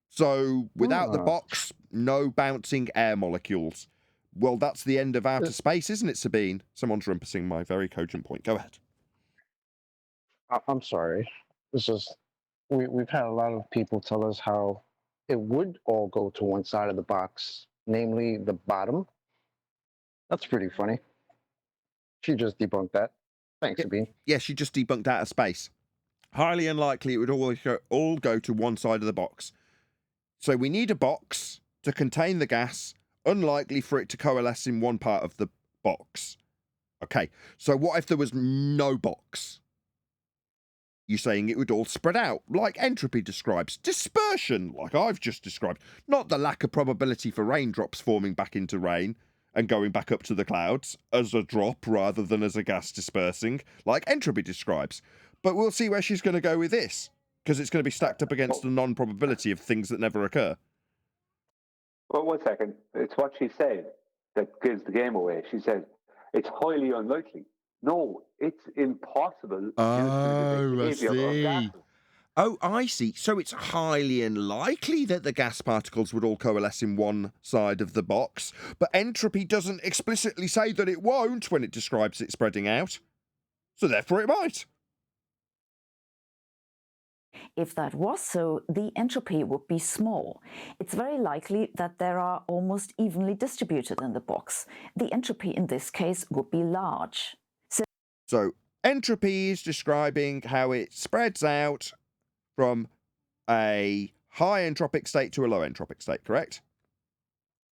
So without the box, no bouncing air molecules. Well, that's the end of outer space, isn't it, Sabine? Someone's rumpusing my very cogent point. Go ahead. I'm sorry. It's just we've had a lot of people tell us how it would all go to one side of the box, namely the bottom. That's pretty funny. She just debunked that. Thanks, Sabine. Yeah, she just debunked outer space. Highly unlikely it would all go to one side of the box. So we need a box to contain the gas, unlikely for it to coalesce in one part of the box. Okay, so what if there was no box? You're saying it would all spread out, like entropy describes. Dispersion, like I've just described. Not the lack of probability for raindrops forming back into rain and going back up to the clouds as a drop rather than as a gas dispersing, like entropy describes. But we'll see where she's going to go with this, because it's going to be stacked up against the non-probability of things that never occur. Well, 1 second. It's what she said that gives the game away. She said, it's highly unlikely. No, it's impossible. Oh, I see. Oh, I see. So it's highly unlikely that the gas particles would all coalesce in one side of the box, but entropy doesn't explicitly say that it won't when it describes it spreading out. So therefore it might. If that was so, the entropy would be small. It's very likely that there are almost evenly distributed in the box. The entropy in this case would be large. So entropy is describing how it spreads out from a high entropic state to a low entropic state, correct?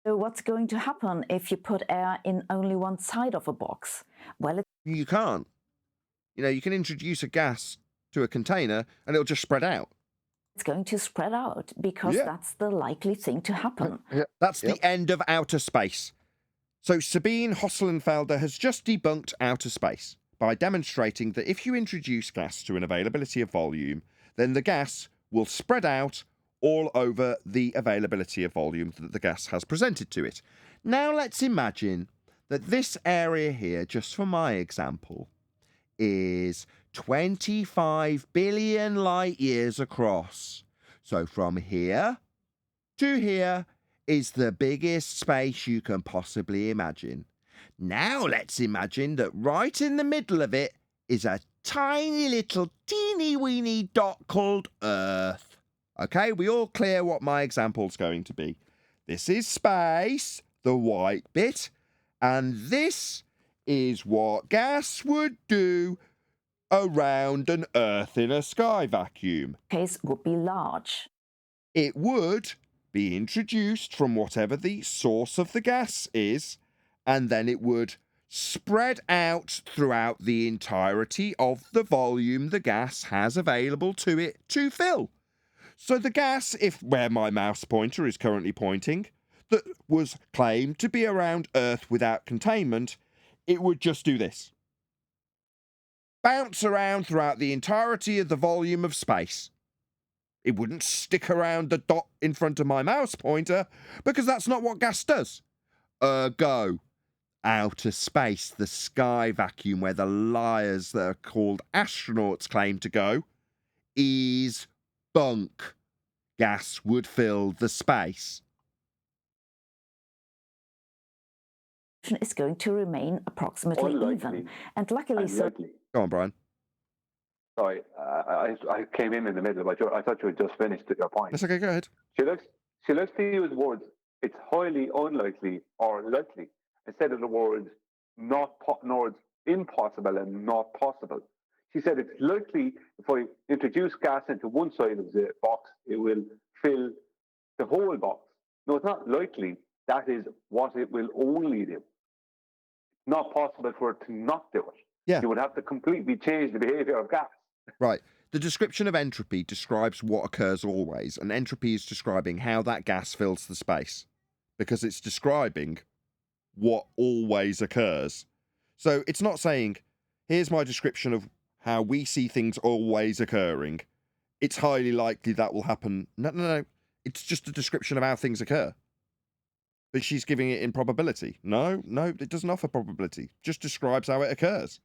So what's going to happen if you put air in only one side of a box? Well, you can't. You can introduce a gas to a container and it'll just spread out. It's going to spread out because that's the likely thing to happen. That's the end of outer space. So Sabine Hosselenfelder has just debunked outer space by demonstrating that if you introduce gas to an availability of volume, then the gas will spread out all over the availability of volume that the gas has presented to it. Now let's imagine that this area here, just for my example, is 25 billion light years across. So from here to here is the biggest space you can possibly imagine. Now let's imagine that right in the middle of it is a tiny little teeny weeny dot called Earth. Okay, we all clear what my example's going to be. This is space, the white bit, and this is what gas would do around an Earth in a sky vacuum. Case would be large. It would be introduced from whatever the source of the gas is, and then it would spread out throughout the entirety of the volume the gas has available to it to fill. So the gas, if where my mouse pointer is currently pointing, that was claimed to be around Earth without containment, it would just do this. Bounce around throughout the entirety of the volume of space. It wouldn't stick around the dot in front of my mouse pointer, because that's not what gas does. Ergo, outer space, the sky vacuum where the liars that are called astronauts claim to go, is bunk. Gas would fill the space. Is going to remain approximately even. And luckily, Go on, Brian. Sorry, I came in the middle, but I thought you had just finished your point. That's okay, go ahead. She likes to use words, it's highly unlikely or likely, instead of the words impossible and not possible. She said it's likely if I introduce gas into one side of the box, it will fill the whole box. No, it's not likely. That is what it will only do. Not possible for it to not do it. Yeah. You would have to completely change the behavior of gas. Right. The description of entropy describes what occurs always, and entropy is describing how that gas fills the space, because it's describing what always occurs. So it's not saying, here's my description of how we see things always occurring. It's highly likely that will happen. No. It's just a description of how things occur. But she's giving it in probability. No, it doesn't offer probability. Just describes how it occurs.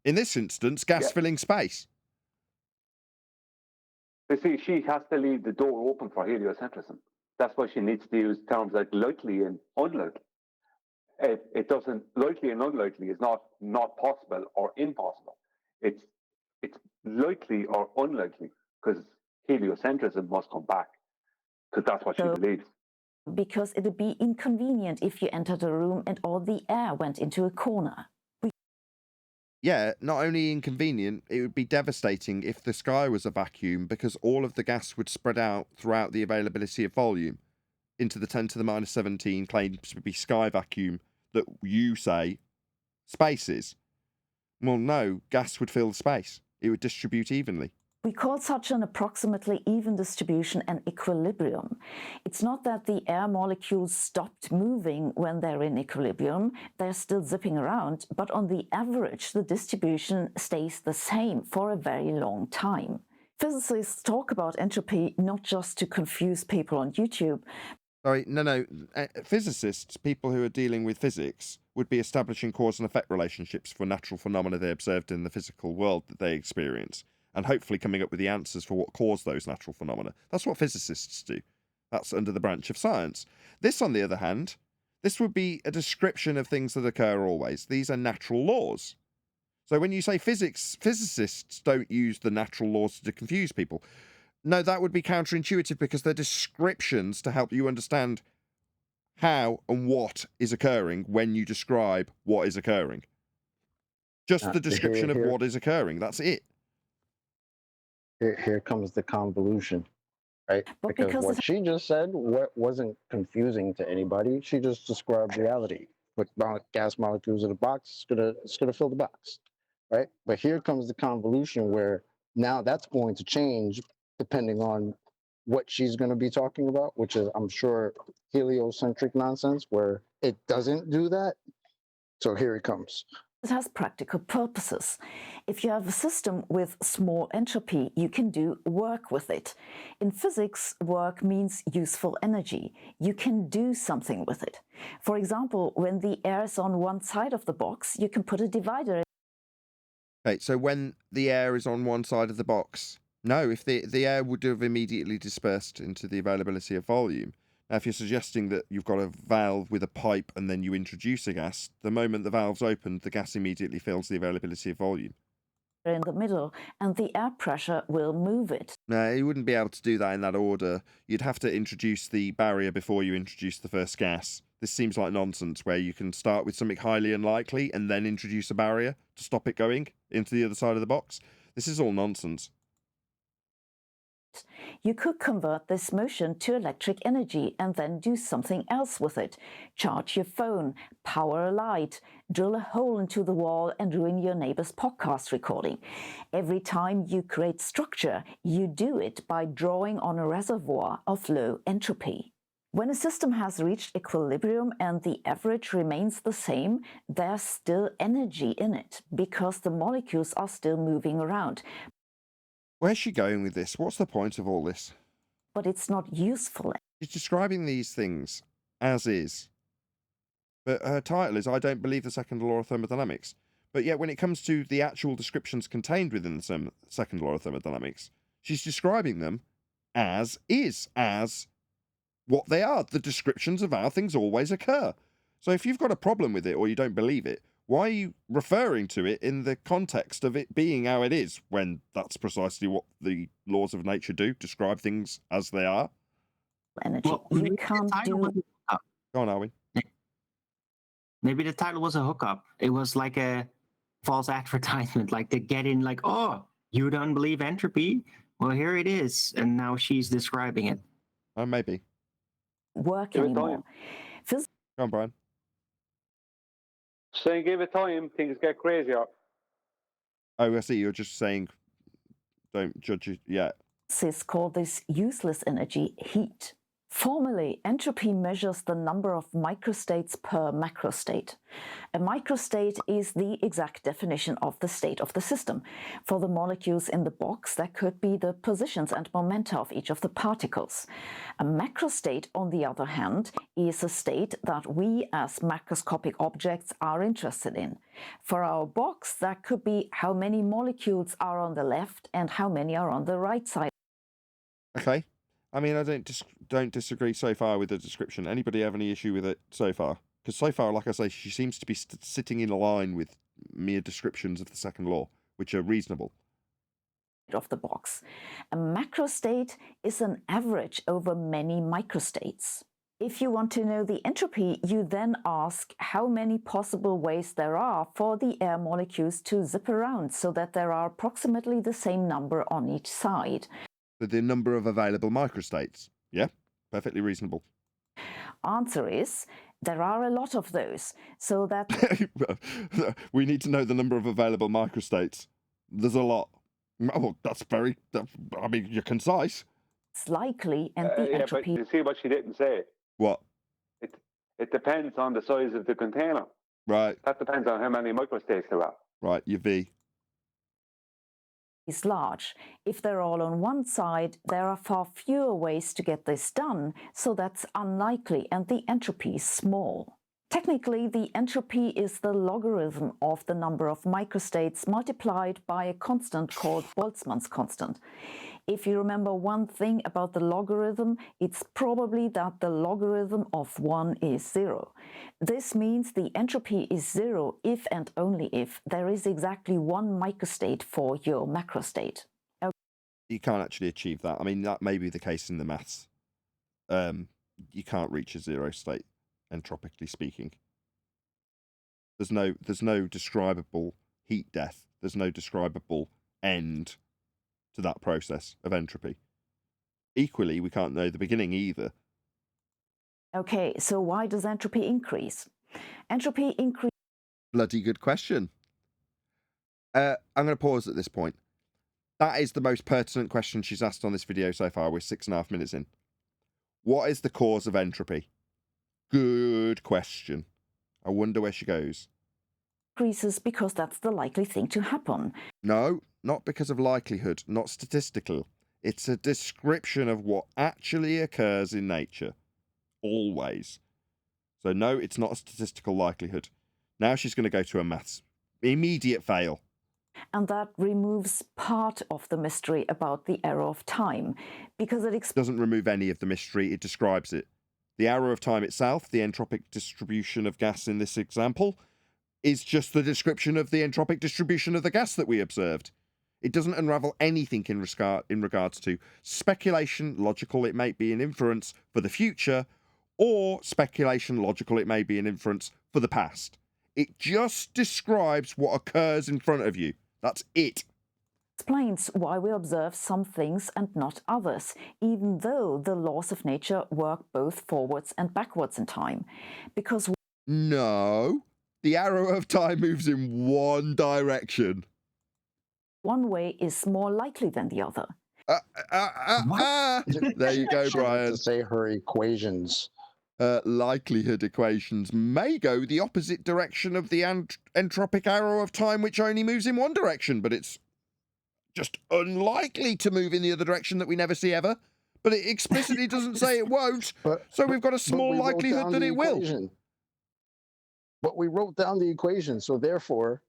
In this instance, gas filling space. You see, she has to leave the door open for heliocentrism. That's why she needs to use terms like likely and unlikely. It doesn't, likely and unlikely is not possible or impossible. It's likely or unlikely, because heliocentrism must come back, because that's what she believes. Because it would be inconvenient if you entered a room and all the air went into a corner. Yeah, not only inconvenient, it would be devastating if the sky was a vacuum, because all of the gas would spread out throughout the availability of volume into the 10 to the minus 17 claimed to be sky vacuum that you say space is. Well, no, gas would fill the space. It would distribute evenly. We call such an approximately even distribution an equilibrium. It's not that the air molecules stopped moving when they're in equilibrium, they're still zipping around, but on the average, the distribution stays the same for a very long time. Physicists talk about entropy not just to confuse people on YouTube. Sorry, no. Physicists, people who are dealing with physics, would be establishing cause and effect relationships for natural phenomena they observed in the physical world that they experience, and hopefully coming up with the answers for what caused those natural phenomena. That's what physicists do. That's under the branch of science. This, on the other hand, this would be a description of things that occur always. These are natural laws. So when you say physics, physicists don't use the natural laws to confuse people. No, that would be counterintuitive, because they're descriptions to help you understand how and what is occurring when you describe what is occurring. Just the description of what is occurring. That's it. Here comes the convolution, right? But Because what she just said wasn't confusing to anybody. She just described reality. With gas molecules in a box, it's gonna fill the box, right? But here comes the convolution, where now that's going to change depending on what she's going to be talking about, which is, I'm sure, heliocentric nonsense, where it doesn't do that. So here it comes. It has practical purposes. If you have a system with small entropy, you can do work with it. In physics, work means useful energy. You can do something with it. For example, when the air is on one side of the box, you can put a divider. Okay, so when the air is on one side of the box, no, if the air would have immediately dispersed into the availability of volume. Now, if you're suggesting that you've got a valve with a pipe and then you introduce a gas, the moment the valve's opened, the gas immediately fills the availability of volume. In the middle, and the air pressure will move it. No, you wouldn't be able to do that in that order. You'd have to introduce the barrier before you introduce the first gas. This seems like nonsense, where you can start with something highly unlikely and then introduce a barrier to stop it going into the other side of the box. This is all nonsense. You could convert this motion to electric energy and then do something else with it. Charge your phone, power a light, drill a hole into the wall and ruin your neighbor's podcast recording. Every time you create structure, you do it by drawing on a reservoir of low entropy. When a system has reached equilibrium and the average remains the same, there's still energy in it, because the molecules are still moving around. Where's she going with this? What's the point of all this? But it's not useful. She's describing these things as is. But her title is, I don't believe the second law of thermodynamics. But yet when it comes to the actual descriptions contained within the second law of thermodynamics, she's describing them as is, as what they are, the descriptions of how things always occur. So if you've got a problem with it or you don't believe it, why are you referring to it in the context of it being how it is, when that's precisely what the laws of nature do, describe things as they are? Energy. Well, You can't do... Go on, Arwin. Maybe the title was a hookup. It was like a false advertisement, like to get in, like, oh, you don't believe entropy? Well, here it is. And now she's describing it. Oh, maybe. work Give it anymore. time. Come on, Brian. Saying give it time, things get crazier. Oh, I see. You're just saying don't judge it yet. Physicists call this useless energy heat. Formally, entropy measures the number of microstates per macrostate. A microstate is the exact definition of the state of the system. For the molecules in the box, that could be the positions and momenta of each of the particles. A macrostate, on the other hand, is a state that we as macroscopic objects are interested in. For our box, that could be how many molecules are on the left and how many are on the right side. Okay. I mean, I don't disagree so far with the description. Anybody have any issue with it so far? Because so far, like I say, she seems to be sitting in line with mere descriptions of the second law, which are reasonable. Of the box. A macrostate is an average over many microstates. If you want to know the entropy, you then ask how many possible ways there are for the air molecules to zip around so that there are approximately the same number on each side. The number of available microstates. Yeah, perfectly reasonable. Answer is, there are a lot of those, so that We need to know the number of available microstates. There's a lot. Oh, I mean, you're concise. it's likely and the Yeah, but entropy you see what she didn't say. What? It depends on the size of the container. Right, That depends on how many microstates there are. right, your V. is large. If they're all on one side, there are far fewer ways to get this done, so that's unlikely and the entropy is small. Technically, the entropy is the logarithm of the number of microstates multiplied by a constant called Boltzmann's constant. If you remember one thing about the logarithm, it's probably that the logarithm of 1 is 0. This means the entropy is 0 if and only if there is exactly one microstate for your macrostate. You can't actually achieve that. I mean, that may be the case in the maths. You can't reach a zero state, entropically speaking. There's no describable heat death. There's no describable end to that process of entropy. Equally, we can't know the beginning either. Okay, so why does entropy increase? Entropy increases Bloody good question. I'm going to pause at this point. That is the most pertinent question she's asked on this video so far. We're 6.5 minutes in. What is the cause of entropy? Good question. I wonder where she goes. because that's the likely thing to happen. No, not because of likelihood, not statistical. It's a description of what actually occurs in nature. Always. So no, it's not a statistical likelihood. Now she's going to go to a maths. Immediate fail. And that removes part of the mystery about the arrow of time, because it Doesn't remove any of the mystery, it describes it. The arrow of time itself, the entropic distribution of gas in this example, is just the description of the entropic distribution of the gas that we observed. It doesn't unravel anything in regards to speculation, logical it may be an inference for the future, or speculation, logical it may be an inference for the past. It just describes what occurs in front of you. That's it. explains why we observe some things and not others, even though the laws of nature work both forwards and backwards in time. Because No. The arrow of time moves in one direction. one way is more likely than the other. There you go, She meant Brian. to say her equations. Likelihood equations may go the opposite direction of the entropic arrow of time, which only moves in one direction, but it's just unlikely to move in the other direction that we never see ever. But it explicitly doesn't say it won't, so we've got a small we wrote likelihood down that the it will. equation. But we wrote down the equation, so therefore,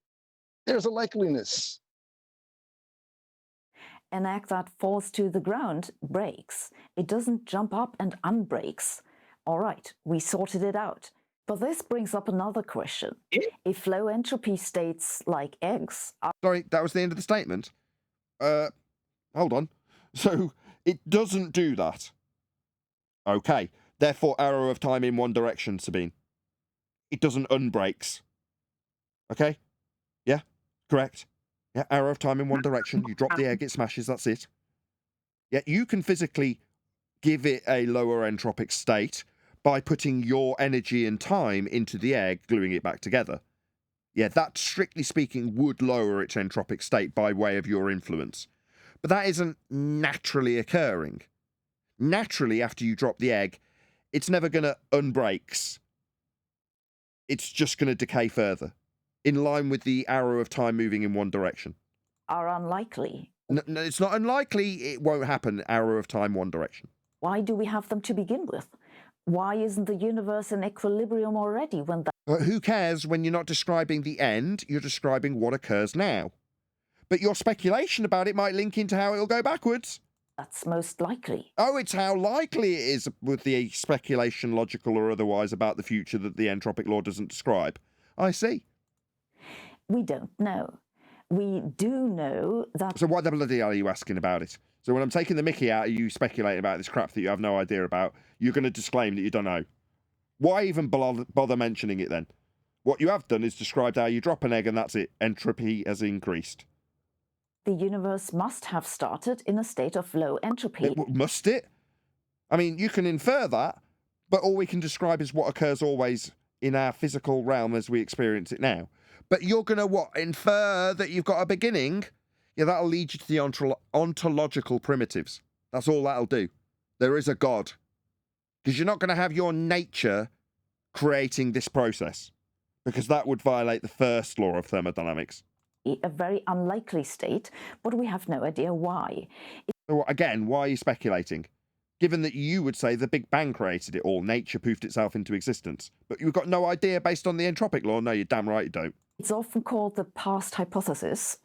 there's a likeliness. An egg that falls to the ground breaks. It doesn't jump up and unbreaks. All right, we sorted it out. But this brings up another question. If low entropy states like eggs are Sorry, that was the end of the statement. Hold on. So it doesn't do that. Okay. Therefore, arrow of time in one direction, Sabine. It doesn't unbreaks. Okay? Yeah? Correct? Yeah, arrow of time in one direction. You drop the egg, it smashes, that's it. Yeah, you can physically give it a lower entropic state, by putting your energy and time into the egg, gluing it back together. Yeah, that, strictly speaking, would lower its entropic state by way of your influence. But that isn't naturally occurring. Naturally, after you drop the egg, it's never going to unbreaks. It's just going to decay further, in line with the arrow of time moving in one direction. Are unlikely. No, it's not unlikely. It won't happen, arrow of time, one direction. Why do we have them to begin with? Why isn't the universe in equilibrium already when that... But who cares when you're not describing the end, you're describing what occurs now. But your speculation about it might link into how it'll go backwards. That's most likely. Oh, it's how likely it is with the speculation, logical or otherwise, about the future that the entropic law doesn't describe. I see. We don't know. We do know that... So why the bloody hell are you asking about it? So when I'm taking the mickey out of you speculating about this crap that you have no idea about, you're going to disclaim that you don't know. Why even bother mentioning it then? What you have done is described how you drop an egg and that's it. Entropy has increased. The universe must have started in a state of low entropy. Must it? I mean, you can infer that, but all we can describe is what occurs always in our physical realm as we experience it now. But you're going to, what, infer that you've got a beginning? Yeah, that'll lead you to the ontological primitives. That's all that'll do. There is a God. Because you're not going to have your nature creating this process, because that would violate the first law of thermodynamics. A very unlikely state, but we have no idea why. So again, why are you speculating? Given that you would say the Big Bang created it all, nature poofed itself into existence. But you've got no idea based on the entropic law? No, you're damn right you don't. It's often called the past hypothesis.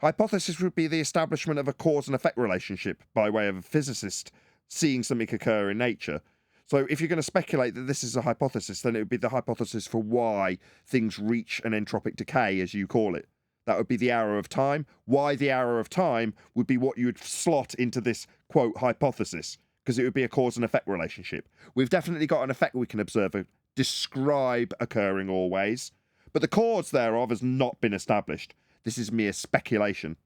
Hypothesis would be the establishment of a cause and effect relationship by way of a physicist seeing something occur in nature. So if you're going to speculate that this is a hypothesis, then it would be the hypothesis for why things reach an entropic decay, as you call it. That would be the arrow of time. Why the arrow of time would be what you would slot into this, quote, hypothesis, because it would be a cause and effect relationship. We've definitely got an effect we can observe, describe occurring always, but the cause thereof has not been established. This is mere speculation.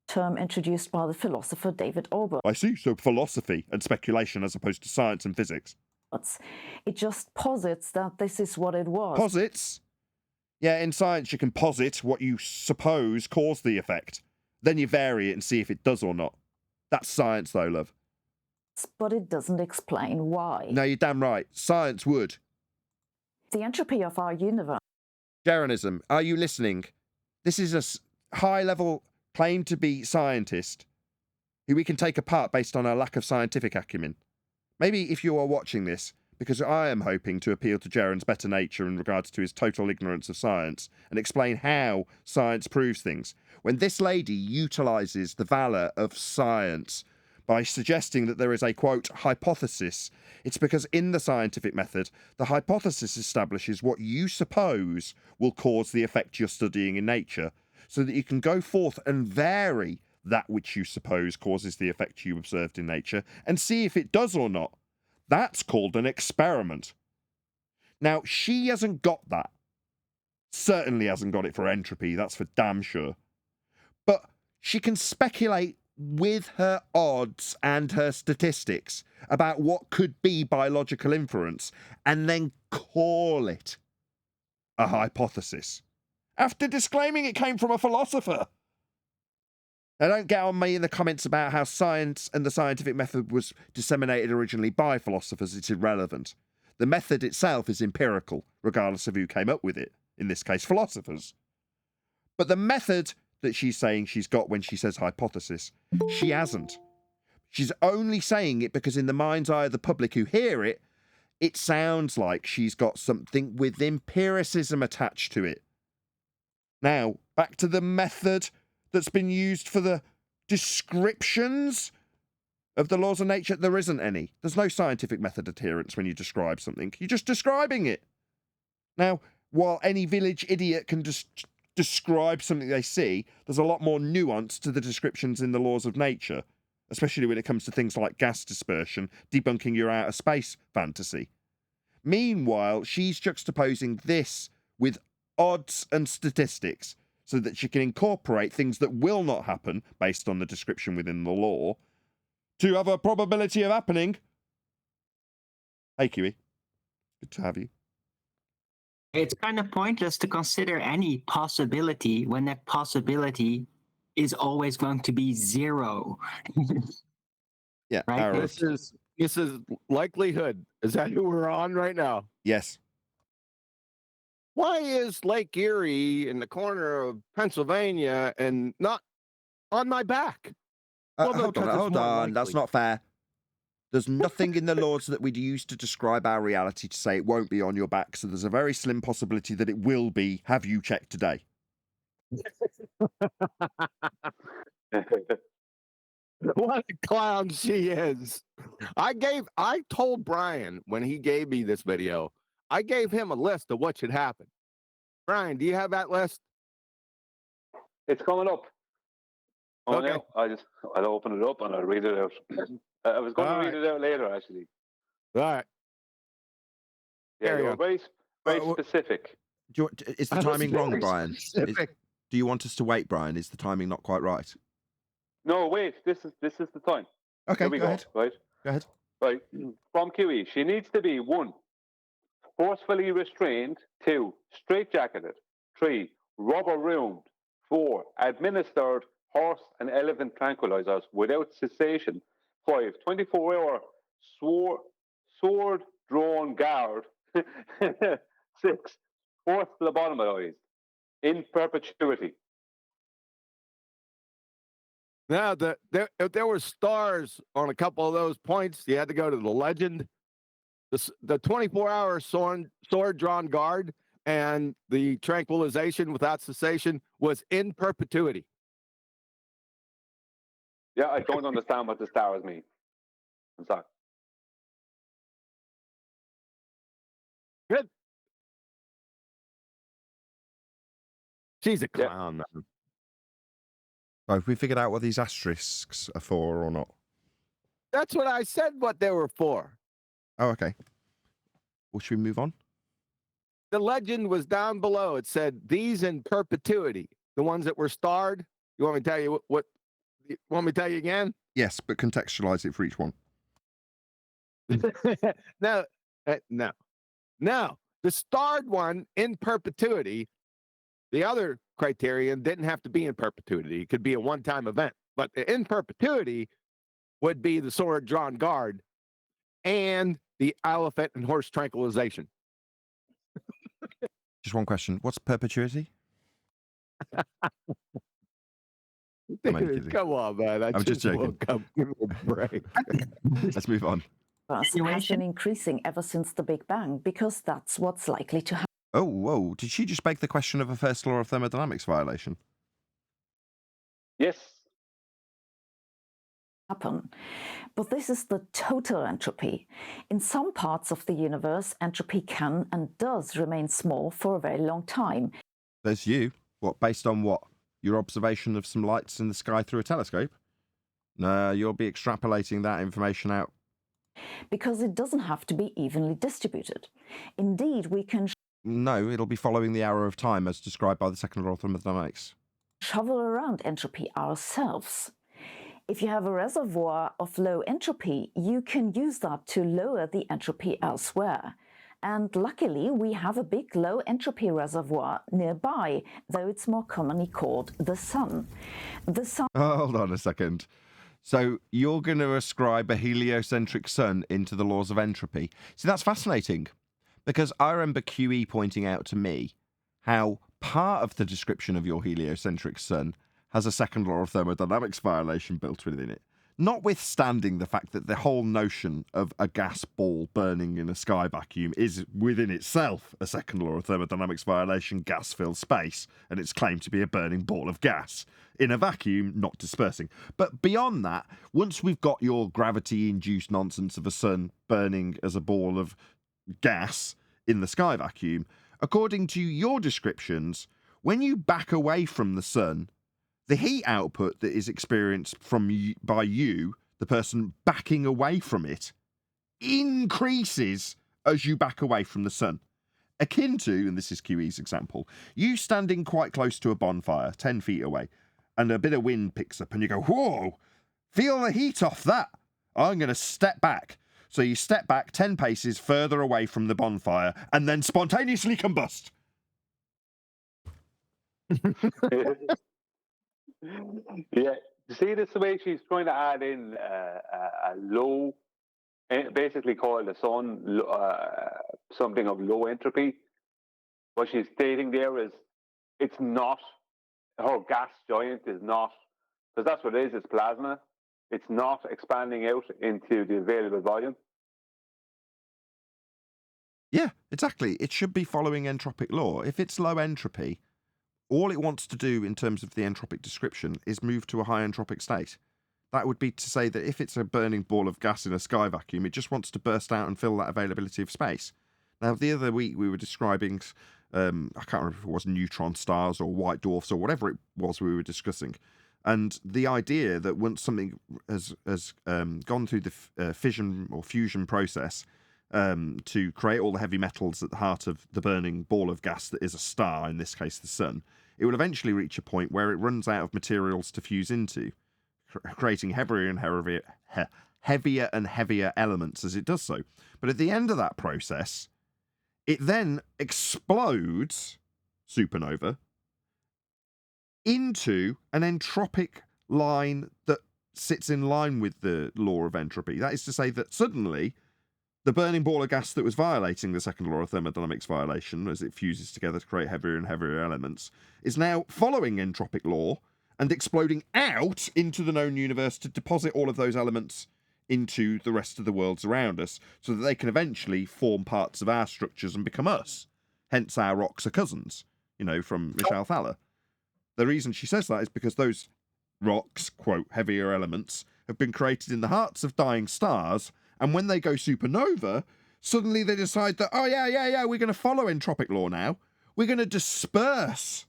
Term introduced by the philosopher David Olber. I see, so philosophy and speculation as opposed to science and physics. It just posits that this is what it was. Posits? Yeah, in science you can posit what you suppose caused the effect. Then you vary it and see if it does or not. That's science though, love. But it doesn't explain why. No, you're damn right. Science would. The entropy of our universe. Jeranism, are you listening? This is a high-level claim to be scientist who we can take apart based on our lack of scientific acumen. Maybe if you are watching this, because I am hoping to appeal to Jaren's better nature in regards to his total ignorance of science and explain how science proves things, when this lady utilises the valour of science by suggesting that there is a, quote, hypothesis, it's because in the scientific method, the hypothesis establishes what you suppose will cause the effect you're studying in nature, so that you can go forth and vary that which you suppose causes the effect you observed in nature and see if it does or not. That's called an experiment. Now, she hasn't got that. Certainly hasn't got it for entropy, that's for damn sure. But she can speculate with her odds and her statistics about what could be biological inference and then call it a hypothesis, after disclaiming it came from a philosopher. Now, don't get on me in the comments about how science and the scientific method was disseminated originally by philosophers. It's irrelevant. The method itself is empirical, regardless of who came up with it, in this case, philosophers. But the method that she's saying she's got when she says hypothesis, she hasn't. She's only saying it because in the mind's eye of the public who hear it, it sounds like she's got something with empiricism attached to it. Now, back to the method that's been used for the descriptions of the laws of nature. There isn't any. There's no scientific method adherence when you describe something. You're just describing it. Now, while any village idiot can just describe something they see, there's a lot more nuance to the descriptions in the laws of nature, especially when it comes to things like gas dispersion, debunking your outer space fantasy. Meanwhile, she's juxtaposing this with odds and statistics so that she can incorporate things that will not happen based on the description within the law to have a probability of happening. Hey, Kiwi. Good to have you. It's kind of pointless to consider any possibility when that possibility is always going to be zero. Yeah, Right? Arrow. This is likelihood. Is that who we're on right now? Yes. Why is Lake Erie in the corner of Pennsylvania and not on my back? Well, Hold because on, it's hold more on. That's likely. not fair. There's nothing in the laws that we'd use to describe our reality to say it won't be on your back, so there's a very slim possibility that it will be. Have you checked today? What a clown she is. I told Brian when he gave me this video, I gave him a list of what should happen. Brian, do you have that list? It's coming up. Oh, Okay. no, I'll open it up and I'll read it out. I was going to read it out later, actually. All right. Yeah, There you you're go. very well- specific. Is the timing wrong, Very Brian? specific. Do you want us to wait, Brian? Is the timing not quite right? No, wait. This is the time. Okay, Here we go go. ahead. Right. Go ahead. Right. From QE, she needs to be 1, forcefully restrained. 2, straitjacketed. 3, rubber round. 4, administered horse and elephant tranquilizers without cessation. 5, 24-hour sword drawn guard. 6, forced lobotomized in perpetuity. Now, if there were stars on a couple of those points, you had to go to the legend. The 24-hour sword drawn guard and the tranquilization without cessation was in perpetuity. Yeah, I don't understand what the stars mean. I'm sorry. Good. She's a Yeah. clown, man. Right, have we figured out what these asterisks are for or not? That's what I said what they were for. Oh, okay. Well, should we move on? The legend was down below. It said these in perpetuity. The ones that were starred. You want me to tell you what you want me to tell you again? Yes, but contextualize it for each one. No. The starred one in perpetuity, the other criterion didn't have to be in perpetuity. It could be a one-time event. But the in perpetuity would be the sword drawn guard and the elephant and horse tranquilization. Just one question. What's perpetuity? I'm only Dude, kidding. come on, man. I'm just joking. woke up. Give me a break. Let's move on. Has been increasing ever since the Big Bang because that's what's likely to Oh, whoa. Did she just make the question of a first law of thermodynamics violation? Yes. happen. But this is the total entropy. In some parts of the universe, entropy can and does remain small for a very long time. There's you. What, based on what? Your observation of some lights in the sky through a telescope? No, you'll be extrapolating that information out. Because it doesn't have to be evenly distributed. Indeed, we can No, it'll be following the arrow of time as described by the second law of thermodynamics. shovel around entropy ourselves. If you have a reservoir of low entropy, you can use that to lower the entropy elsewhere. And luckily, we have a big low entropy reservoir nearby, though it's more commonly called the sun. The sun Hold on a second. So you're going to ascribe a heliocentric sun into the laws of entropy. See, that's fascinating, because I remember QE pointing out to me how part of the description of your heliocentric sun has a second law of thermodynamics violation built within it. Notwithstanding the fact that the whole notion of a gas ball burning in a sky vacuum is within itself a second law of thermodynamics violation, gas-filled space, and it's claimed to be a burning ball of gas in a vacuum, not dispersing. But beyond that, once we've got your gravity-induced nonsense of a sun burning as a ball of gas in the sky vacuum, according to your descriptions, when you back away from the sun, the heat output that is experienced by you, the person backing away from it, increases as you back away from the sun. Akin to, and this is QE's example, you standing quite close to a bonfire, 10 feet away, and a bit of wind picks up and you go, whoa, feel the heat off that. I'm going to step back. So you step back 10 paces further away from the bonfire and then spontaneously combust. Yeah, you see this way she's trying to add in a low, basically called the sun, something of low entropy. What she's stating there is it's not, her gas giant is not, because that's what it is, it's plasma. It's not expanding out into the available volume. Yeah, exactly. It should be following entropic law. If it's low entropy, all it wants to do in terms of the entropic description is move to a high entropic state. That would be to say that if it's a burning ball of gas in a sky vacuum, it just wants to burst out and fill that availability of space. Now, the other week we were describing, I can't remember if it was neutron stars or white dwarfs or whatever it was we were discussing. And the idea that once something has gone through the fission or fusion process to create all the heavy metals at the heart of the burning ball of gas that is a star, in this case the sun, it will eventually reach a point where it runs out of materials to fuse into, creating heavier and heavier elements as it does so. But at the end of that process, it then explodes, supernova, into an entropic line that sits in line with the law of entropy. That is to say that suddenly the burning ball of gas that was violating the second law of thermodynamics violation as it fuses together to create heavier and heavier elements is now following entropic law and exploding out into the known universe to deposit all of those elements into the rest of the worlds around us so that they can eventually form parts of our structures and become us. Hence our rocks are cousins, from Michelle Thaler. The reason she says that is because those rocks, quote, heavier elements, have been created in the hearts of dying stars, and when they go supernova, suddenly they decide that, oh, yeah, we're going to follow entropic law now. We're going to disperse.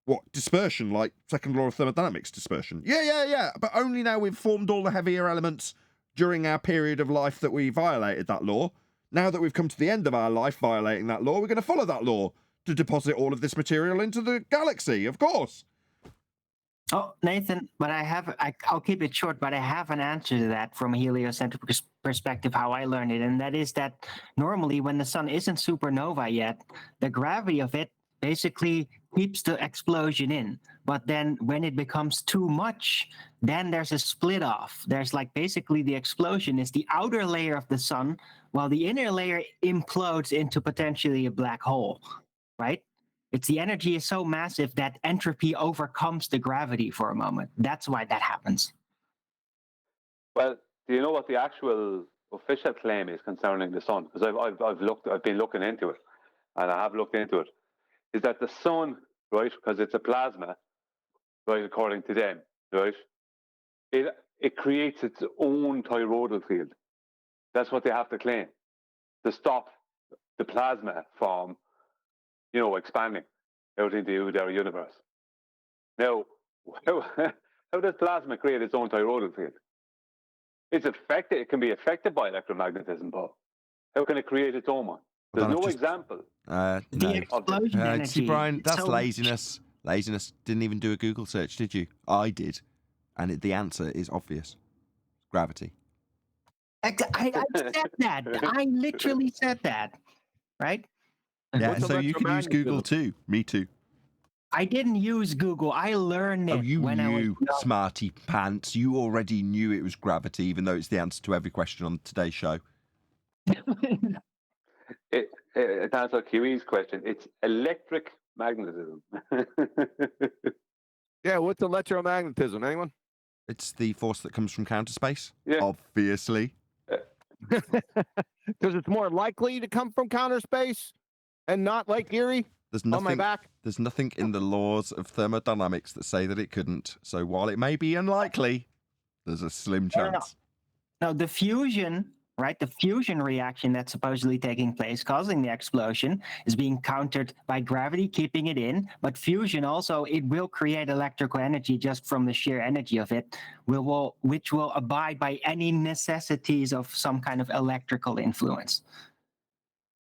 What? Dispersion, like second law of thermodynamics dispersion. Yeah. But only now we've formed all the heavier elements during our period of life that we violated that law. Now that we've come to the end of our life violating that law, we're going to follow that law to deposit all of this material into the galaxy, of course. Oh, Nathan, but I'll keep it short, but I have an answer to that from a heliocentric perspective, how I learned it. And that is that normally when the sun isn't supernova yet, the gravity of it basically keeps the explosion in. But then when it becomes too much, then there's a split off. There's basically the explosion is the outer layer of the sun, while the inner layer implodes into potentially a black hole, right? It's the energy is so massive that entropy overcomes the gravity for a moment. That's why that happens. Well, do you know what the actual official claim is concerning the sun? Because I've been looking into it, and I have looked into it. Is that the sun, right? Because it's a plasma, right? According to them, right? It creates its own toroidal field. That's what they have to claim to stop the plasma from, expanding out into their universe. Now, how does plasma create its own toroidal field? It's affected. It can be affected by electromagnetism, but how can it create its own one? There's no example. The No. explosion energy. See, Brian, that's so laziness. Laziness. Didn't even do a Google search, did you? I did. And the answer is obvious. Gravity. I said that. I literally said that, right? Yeah, What's so you can use Google electromagnetism? too. Me too. I didn't use Google. I learned it Oh, you when I was knew, smarty pants. You already knew it was gravity, even though it's the answer to every question on today's show. young. To answer Kiwi's question, it's electric magnetism. Yeah, what's electromagnetism? Anyone? It's the force that comes from counter space. Yeah. Obviously. Because it's more likely to come from counter space and not Lake Erie There's on my nothing. back. There's nothing in the laws of thermodynamics that say that it couldn't. So while it may be unlikely, there's a slim No, no, no. chance. Now, the fusion, right? The fusion reaction that's supposedly taking place, causing the explosion, is being countered by gravity, keeping it in. But fusion also, it will create electrical energy just from the sheer energy of it, which will abide by any necessities of some kind of electrical influence.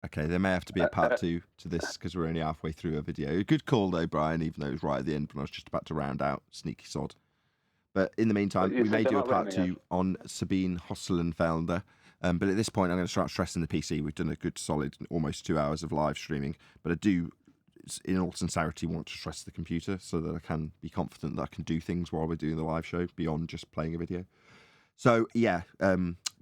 Okay, there may have to be a part two to this because we're only halfway through a video. A good call though, Brian, even though it was right at the end when I was just about to round out. Sneaky sod. But in the meantime, But you we may said do a they're not part letting me two on Sabine Hosselenfelder. But at this point, I'm going to start stressing the PC. We've done a good solid almost 2 hours of live streaming, but I do, in all sincerity, want to stress the computer so that I can be confident that I can do things while we're doing the live show beyond just playing a video. So yeah,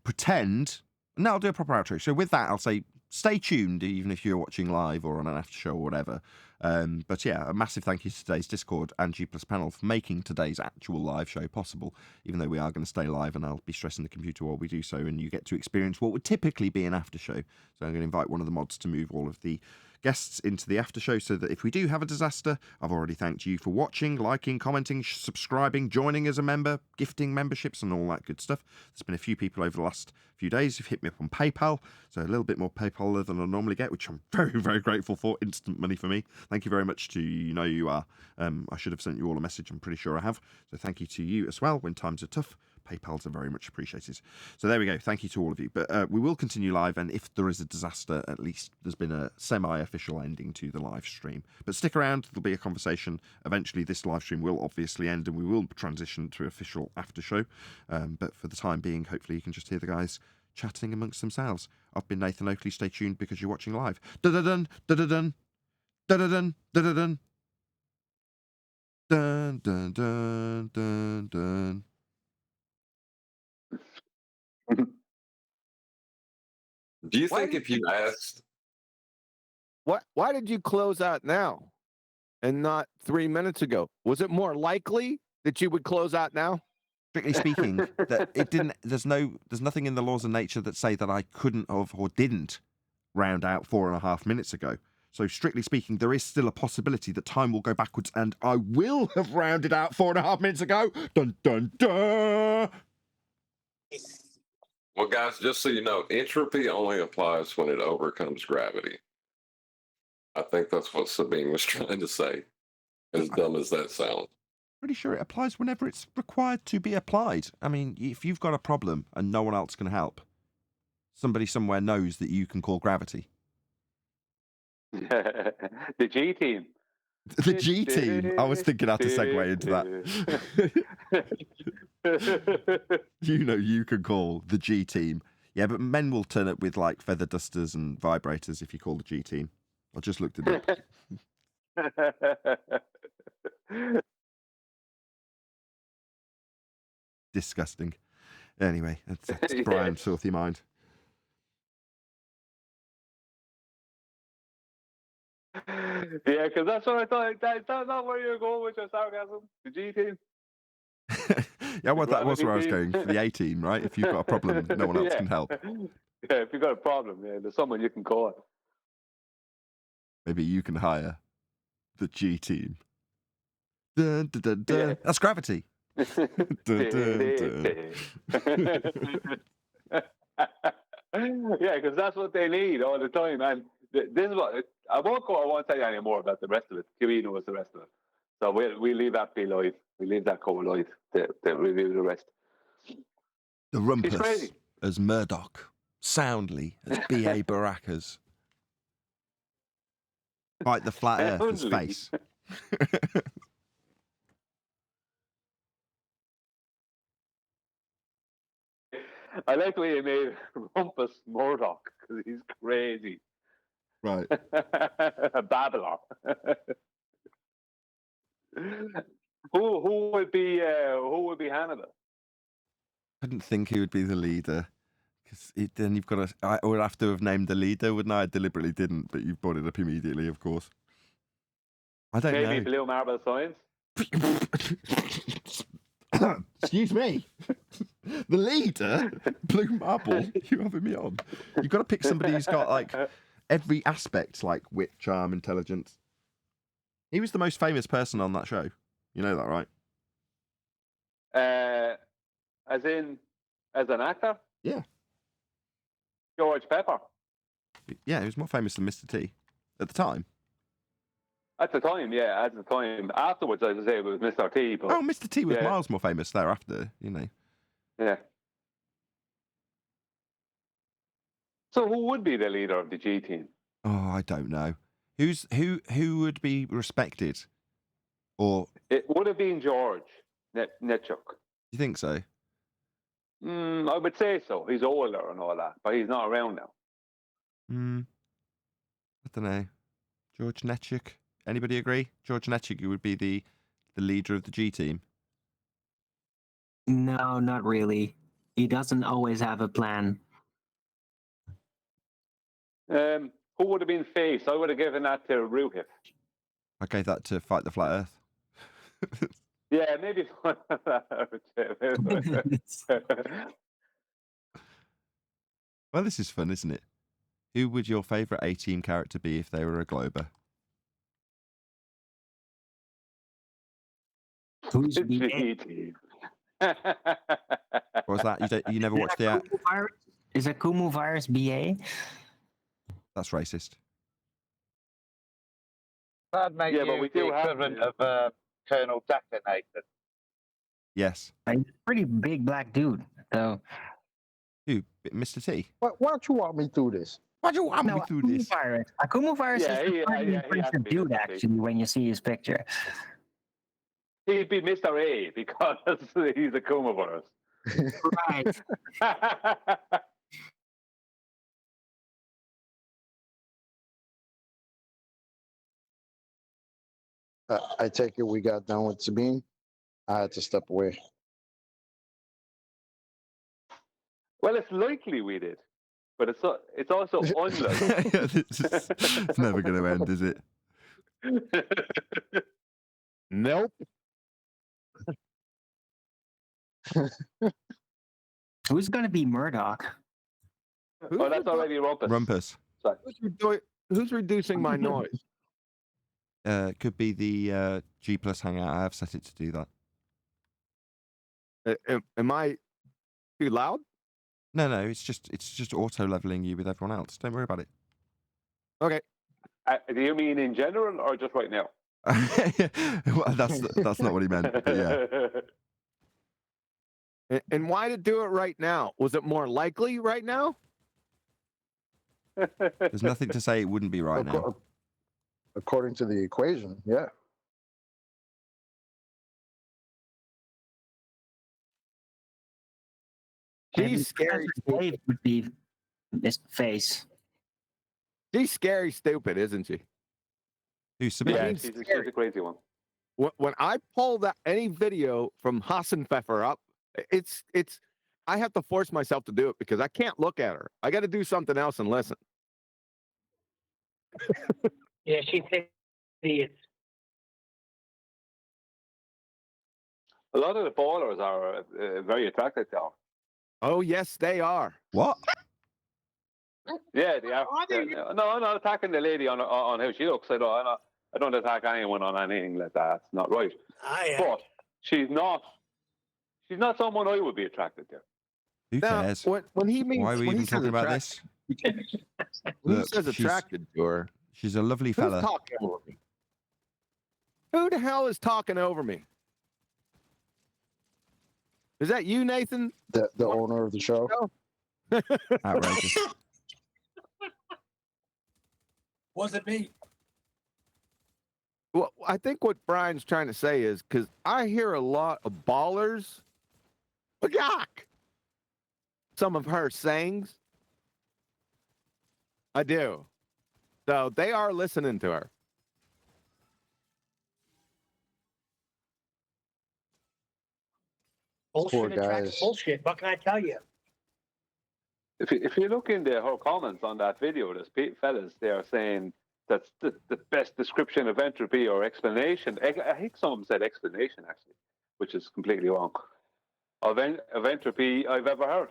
pretend. Now I'll do a proper outro. So with that, I'll say stay tuned, even if you're watching live or on an after show or whatever. But yeah, a massive thank you to today's Discord and G+ panel for making today's actual live show possible, even though we are going to stay live and I'll be stressing the computer while we do so, and you get to experience what would typically be an after show. So I'm going to invite one of the mods to move all of the guests into the after show so that if we do have a disaster, I've already thanked you for watching, liking, commenting, subscribing, joining as a member, gifting memberships and all that good stuff. There's been a few people over the last few days who've hit me up on PayPal, so a little bit more PayPal than I normally get, which I'm very, very grateful for. Instant money for me. Thank you very much to you know you are. I should have sent you all a message. I'm pretty sure I have. So thank you to you as well. When times are tough, PayPals are very much appreciated. So there we go. Thank you to all of you. But we will continue live, and if there is a disaster, at least there's been a semi-official ending to the live stream. But stick around. There'll be a conversation. Eventually, this live stream will obviously end, and we will transition to official after show. But for the time being, hopefully you can just hear the guys chatting amongst themselves. I've been Nathan Oakley. Stay tuned because you're watching live. Da-da-dun, da-da-dun, da-da-dun, da-da-dun. Dun, dun, dun, dun, dun. Do you Why think did if you asked, Why did you close out now and not 3 minutes ago? Was it more likely that you would close out now? Strictly speaking, that it didn't. There's nothing in the laws of nature that say that I couldn't have or didn't round out 4.5 minutes ago. So strictly speaking, there is still a possibility that time will go backwards, and I will have rounded out 4.5 minutes ago. Dun dun dun. well, guys, just so you know, entropy only applies when it overcomes gravity. I think that's what Sabine was trying to say, as dumb as that sounds. Pretty sure it applies whenever it's required to be applied. I mean, if you've got a problem and no one else can help, somebody somewhere knows that you can call gravity. The G team. The G team. I was thinking how to segue into that. You know, you can call the G team. Yeah, but men will turn up with like feather dusters and vibrators if you call the G team. I just looked it up. Disgusting. Anyway, that's Brian's filthy mind. Yeah, because that's what I thought. That's not where you're going with your sarcasm. The G team. Yeah, well, that was where I was going for the A team, right? If you've got a problem, no one else can help. Yeah, if you've got a problem, yeah, there's someone you can call. Maybe you can hire the G team. Dun, dun, dun, dun. Yeah. That's gravity. Dun, dun, dun. Yeah, because that's what they need all the time. And this is what I won't tell you any more about the rest of it. QE knows the rest of it. So we leave that be live. We leave that call live to review the rest. The rumpus as Murdoch, soundly as B.A. Baracus. Bite the flat earth's face. I like the way you made Rumpus Murdoch because he's crazy. Right. Babylon. Who would be Hannibal? I didn't think he would be the leader. Because then you've got to. I would have to have named the leader, wouldn't I? I deliberately didn't, but you've brought it up immediately, of course. I don't know. Maybe Blue Marble Science. Excuse me. The leader? Blue Marble? You having me on? You've got to pick somebody who's got like every aspect, like wit, charm, intelligence. He was the most famous person on that show. You know that, right? As an actor? Yeah. George Pepper. Yeah, he was more famous than Mr. T at the time. At the time, yeah, at the time. Afterwards, I would say it was Mr. T. But, oh, Mr. T was miles more famous thereafter, you know. Yeah. So who would be the leader of the G team? Oh, I don't know. Who would be respected? Or it would have been George Netchuk. You think so? I would say so. He's older and all that, but he's not around now. I don't know. George Netchuk. Anybody agree? George Netchuk would be the leader of the G team. No, not really. He doesn't always have a plan. Who would have been face? I would have given that to Ruhif. I gave that to Fight the Flat Earth. Yeah, maybe. Well, this is fun, isn't it? Who would your favourite A-Team character be if they were a Glober? Who's G BA? team. What was that? You never watched the ad? Is a Kumu virus BA? That's racist. That'd make Yeah, you but we the do have equivalent to. of Colonel Decker, Nathan. Yes. He's a pretty big black dude, though. Who? Mr. T? Why don't you walk me through this? Why do you want me No, through Akumu this? virus. Akumu virus Yeah, is a he pretty has to impressive be dude, Mr. T. actually, when you see his picture. He'd be Mr. A because he's a Kumavirus. Right. I take it we got done with Sabine. I had to step away. Well, it's likely we did, but it's also unlikely. It's never going to end, is it? Nope. Who's going to be Murdoch? Oh, that's already Rumpus. Rumpus. Sorry. Who's reducing my noise? Could be the G Plus Hangout. I have set it to do that. Am I too loud? No, it's just auto leveling you with everyone else. Don't worry about it. Okay. Do you mean in general or just right now? Well, that's not what he meant. But yeah. And why to do it right now? Was it more likely right now? There's nothing to say it wouldn't be right now. According to the equation, yeah. She's scary. Dave would be this face. She's scary stupid, isn't she? Who's Sabine? Yeah, she's a crazy one. When I pull that any video from Hassenpfeffer up, it's I have to force myself to do it because I can't look at her. I got to do something else and listen. Yeah, she's idiots. A lot of the ballers are very attracted to her. Oh yes, they are. What? Yeah, they are. No, I'm not attacking the lady on how she looks. I don't attack anyone on anything like that. It's not right. But she's not someone I would be attracted to. Who Now, cares? when he means, Why are we when even he says talking about attract- this? When he Look, says she's- attracted to her, She's a lovely who's fella. talking over me? Who the hell is talking over me? Is that you, Nathan? The owner of the show. Outrageous. Wasn't me. Well, I think what Brian's trying to say is because I hear a lot of ballers, some of her sayings. I do. So they are listening to her. Bullshit attracts guys. bullshit. What can I tell you? If you look in her comments on that video, there's fellas there saying that's the best description of entropy or explanation. I think some of them said explanation actually, which is completely wrong. Of entropy I've ever heard.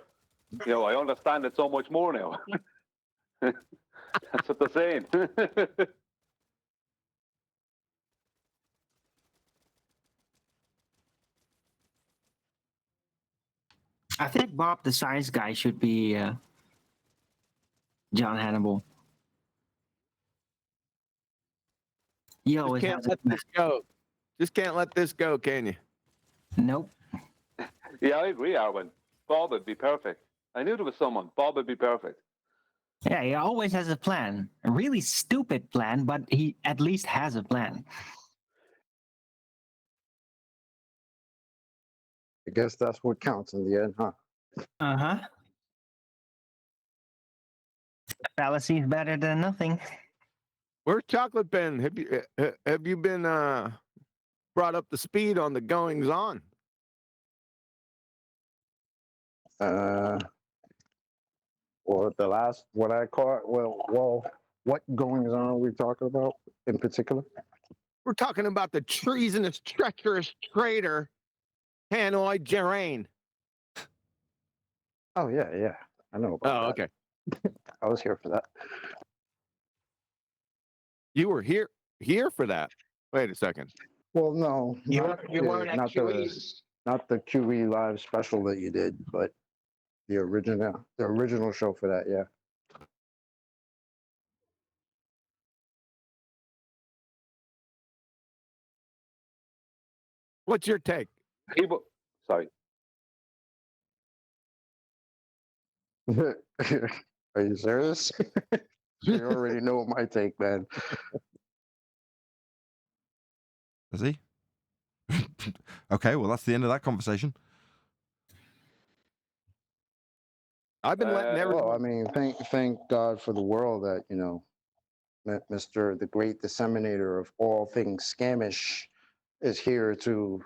You know, I understand it so much more now. That's what they're saying. I think Bob, the science guy, should be John Hannibal. He Just always can't has a let this go. Just can't let this go, can you? Nope. Yeah, I agree, Arwen. Bob would be perfect. I knew there was someone. Bob would be perfect. Yeah, he always has a plan. A really stupid plan, but he at least has a plan. I guess that's what counts in the end, huh? Uh-huh. Fallacy is better than nothing. Where's Chocolate Ben? Have you been brought up to speed on the goings on? Or the last, what I caught, what goings on are we talking about in particular? We're talking about the treasonous, treacherous traitor, Hanoi Gerain. Oh, yeah. I know about Oh, that. okay. I was here for that. You were here for that. Wait a second. Well, no, You not, weren't at not the QE live special that you did, but the original show for that, yeah. What's your take? People, sorry. Are you serious? You already know my take, man. Does he? Okay, well, that's the end of that conversation. I've been letting everyone. Well, I mean, thank God for the world that, Mr. the Great Disseminator of all things scamish is here to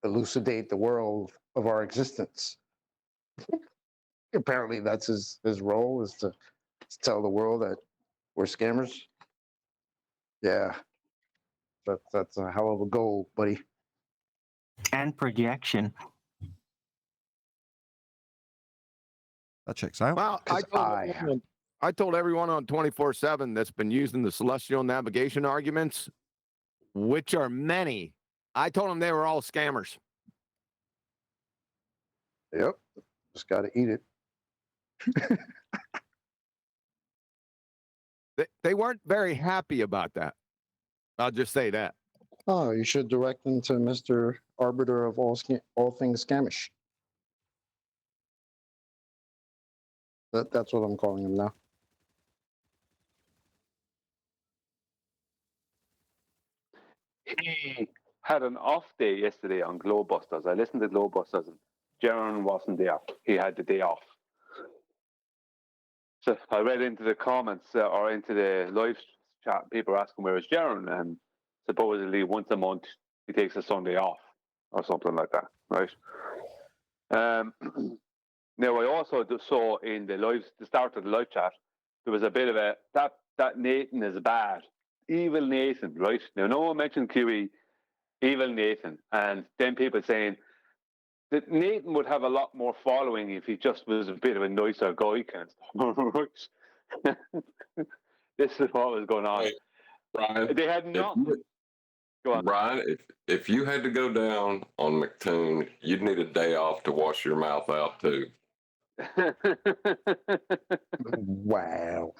elucidate the world of our existence. Apparently, that's his role, is to tell the world that we're scammers. Yeah, that's a hell of a goal, buddy. And projection. That checks out. Well, I told everyone on 24/7 that's been using the celestial navigation arguments, which are many. I told them they were all scammers. Yep, just got to eat it. They weren't very happy about that. I'll just say that. Oh, you should direct them to Mr. Arbiter of all things scamish. That's what I'm calling him now. He had an off day yesterday on Glowbusters. I listened to Glowbusters and Jaron wasn't there. He had the day off. So I read into the comments or into the live chat, people were asking where is Jaron, and supposedly once a month he takes a Sunday off or something like that, right? Now I also saw in the start of the live chat, there was a bit of that Nathan is bad. Evil Nathan, right? Now no one mentioned QE, evil Nathan. And then people saying that Nathan would have a lot more following if he just was a bit of a nicer guy kind of stuff. This is what was going on. Hey, Brian, they had nothing. Go on. Brian, if you had to go down on McToon, you'd need a day off to wash your mouth out too. Wow.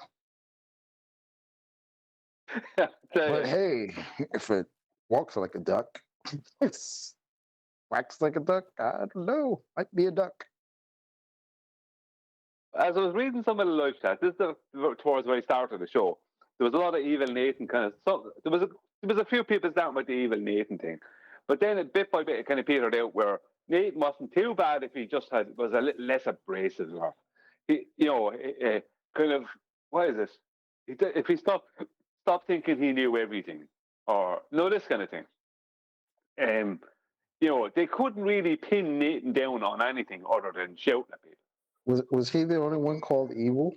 But hey, if it walks like a duck, it's quacks like a duck, I don't know. Might be a duck. As I was reading some of the live chat, this is towards where I started the show. There was a lot of evil Nathan kind of. So there was a few people starting with the evil Nathan thing, but then bit by bit it kind of petered out where Nathan wasn't too bad if he just was a little less abrasive, or he, kind of what is this? If he stopped thinking he knew everything, or this kind of thing. They couldn't really pin Nathan down on anything other than shouting at people. Was he the only one called evil?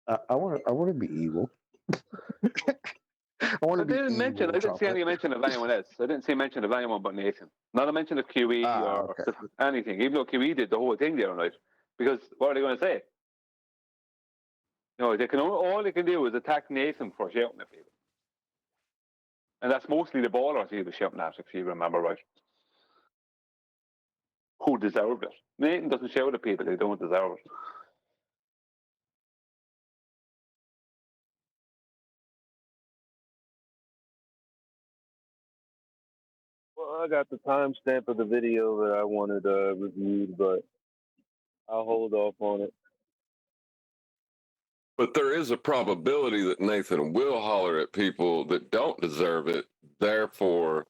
I want to be evil. I want to be evil. I didn't see any mention of anyone else. I didn't see mention of anyone but Nathan. Not a mention of QE or anything. Even though QE did the whole thing the other night, because what are they going to say? All they can do is attack Nathan for shouting at people, and that's mostly the ballers he was shouting at, if you remember right. Who deserve it? Nathan doesn't shout at people who don't deserve it. Well, I got the timestamp of the video that I wanted reviewed, but I'll hold off on it. But there is a probability that Nathan will holler at people that don't deserve it. Therefore,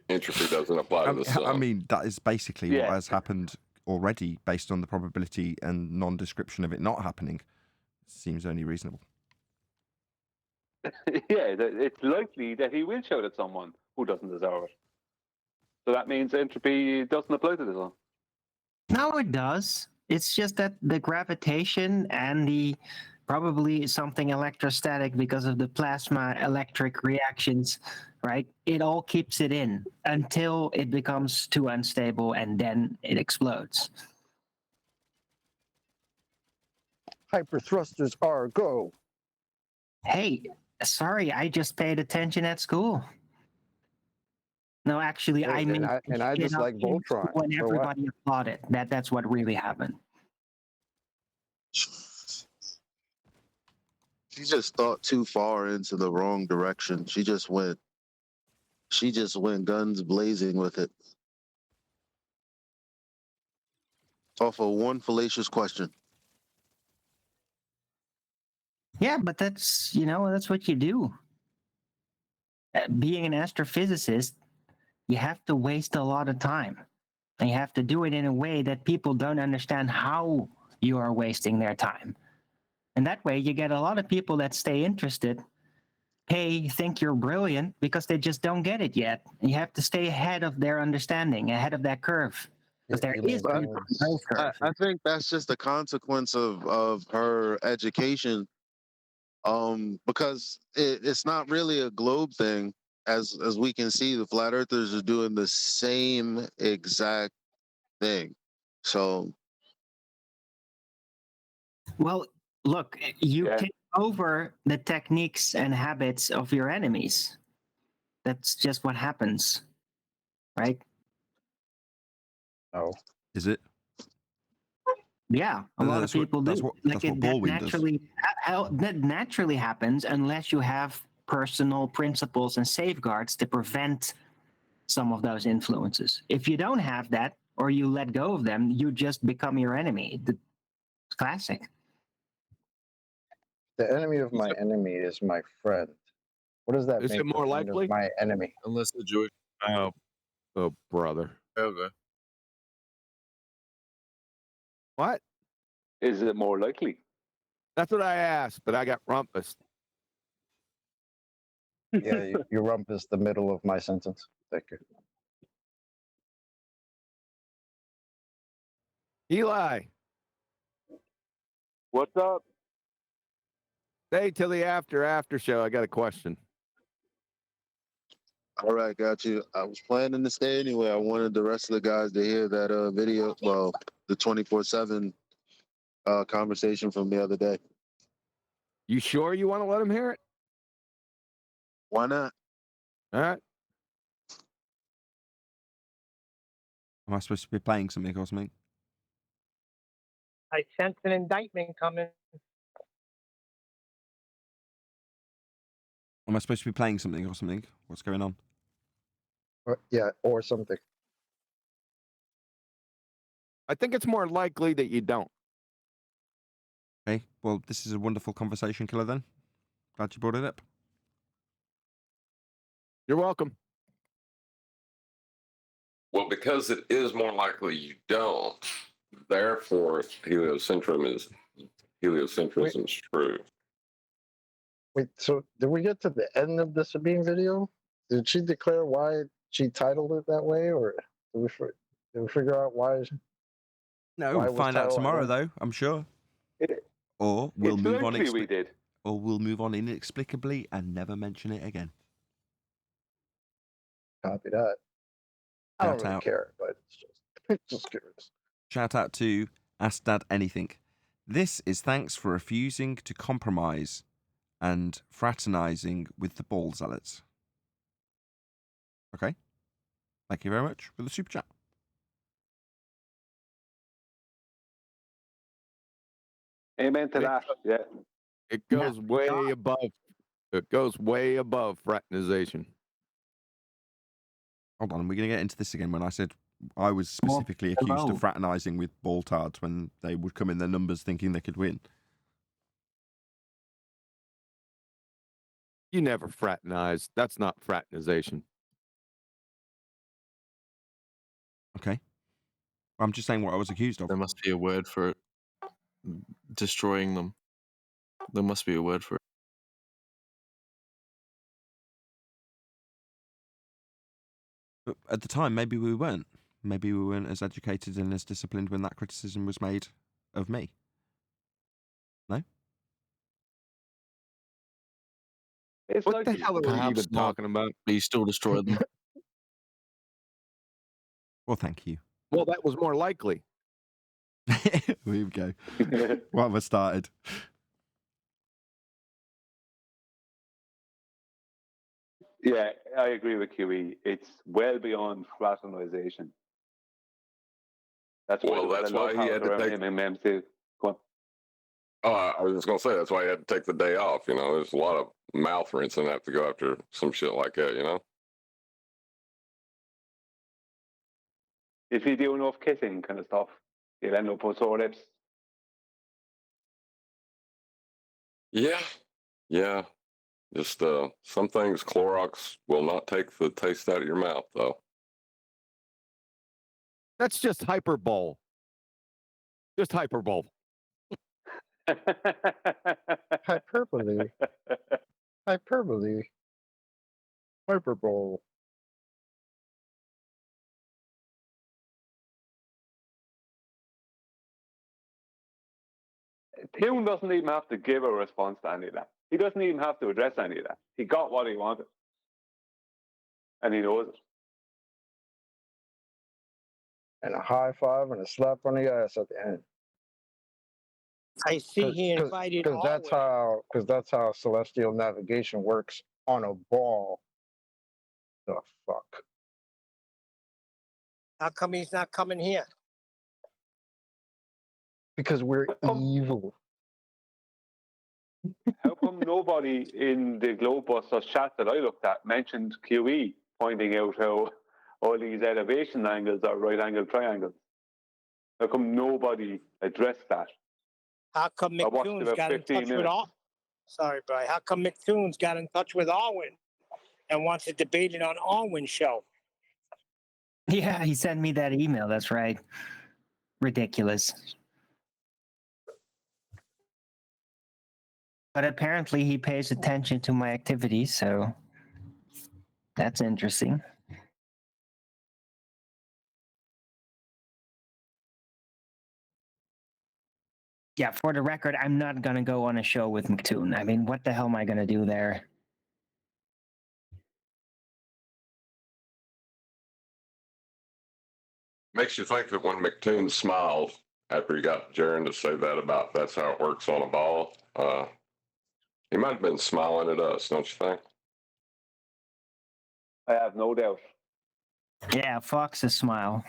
entropy doesn't apply to the sun. I mean, that is basically what has happened already based on the probability and non-description of it not happening seems only reasonable. Yeah, it's likely that he will shout at someone who doesn't deserve it. So that means entropy doesn't apply to this one. No, it does. It's just that the gravitation and the probably something electrostatic because of the plasma electric reactions, right? It all keeps it in until it becomes too unstable and then it explodes. Hyperthrusters are go. Hey, sorry, I just paid attention at school. No, actually, Hey, I and made I shit just up like in Voltron. school and For what? everybody applauded. That's what really happened. She just thought too far into the wrong direction. She just went guns blazing with it. Off of one fallacious question. Yeah, but that's what you do. Being an astrophysicist, you have to waste a lot of time. And you have to do it in a way that people don't understand how you are wasting their time. And that way you get a lot of people that stay interested, think you're brilliant because they just don't get it yet. You have to stay ahead of their understanding, ahead of that curve. Because there is a growth curve. I think that's just a consequence of her education. Because it's not really a globe thing. As we can see, the flat earthers are doing the same exact thing. So Well, look, you Yeah. take over the techniques and habits of your enemies. That's just what happens, right? Oh, Is it? Yeah, a lot of That's what- people that's do. what- Like that's what Baldwin does. that naturally happens unless you have personal principles and safeguards to prevent some of those influences. If you don't have that, or you let go of them, you just become your enemy. The classic. the enemy of my enemy is my friend. What does that Is make? it more the friend likely? of my enemy? Unless the Jewish. Oh, brother. Okay. What? Is it more likely? That's what I asked, but I got rumpus. Yeah, you rumpus the middle of my sentence. Thank you. Eli, What's up? stay till the after show. I got a question. all right, got you. I was planning to stay anyway. I wanted the rest of the guys to hear that video. Well, the 24/7 conversation from the other day. You sure you want to let him hear it? Why not? All right. Am I supposed to be playing something or something? I sense an indictment coming. Am I supposed to be playing something or something? What's going on? Yeah, or something. I think it's more likely that you don't. Okay, well, this is a wonderful conversation killer then. Glad you brought it up. You're welcome. Well, because it is more likely you don't, therefore heliocentrism is true. Wait, so did we get to the end of the Sabine video? Did she declare why she titled it that way, or did we figure out why? No, Why we'll was find out title- tomorrow though, I'm sure. It, Or we'll it's move on likely we did. or we'll move on inexplicably and never mention it again. Copy that. I don't Shout really out. care, but it's just curious. Shout out to Ask Dad Anything. This is thanks for refusing to compromise and fraternizing with the ball zealots. Okay. Thank you very much for the super chat. Amen to that. Yeah. It goes way above. It goes way above fraternization. Hold on, we're going to get into this again when I said I was Well, specifically accused hello. of fraternizing with ball-tards when they would come in their numbers thinking they could win. You never fraternize. That's not fraternization. Okay. I'm just saying what I was accused of. There must be a word for it. Destroying them. There must be a word for it. But at the time, maybe we weren't. Maybe we weren't as educated and as disciplined when that criticism was made of me. No? It's What like the hell are we Perhaps even not. talking about? But you still destroyed them. Well, thank you. Well, that was more likely. Here we go. What have I started? Yeah, I agree with QE. It's well beyond fraternization. That's why Well, there was that's a love why he house had to around take. him and them too. Go on. Oh, I was just gonna say that's why he had to take the day off. You know, there's a lot of mouth rinsing have to go after some shit like that. You know. If you do enough kissing kind of stuff, you'll end up with sore lips. Yeah, yeah. Just some things Clorox will not take the taste out of your mouth, though. That's just hyperbole. Just hyperbole. Hyperbole. Hyperbole. Hyperbole. Hume doesn't even have to give a response to any of that. He doesn't even have to address any of that. He got what he wanted. And he knows it. And a high five and a slap on the ass at the end. I see he invited Because that's how celestial navigation works on a ball. The fuck. How come he's not coming here? Because we're evil. How come nobody in the Globebusters chat that I looked at mentioned QE, pointing out how all these elevation angles are right angle triangles? How come nobody addressed that? How come I watched McToon's about got in 15 touch with minutes. all? Sorry, Brian. How come McToon's got in touch with Alwyn and wants to debate it on Alwyn's show? Yeah, he sent me that email. That's right. Ridiculous. But apparently he pays attention to my activities, so that's interesting. Yeah, for the record, I'm not going to go on a show with McToon. I mean, what the hell am I going to do there? Makes you think that when McToon smiled after he got Jaron to say that about that's how it works on a ball, he might have been smiling at us, don't you think? I have no doubt. Yeah, Fox's smile.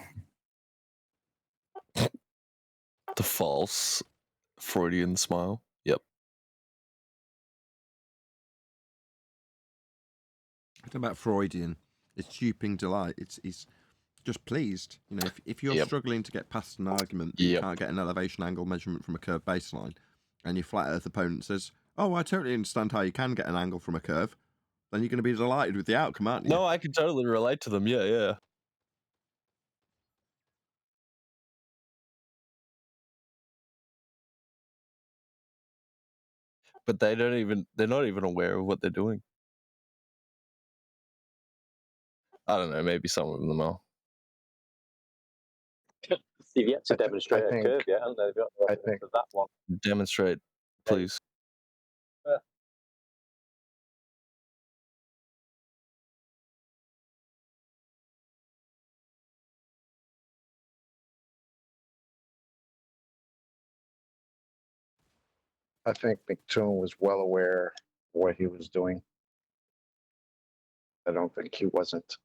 The false Freudian smile. Yep. It's about Freudian. It's duping delight. He's just pleased. You know, if you're struggling to get past an argument that you can't get an elevation angle measurement from a curved baseline, and your flat Earth opponent says, "Oh, I totally understand how you can get an angle from a curve," then you're going to be delighted with the outcome, aren't you? No, I can totally relate to them. Yeah. But they're not even aware of what they're doing. I don't know, maybe some of them are. You've yet to demonstrate a curve yet, haven't they? I think that one. Demonstrate, please. I think McToon was well aware of what he was doing. I don't think he wasn't.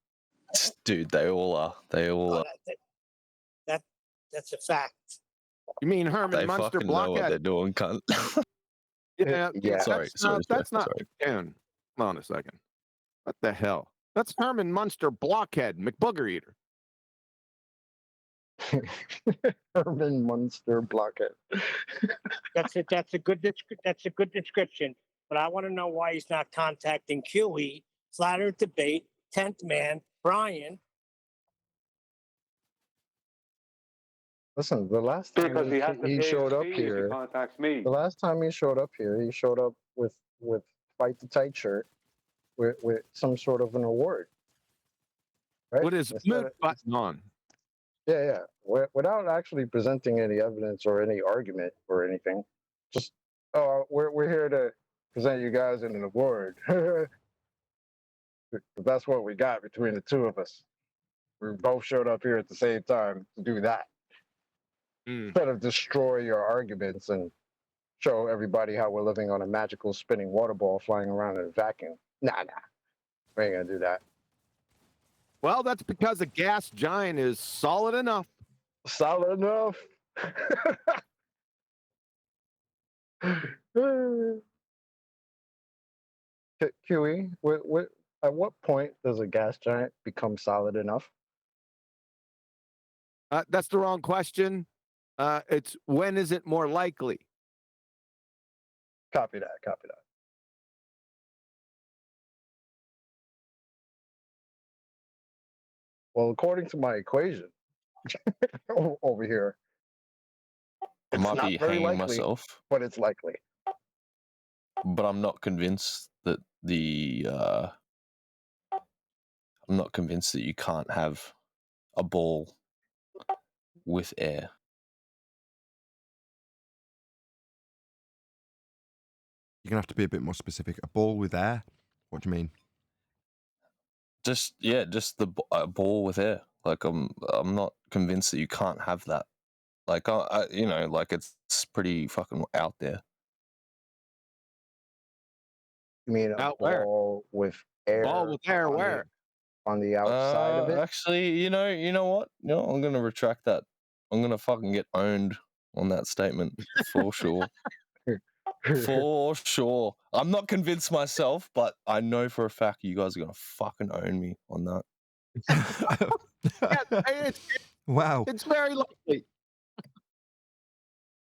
Dude, they all are. They all are. That's a fact. You mean Herman They Munster fucking know what Blockhead? they're doing, cunt. Yeah. Sorry. That's not McToon. Hold on a second. What the hell? That's Herman Munster Blockhead, McBooger Eater. Herman Munster Blockhead. That's a good description. But I want to know why he's not contacting QE, Flat Earth Debate, 10th Man, Brian. Listen, the last time Because he has to he pay showed his up fee if he here, contacts me. the last time he showed up here, he showed up with fight the tight shirt with some sort of an award, right? With his Instead mute of- button on. yeah. Without actually presenting any evidence or any argument or anything, just we're here to present you guys in an award. That's what we got between the two of us. We both showed up here at the same time to do that. Instead of destroy your arguments and show everybody how we're living on a magical spinning water ball flying around in a vacuum. Nah. We ain't gonna do that. Well, that's because a gas giant is solid enough. Solid enough. QE, at what point does a gas giant become solid enough? That's the wrong question. It's when is it more likely? Copy that. Well, according to my equation over here, I it's might not be very hanging likely, myself, but it's likely. but I'm not convinced that I'm not convinced that you can't have a ball with air. You're gonna have to be a bit more specific. A ball with air? What do you mean? Just the ball with air. Like I'm not convinced that you can't have that. Like like it's pretty fucking out there. You mean a Out where? ball with air? Ball with air where? On the outside of it? Actually, you know what? I'm gonna retract that. I'm gonna fucking get owned on that statement for sure. For sure. I'm not convinced myself, but I know for a fact you guys are gonna fucking own me on that. Wow. It's very likely.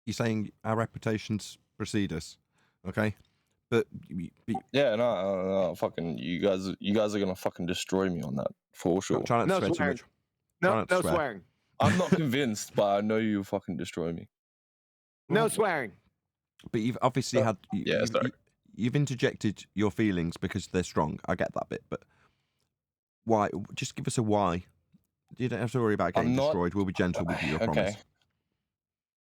You're saying our reputations precede us, okay? But yeah, no, fucking you guys are gonna fucking destroy me on that for sure. Try not to No swear too swearing. much. Try not to No swear. swearing. I'm not convinced, but I know you'll fucking destroy me. No swearing. But you've obviously had sorry. you've interjected your feelings because they're strong. I get that bit, but why? Just give us a why. You don't have to worry about getting destroyed. We'll be gentle with you, I promise. Okay.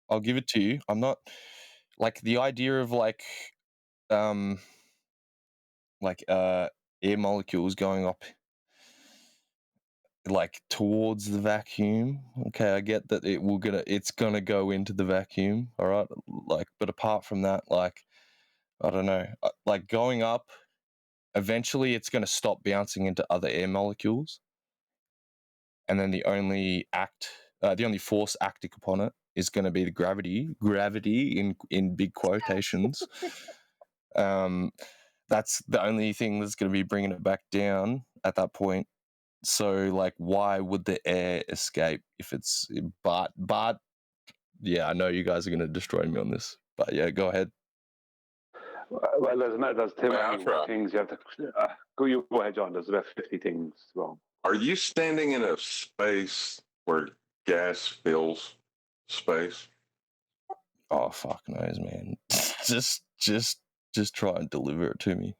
I'll give it to you. I'm not like the idea of air molecules going up like towards the vacuum. Okay, I get that it's gonna go into the vacuum, all right? Like, but apart from that, like, I don't know, like going up, eventually it's gonna stop bouncing into other air molecules, and then the only force acting upon it is going to be the gravity in big quotations. That's the only thing that's going to be bringing it back down at that point. So, like, why would the air escape if it's... But yeah, I know you guys are going to destroy me on this. But yeah, go ahead. Well, there's too many things you have to... you go ahead, John. There's about 50 things wrong. Are you standing in a space where gas fills space? Oh, fuck knows, man. just try and deliver it to me.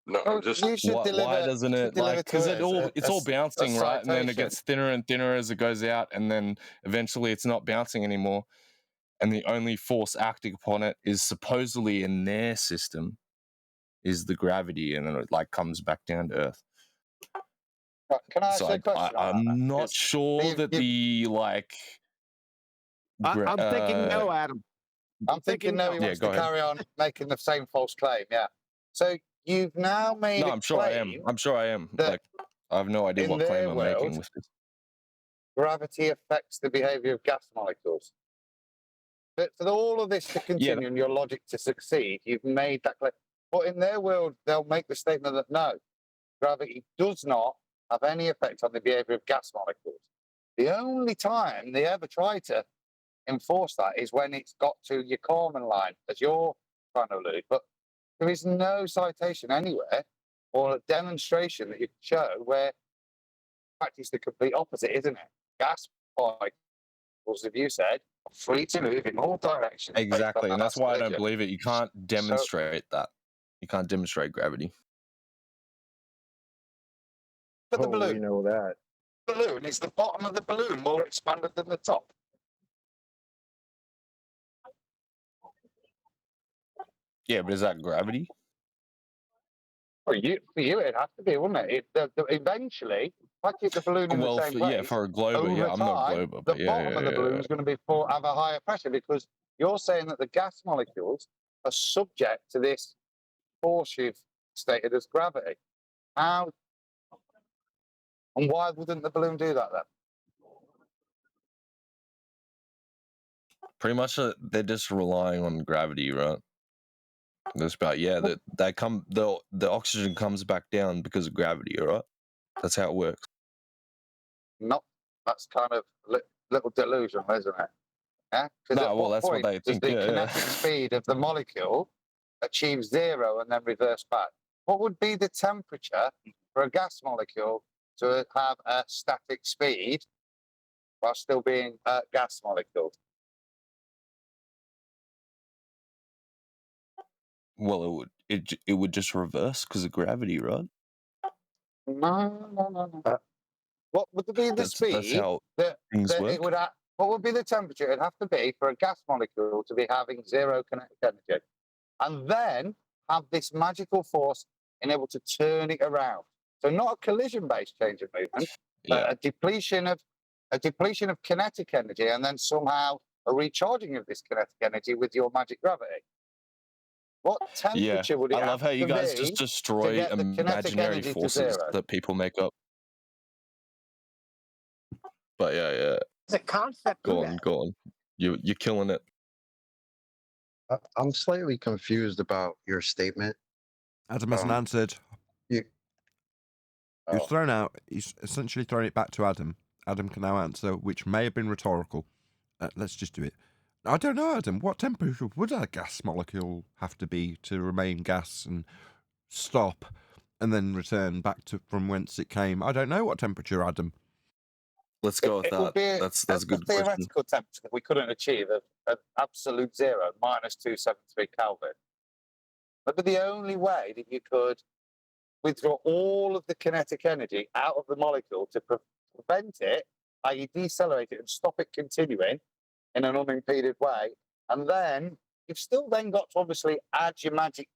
No, just why doesn't it, like, because it's all bouncing, right? And then it gets thinner and thinner as it goes out, and then eventually it's not bouncing anymore, and the only force acting upon it is supposedly in their system is the gravity, and then it like comes back down to Earth. Can I ask you a question? I'm not sure that the like. I'm thinking no, Adam. I'm thinking no. He wants to carry on making the same false claim. Yeah. So you've now made. No, I'm sure I am. I'm sure I am. Like, I have no idea what claim I'm making with this. Gravity affects the behavior of gas molecules. But for all of this to continue and your logic to succeed, you've made that claim. But in their world, they'll make the statement that no, gravity does not have any effect on the behavior of gas molecules. The only time they ever try to enforce that is when it's got to your Corman line, as you're trying to allude. But there is no citation anywhere or a demonstration that you can show where in fact it's the complete opposite, isn't it? Gas particles, as you said, are free to move in all directions. based on Exactly, the and that's mass why I don't collision. believe it. You can't demonstrate that. You can't demonstrate gravity. But the We balloon, know that. is the bottom of the balloon more expanded than the top? Yeah, but is that gravity? For you, it'd have to be, wouldn't it? Eventually, if I keep the balloon in Well, the same place, for a glober, over yeah, I'm not time, glober, the but yeah, bottom yeah, of the yeah, balloon yeah. is going to have a higher pressure because you're saying that the gas molecules are subject to this force you've stated as gravity. How and why wouldn't the balloon do that then? Pretty much, they're just relying on gravity, right? That's about that the oxygen comes back down because of gravity, all right? That's how it works. No, that's kind of little delusion, isn't it? Yeah. Because No, at well, what that's what point they does think. the Yeah, kinetic speed of the molecule achieve zero and then reverse back? What would be the temperature for a gas molecule to have a static speed while still being a gas molecule? Well, it would just reverse because of gravity, right? No. What would be the That's speed how that things it work. would have? What would be the temperature it'd have to be for a gas molecule to be having zero kinetic energy, and then have this magical force and able to turn it around? So not a collision-based change of movement, but Yeah. a depletion of kinetic energy, and then somehow a recharging of this kinetic energy with your magic gravity. What Yeah, temperature would it I have love how you to guys be just to destroy get the kinetic imaginary energy to forces zero? that people make up. But yeah, It's a concept. go on. You're killing it. I'm slightly confused about your statement. Adam hasn't answered. You, He's thrown out. He's essentially thrown it back to Adam. Adam can now answer, which may have been rhetorical. Let's just do it. I don't know, Adam. What temperature would a gas molecule have to be to remain gas and stop, and then return back to from whence it came? I don't know what temperature, Adam. Let's go with It would that. be That's a good question. theoretical temperature that we couldn't achieve at absolute zero, minus 273 Kelvin. But the only way that you could withdraw all of the kinetic energy out of the molecule to prevent it, i.e. decelerate it and stop it continuing in an unimpeded way, and then you've still then got to obviously add your magic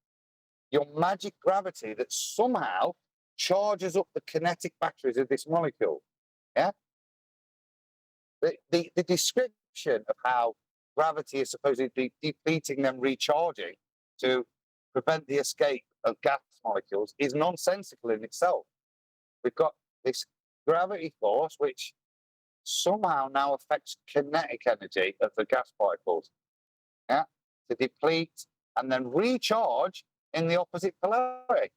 gravity that somehow charges up the kinetic batteries of this molecule. Yeah? The description of how gravity is supposedly depleting them recharging to prevent the escape of gas molecules is nonsensical in itself. We've got this gravity force which somehow now affects kinetic energy of the gas particles, yeah, to deplete and then recharge in the opposite polarity.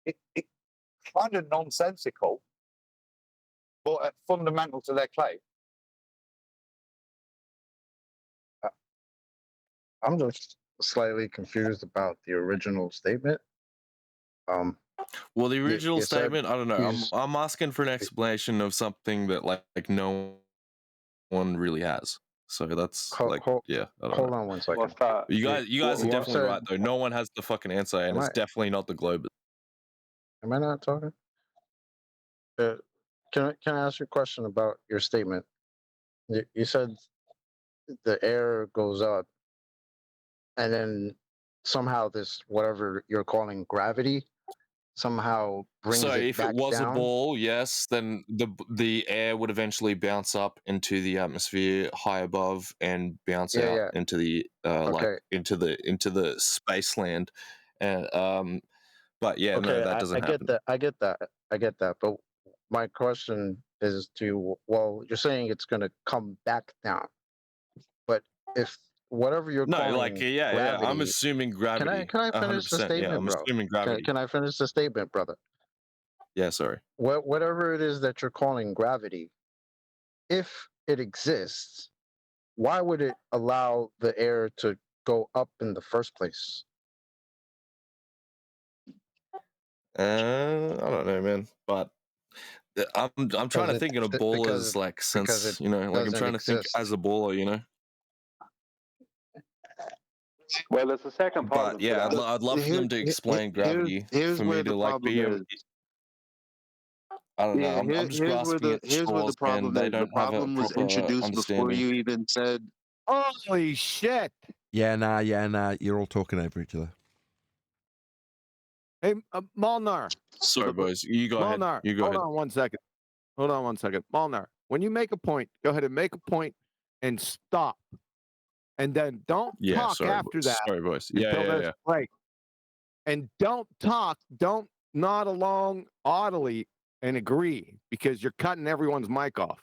It's kind of nonsensical, but fundamental to their claim. I'm just slightly confused about the original statement. Well, the original you said statement, I don't know. he's- I'm asking for an explanation of something that like no one really has. So that's Hold hold on one second. What's that? You guys are you definitely said- right though. No one has the fucking answer, and Am it's I- definitely not the globe. Am I not talking? Can I ask you a question about your statement? You said the air goes up, and then somehow this whatever you're calling gravity somehow brings So it if back it was down. a ball, yes, then the air would eventually bounce up into the atmosphere high above and bounce out into the into the spaceland. And but yeah, no, that doesn't happen. I get that. But my question is well, you're saying it's going to come back down, but if whatever you're calling gravity, I'm assuming gravity. Can I finish the statement, I'm bro? assuming gravity. Can I finish the statement, brother? Yeah, sorry. Whatever it is that you're calling gravity, if it exists, why would it allow the air to go up in the first place? I don't know, man. But I'm trying to think in a baller's like because sense, it you know, like I'm doesn't trying to think exist. as a baller, you know. Well, there's a second part of But the yeah, philosophy. I'd love for them to explain gravity Here's for me where to the like problem be able. is. I don't know. Yeah, I'm just grasping at here's where the straws, man. problem They is. The don't have a problem was proper introduced before understanding. you even said. Holy shit! Yeah, nah. You're all talking over each other. Hey, Molnar. Sorry, boys. You go ahead. Molnar, You go hold ahead. on one second. Hold on one second. Molnar, when you make a point, go ahead and make a point and stop. And then don't Yeah, talk sorry, after that sorry, boys. Yeah, until yeah, there's yeah. a break. And don't talk, don't nod along audibly and agree because you're cutting everyone's mic off.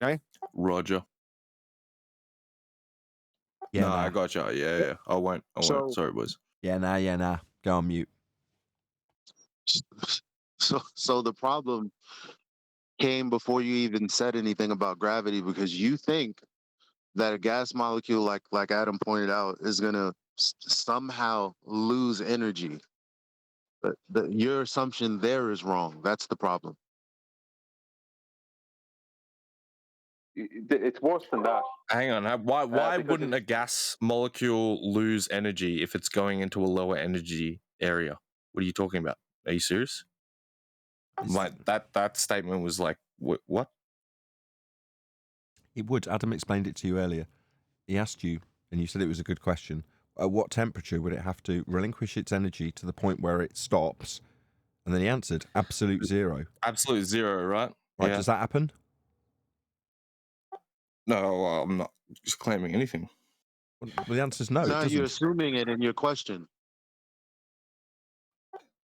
Okay? Roger. Yeah, No, nah. I got you. Yeah. I won't. So- Sorry, boys. Yeah, nah. Go on mute. So the problem came before you even said anything about gravity because you think that a gas molecule, like Adam pointed out, is gonna somehow lose energy. But your assumption there is wrong. That's the problem. It's worse than that. Hang on. Why because wouldn't a gas molecule lose energy if it's going into a lower energy area? What are you talking about? Are you serious? Like that statement was like what? It would. Adam explained it to you earlier. He asked you, and you said it was a good question. At what temperature would it have to relinquish its energy to the point where it stops? And then he answered, absolute zero. Absolute zero, right? Right, Yeah. does that happen? No, I'm not just claiming anything. Well, the answer's no, it No, you're doesn't. assuming it in your question.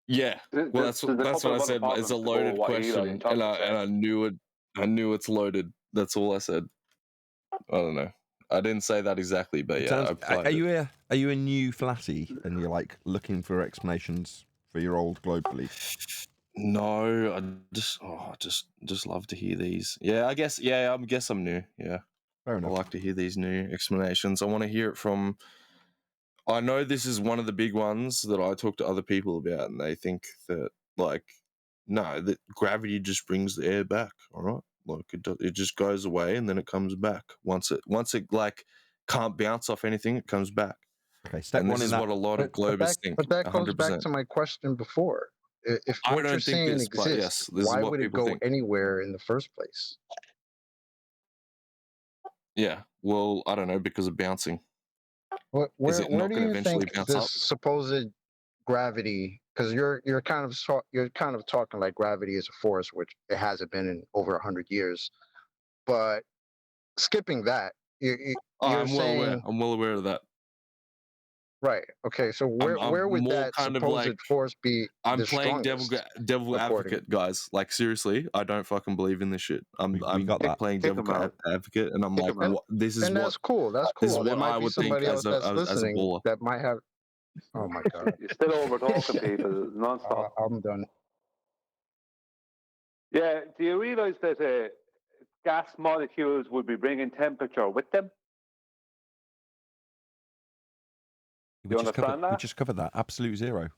Yeah. Well, that's what I said. It's a loaded question, and I knew it. I knew it's loaded. That's all I said. I don't know. I didn't say that exactly, but yeah, I applied are you a new flatty and you're like looking for explanations for your old globe belief? No, I just love to hear these. Yeah, I guess I'm new. Yeah. Fair enough. I like to hear these new explanations. I want to hear it from. I know this is one of the big ones that I talk to other people about, and they think that no, that gravity just brings the air back. All right, like it just goes away and then it comes back. Once it like can't bounce off anything, it comes back. Okay, step and one this is in that. what a lot of globers think. But that goes 100%. back to my question before. If I what don't you're think saying this, but exists, yes, this is why what would it people go think. anywhere in the first place? Yeah, well, I don't know, because of bouncing. Where it not do gonna you eventually think bounce this up? supposed gravity? Because you're kind of talking like gravity is a force, which it hasn't been in over 100 years. But skipping that, you're I'm well aware. saying I'm well aware of that. right. Okay, so I'm where would more that kind of supposed like force be I'm the playing strongest? devil according- advocate, guys. Like seriously, I don't fucking believe in this shit. I'm got that. playing Kick devil 'em out. advocate, and I'm Kick like, 'em out. what, this is And what that's cool. That's this is cool. There what I might be would think somebody else as that's a listening baller. that might have. Oh my god! You're still over talking people nonstop. I'm done. Yeah, do you realize that gas molecules would be bringing temperature with them? We You understand that? We just covered that. Absolute zero.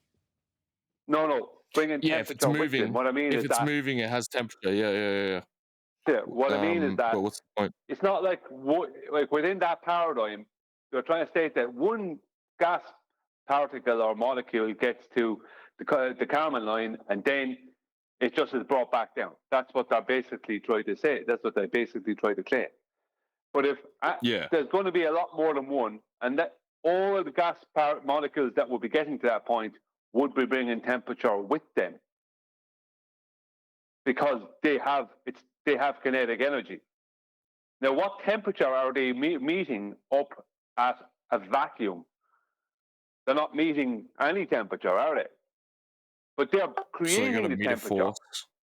No, bringing Yeah, if it's temperature with them. moving, What I mean if is it's that. moving, it has temperature. Yeah. Yeah, what I mean is that But what's the point? it's not like within that paradigm, they're trying to state that one gas particle or molecule gets to the Kármán line and then it just is brought back down. That's what they're basically trying to say. That's what they basically try to claim. But if there's going to be a lot more than one, and that all of the gas molecules that will be getting to that point would be bringing temperature with them because they have kinetic energy. Now, what temperature are they meeting up at a vacuum? They're not meeting any temperature, are they? But they're So creating you're gonna the meet a temperature. force.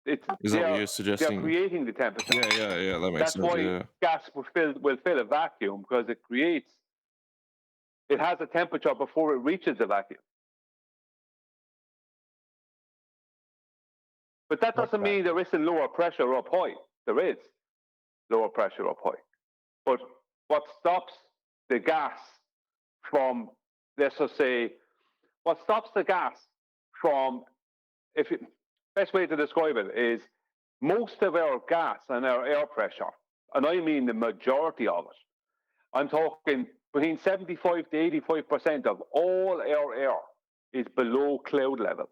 Is that what you're suggesting? They're creating the temperature. Yeah. That makes That's sense. why Yeah. gas will fill a vacuum because it has a temperature before it reaches the vacuum. But that doesn't mean there isn't lower pressure up high. There is lower pressure up high. But what stops the gas from, let's just say, what stops the gas from, best way to describe it is most of our gas and our air pressure, and I mean the majority of it, I'm talking between 75 to 85% of all our air is below cloud level,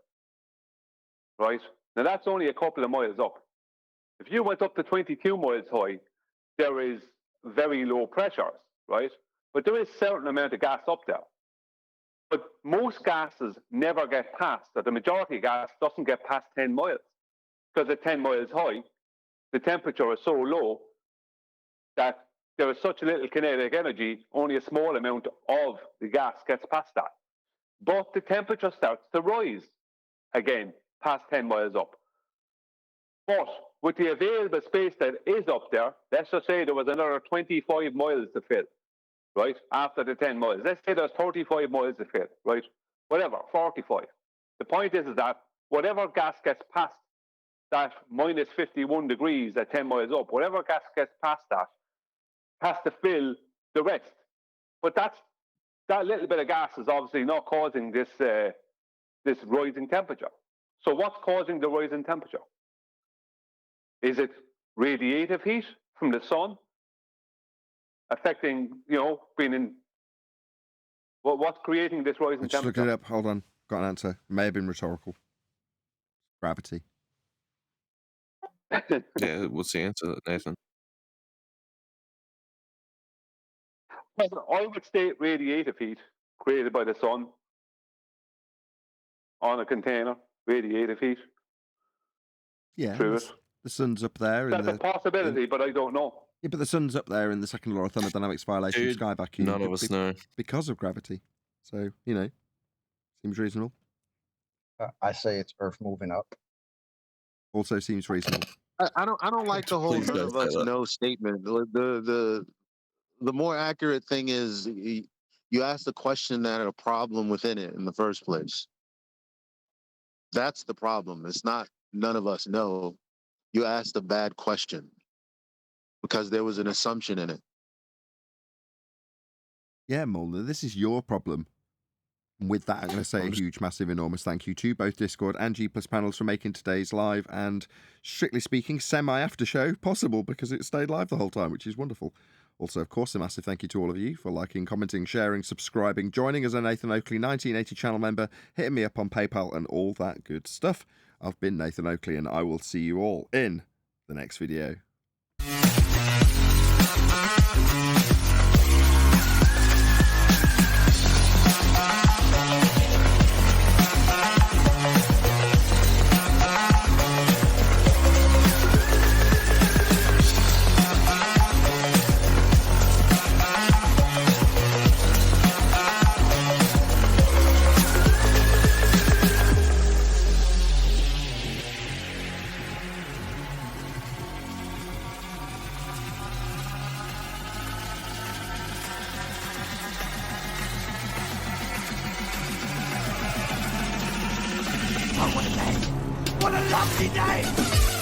right? Now that's only a couple of miles up. If you went up to 22 miles high, there is very low pressures, right? But there is a certain amount of gas up there. But most gases never get past, or the majority of gas doesn't get past 10 miles. Because at 10 miles high, the temperature is so low that there is such little kinetic energy, only a small amount of the gas gets past that. But the temperature starts to rise again past 10 miles up. But with the available space that is up there, let's just say there was another 25 miles to fill, right? After the 10 miles. Let's say there's 35 miles to fill, right? Whatever, 45. The point is that whatever gas gets past that minus 51 degrees at 10 miles up, whatever gas gets past that has to fill the rest. But that little bit of gas is obviously not causing this this rising temperature. So what's causing the rise in temperature? Is it radiative heat from the sun affecting, being in... what's creating this rise in Just temperature? looking it up. Hold on. Got an answer. It may have been rhetorical. Gravity. Yeah, what's the answer, Nathan? Well, I would state radiative heat created by the sun on a container, radiative heat. Yeah. Through it. The sun's up there. That's a possibility, but I don't know. Yeah, but the sun's up there in the second law of thermodynamics violation of Dude, sky vacuum. none of us know. Because of gravity. So, seems reasonable. I say it's Earth moving up. Also seems reasonable. I don't like the whole Please none don't of say us that. know statement. The more accurate thing is you ask the question that had a problem within it in the first place. That's the problem. It's not none of us know. You asked a bad question because there was an assumption in it. Yeah, Mulder, this is your problem. And with that, I'm going to say a huge, massive, enormous thank you to both Discord and G Plus panels for making today's live and, strictly speaking, semi-after show possible because it stayed live the whole time, which is wonderful. Also, of course, a massive thank you to all of you for liking, commenting, sharing, subscribing, joining as a Nathan Oakley 1980 channel member, hitting me up on PayPal and all that good stuff. I've been Nathan Oakley and I will see you all in the next video. What a lovely day!